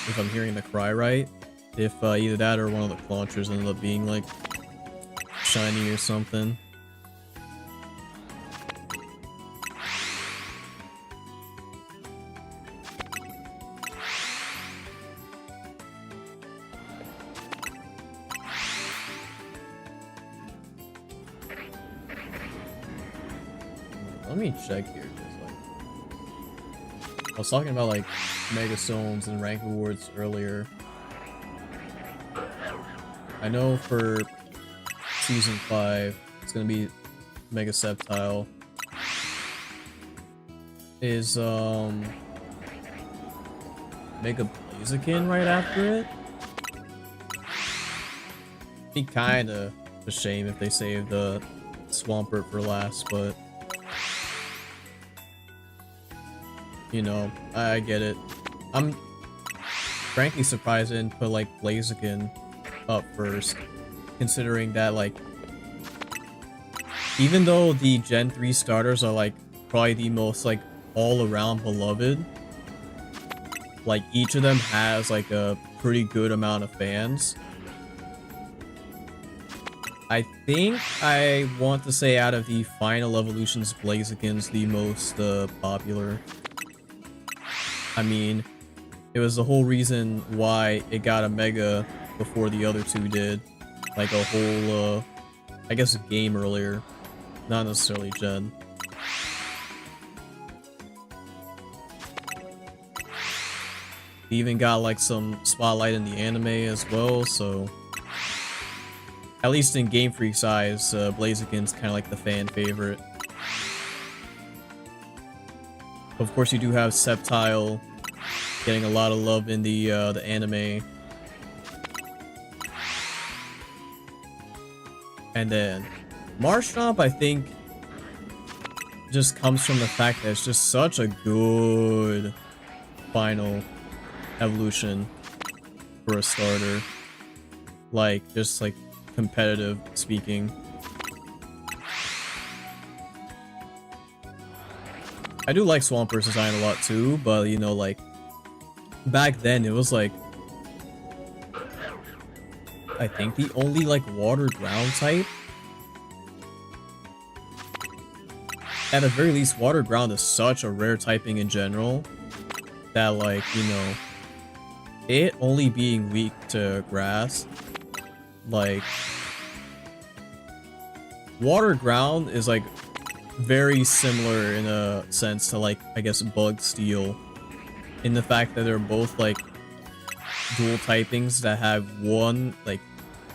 [SPEAKER 1] if I'm hearing the cry right. If either that or one of the launchers ended up being like shiny or something. Let me check here, because like I was talking about like Mega Stones and rank rewards earlier. I know for Season 5, it's gonna be Mega Sceptile. Is Mega Blaziken right after it? Be kinda a shame if they saved the Swampert for last, but you know, I get it. I'm frankly surprised I didn't put like Blaziken up first, considering that like, even though the Gen 3 starters are like probably the most like all-around beloved, like each of them has like a pretty good amount of fans. I think I want to say out of the final evolutions, Blaziken's the most popular. I mean, it was the whole reason why it got a Mega before the other two did. Like a whole, I guess a game earlier. not necessarily Gen. He even got like some spotlight in the anime as well, so at least in Game Freak's eyes, Blaziken's kind of like the fan favorite. Of course, you do have Sceptile getting a lot of love in the anime. And then Marshtomp, I think, just comes from the fact that it's just such a good final evolution for a starter. Like, just like competitive speaking. I do like Swampert design a lot too, but you know, like, back then it was like, I think the only like water ground type. At the very least, water ground is such a rare typing in general that, like, you know, it only being weak to grass, like, water ground is like very similar in a sense to, like, I guess Bug Steel, in the fact that they're both like dual typings that have one like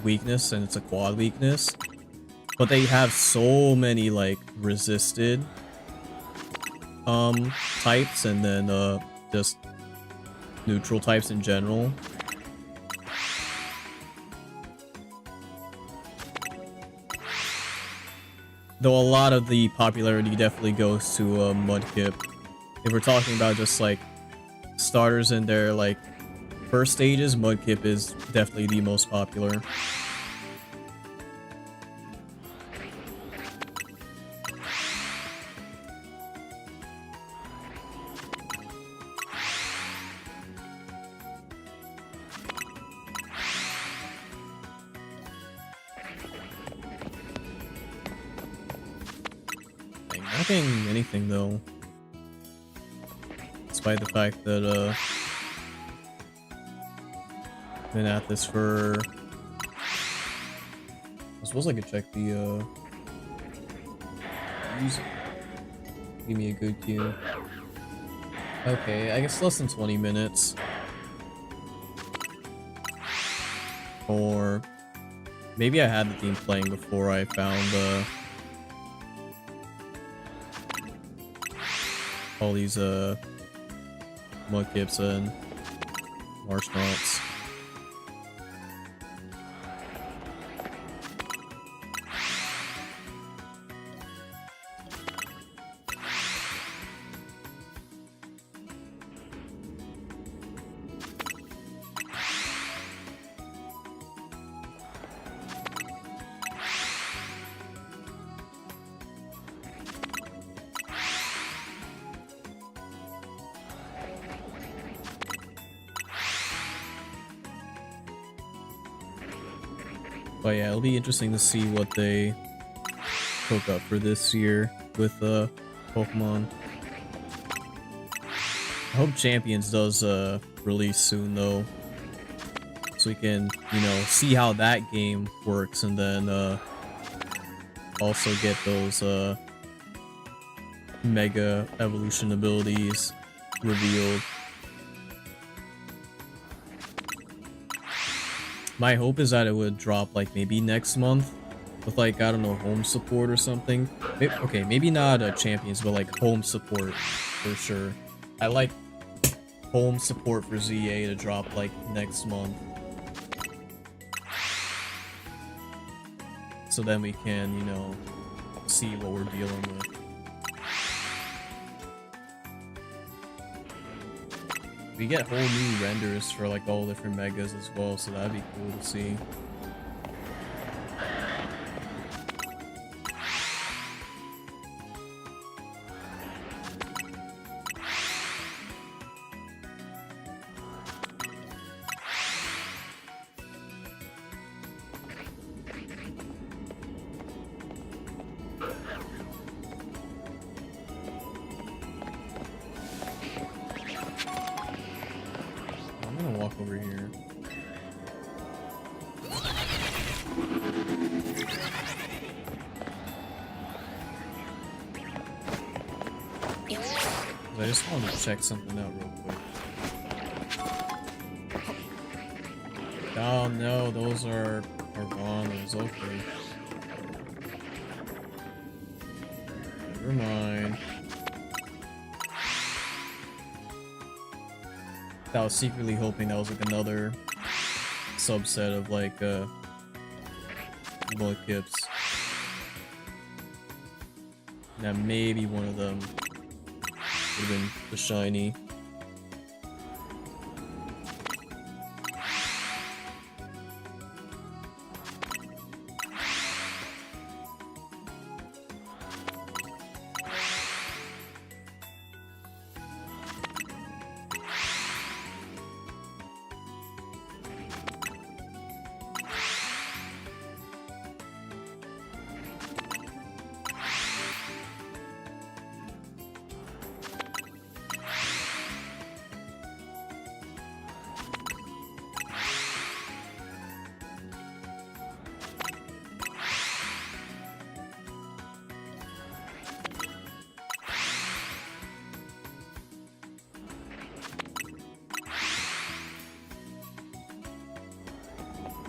[SPEAKER 1] weakness, and it's a quad weakness, but they have so many like resisted types, and then just neutral types in general. Though a lot of the popularity definitely goes to Mudkip. If we're talking about just like starters in their like first stages, Mudkip is definitely the most popular. Not getting anything though, despite the fact that been at this for, I suppose I could check the music. Give me a good cue. Okay, I guess less than 20 minutes. Or maybe I had the theme playing before I found all these Mudkips and Marshtomps. But yeah, it'll be interesting to see what they cook up for this year with Pokemon. I hope Champions does release soon though, so we can, you know, see how that game works, and then also get those Mega Evolution abilities revealed. My hope is that it would drop like maybe next month with like, I don't know, home support or something. Okay, maybe not Champions, but like home support for sure. I like home support for Z-A to drop like next month, so then we can, you know, see what we're dealing with. We get whole new renders for like all different megas as well, so that'd be cool to see. Over here. I just wanted to check something out real quick. Oh no, those are Rondos. Okay. Never mind. I was secretly hoping that was like another subset of like Mudkips. That maybe one of them would have been the shiny.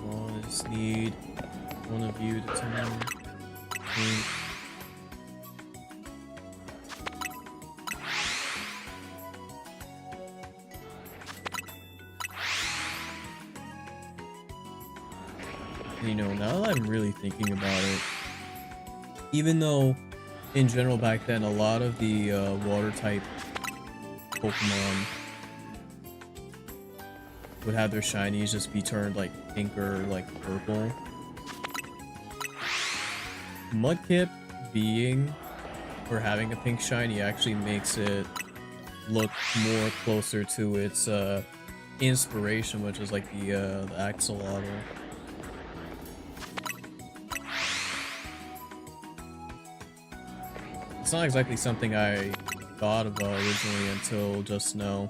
[SPEAKER 1] I just need one of you to turn pink. You know, now that I'm really thinking about it, even though in general back then a lot of the water type Pokemon would have their shinies just be turned like pink or like purple, Mudkip being or having a pink shiny actually makes it look more closer to its inspiration, which is like the axolotl. It's not exactly something I thought about originally until just now.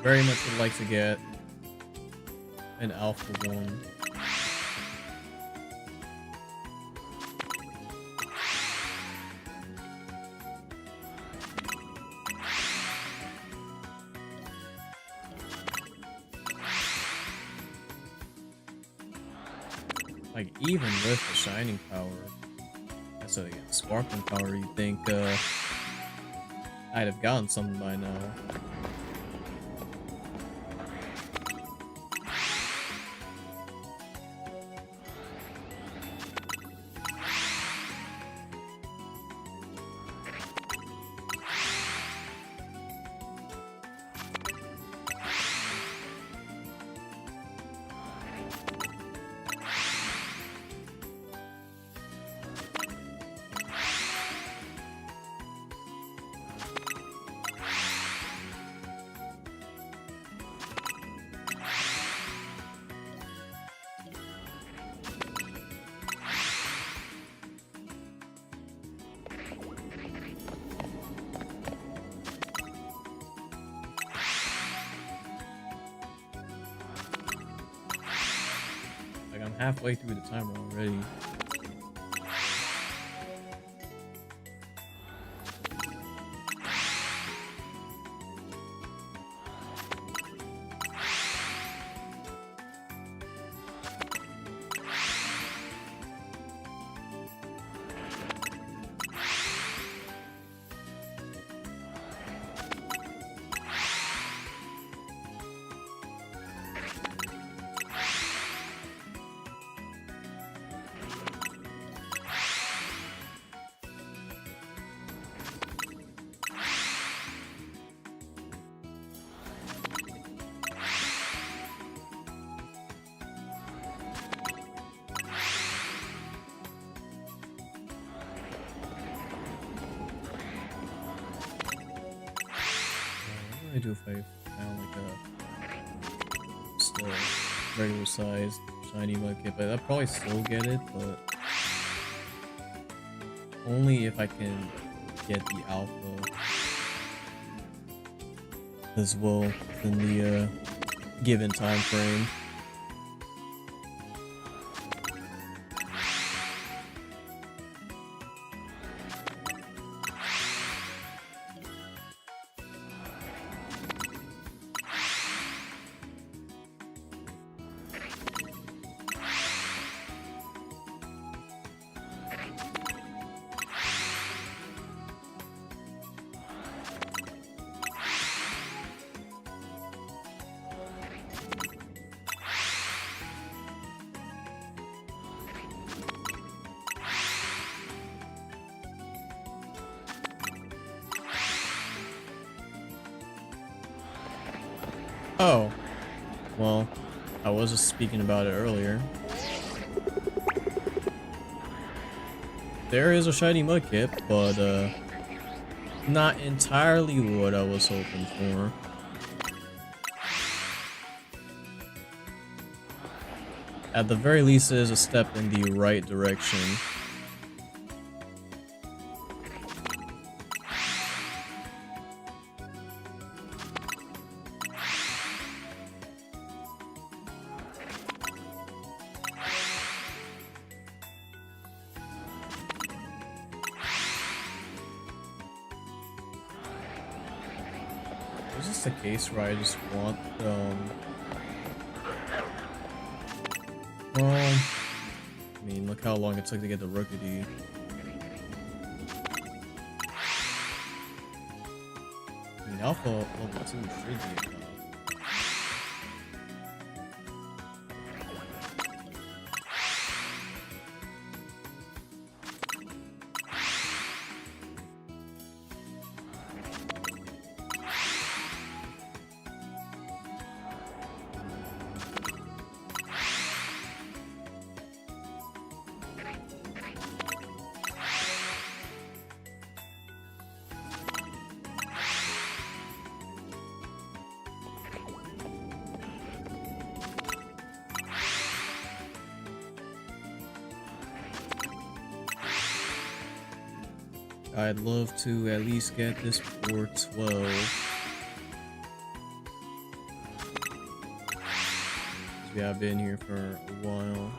[SPEAKER 1] Very much would like to get an alpha one. Like even with the shining power, that's a sparkling power, you'd think I'd have gotten something by now. I'm halfway through the timer already. What do I do if I found like a just a regular sized shiny Mudkip? I'd probably still get it, but only if I can get the alpha as well within the given time frame. Oh, well, I was just speaking about it earlier. There is a shiny mudkip, but not entirely what I was hoping for. At the very least, it is a step in the right direction. Is this the case where I just want, well, I mean, look how long it took to get the Rookity. I mean, Alpha level 2 should be enough. I'd love to at least get this for 12. We have been here for a while.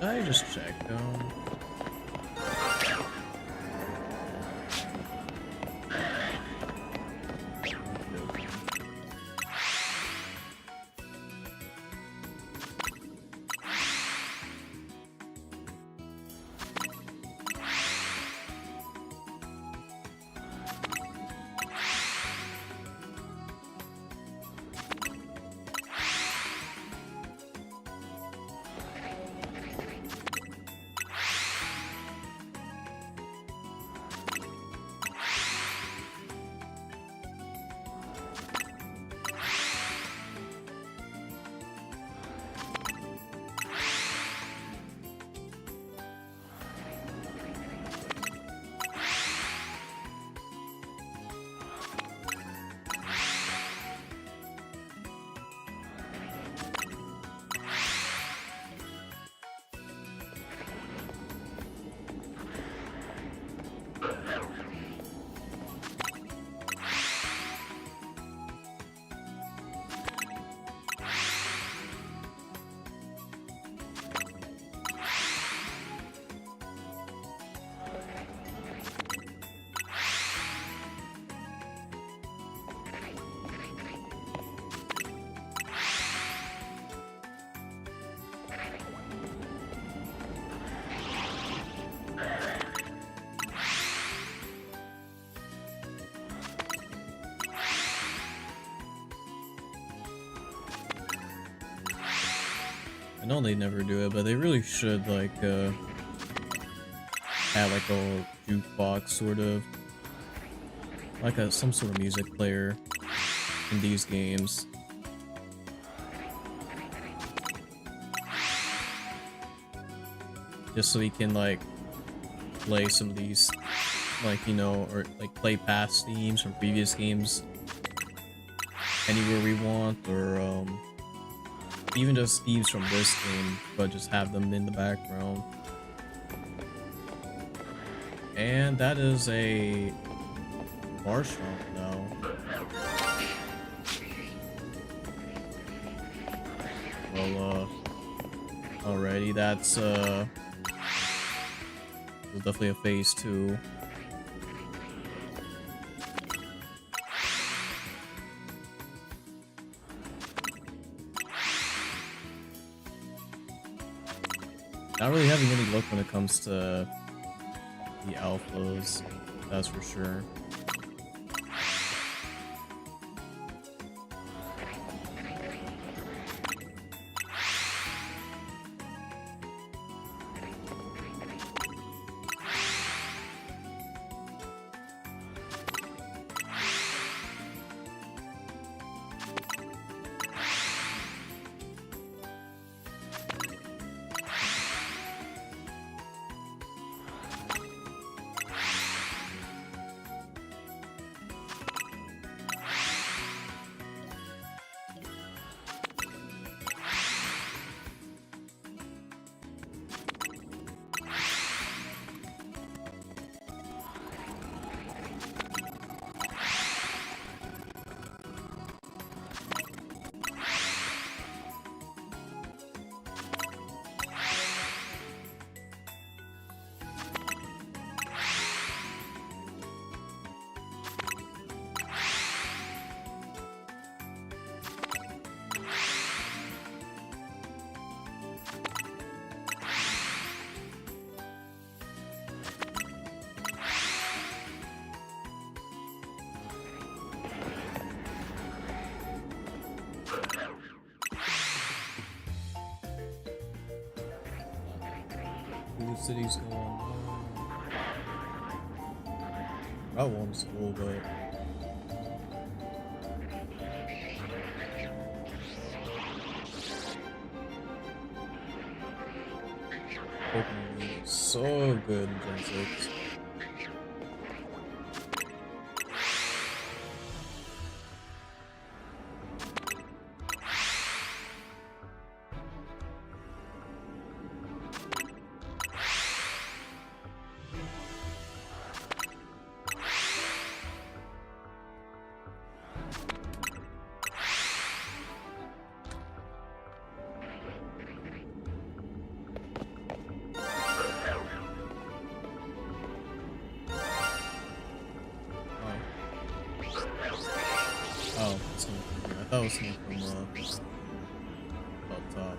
[SPEAKER 1] I just checked them. I know they never do it, but they really should like have like a jukebox sort of, like some sort of music player in these games. Just so we can like play some of these, like, you know, or like play past themes from previous games anywhere we want, or even just themes from this game, but just have them in the background. And that is a Marshall now. Well, alrighty, that's definitely a phase 2. Not really having any luck when it comes to the alphas, that's for sure. Blue City's going on. That one's cool, but Pokémon Legends so good in Gen 6. Oh, it's coming from here. I thought it was coming from up top.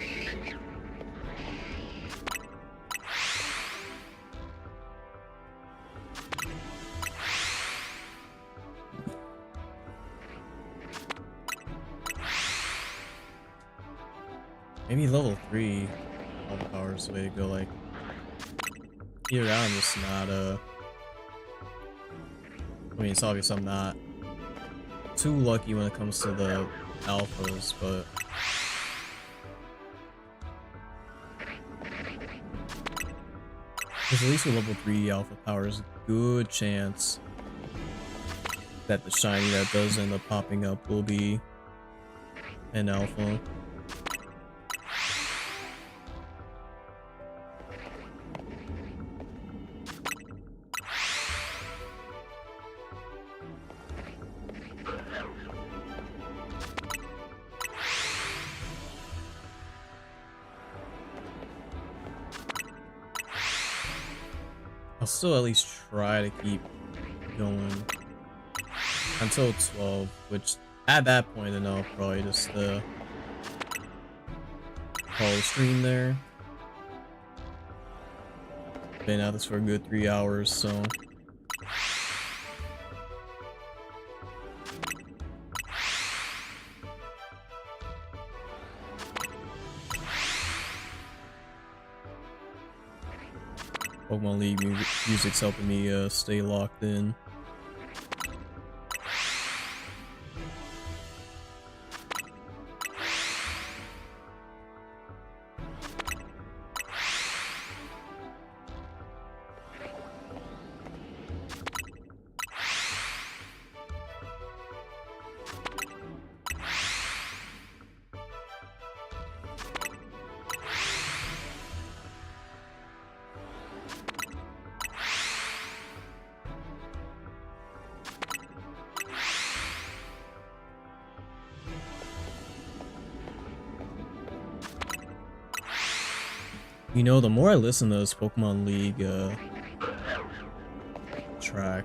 [SPEAKER 1] Maybe level 3 all the power is the way to go. Like, either that, I'm just not I mean, it's obvious I'm not too lucky when it comes to the alphas, but because at least with level 3 alpha powers, good chance that the shiny that does end up popping up will be an alpha. I'll still at least try to keep going until 12, which at that point then I'll probably just call the stream there. Been at this for a good 3 hours, so Pokemon League music's helping me stay locked in. You know, the more I listen to this Pokemon League track,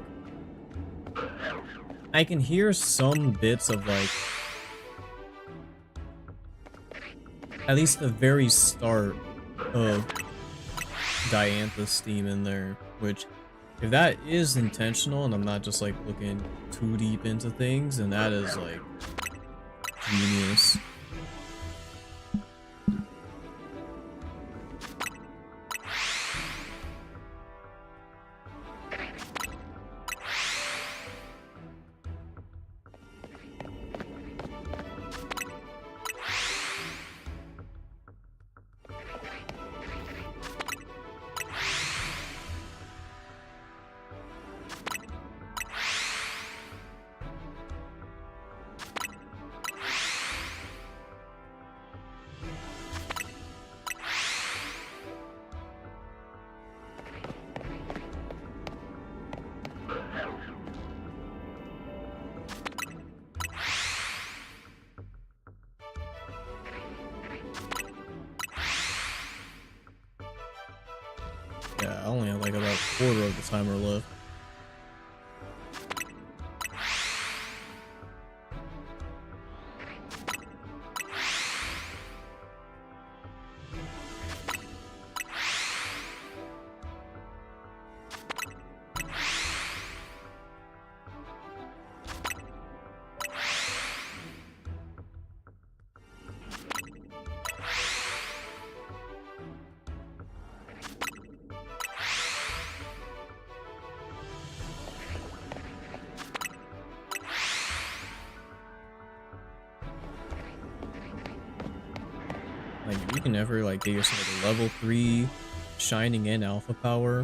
[SPEAKER 1] I can hear some bits of like, at least the very start of Diantha's theme in there, which if that is intentional and I'm not just like looking too deep into things, then that is like genius. Yeah, I only have like about a quarter of the timer left. Like, if you can ever like get yourself like a level 3 shining in alpha power,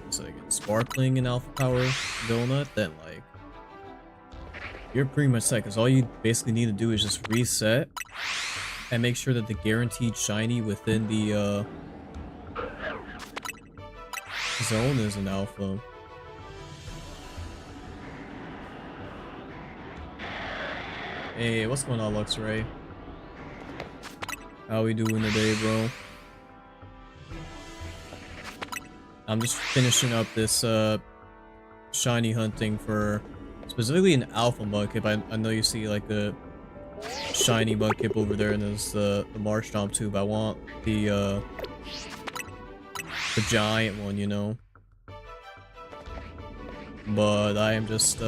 [SPEAKER 1] it's like sparkling in alpha power donut, then like you're pretty much set, because all you basically need to do is just reset and make sure that the guaranteed shiny within the zone is an alpha. Hey, what's going on, Luxray? How we doing today, bro? I'm just finishing up this shiny hunting for specifically an alpha mudkip. I know you see like the shiny mudkip over there, and there's the Marshtomp too, but I want the giant one, you know. But I am just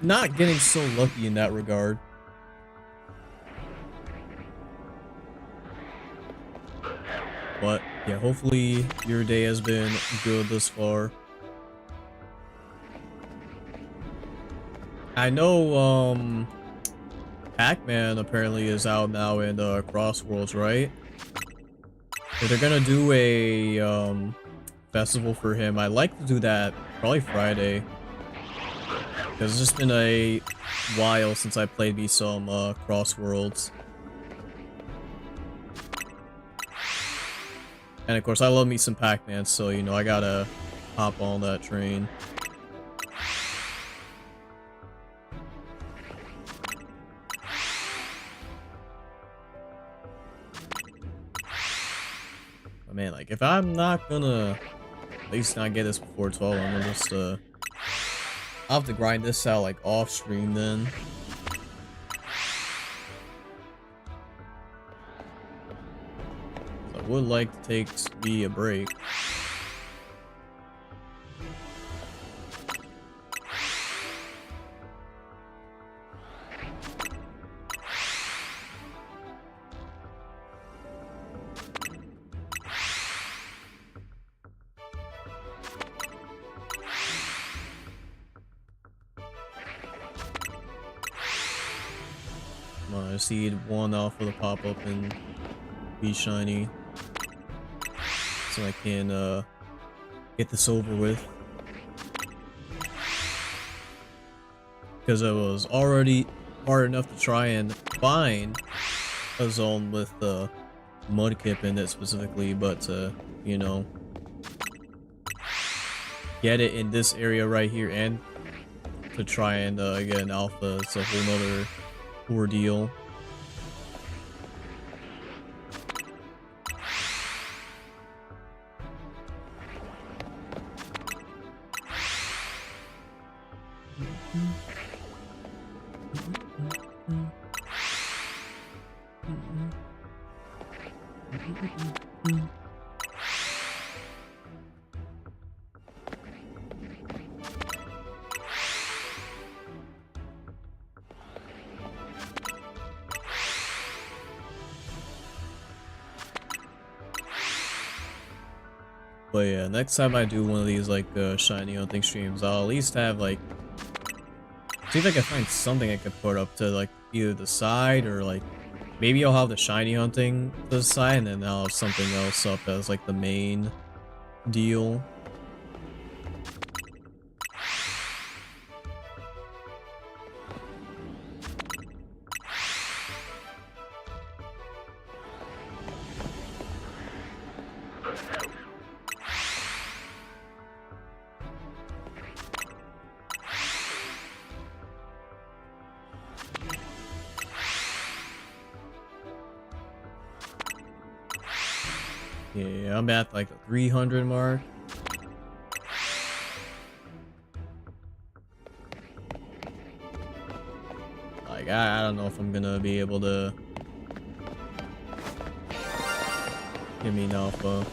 [SPEAKER 1] not getting so lucky in that regard. But yeah, hopefully your day has been good thus far. I know Pac-Man apparently is out now in Crossworlds, right? If they're gonna do a festival for him, I'd like to do that probably Friday, because it's just been a while since I played me some Crossworlds. And of course, I love me some Pac-Man, so, you know, I gotta hop on that train. But man, like, if I'm not gonna at least not get this before 12, I'm gonna just, I'll have to grind this out, like, off-stream then. Would like to take me a break. I just need one alpha to pop up and be shiny, so I can get this over with. Because it was already hard enough to try and find a zone with the Mudkip in it specifically, but to, you know, get it in this area right here and to try and get an alpha, it's a whole nother ordeal. But yeah, next time I do one of these like shiny hunting streams, I'll at least have like, see if I can find something I could put up to like either the side, or like maybe I'll have the shiny hunting to the side and then I'll have something else up as like the main deal. Yeah, I'm at like the 300 mark. Like, I don't know if I'm gonna be able to give me an alpha.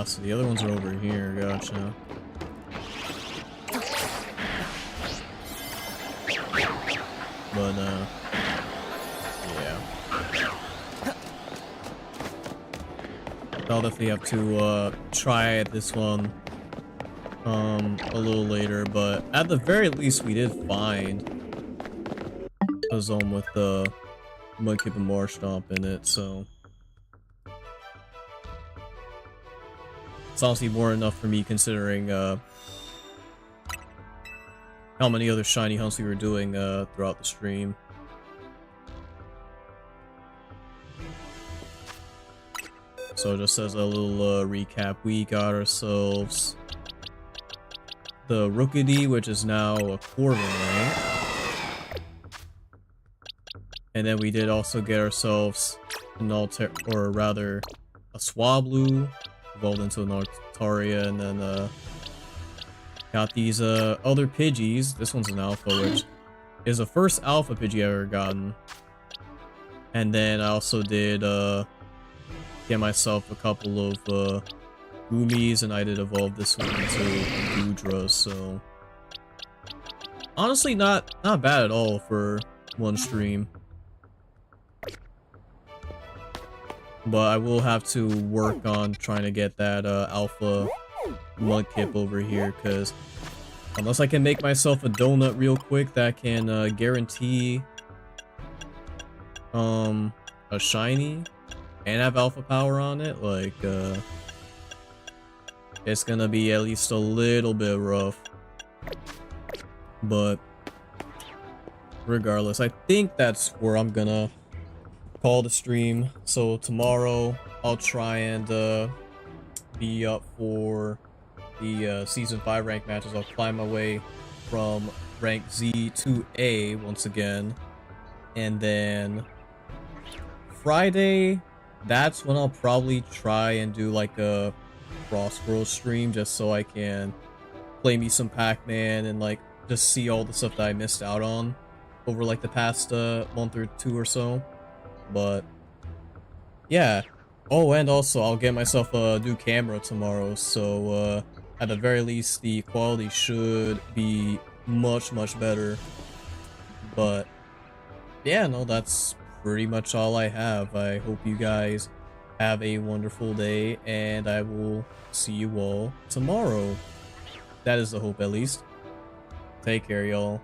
[SPEAKER 1] So the other ones are over here, gotcha. But, yeah. I'll definitely have to, try this one, a little later, but at the very least we did find a zone with the Mudkip and Marshtomp in it, so it's honestly more enough for me considering how many other shiny hunts we were doing throughout the stream. So just as a little recap, we got ourselves the Rookidee, which is now a Corvin, right? And then we did also get ourselves an or rather a Swablu, evolved into an Altaria, and then got these other Pidgeys. This one's an alpha, which is the first alpha Pidgey I've ever gotten. And then I also did get myself a couple of Goomies, and I did evolve this one into Goodra, so honestly not bad at all for one stream. But I will have to work on trying to get that alpha Mudkip over here, because unless I can make myself a donut real quick that can guarantee a shiny and have alpha power on it, like it's gonna be at least a little bit rough. But regardless, I think that's where I'm gonna call the stream. So tomorrow I'll try and be up for the season 5 rank matches. I'll climb my way from rank Z to A once again, and then Friday, that's when I'll probably try and do like a Frost World stream, just so I can play me some Pac-Man and like just see all the stuff that I missed out on. over like the past month or two or so. But yeah. Oh, and also I'll get myself a new camera tomorrow, so at the very least the quality should be much better. But yeah, no, that's pretty much all I have. I hope you guys have a wonderful day, and I will see you all tomorrow. That is the hope, at least. Take care, y'all.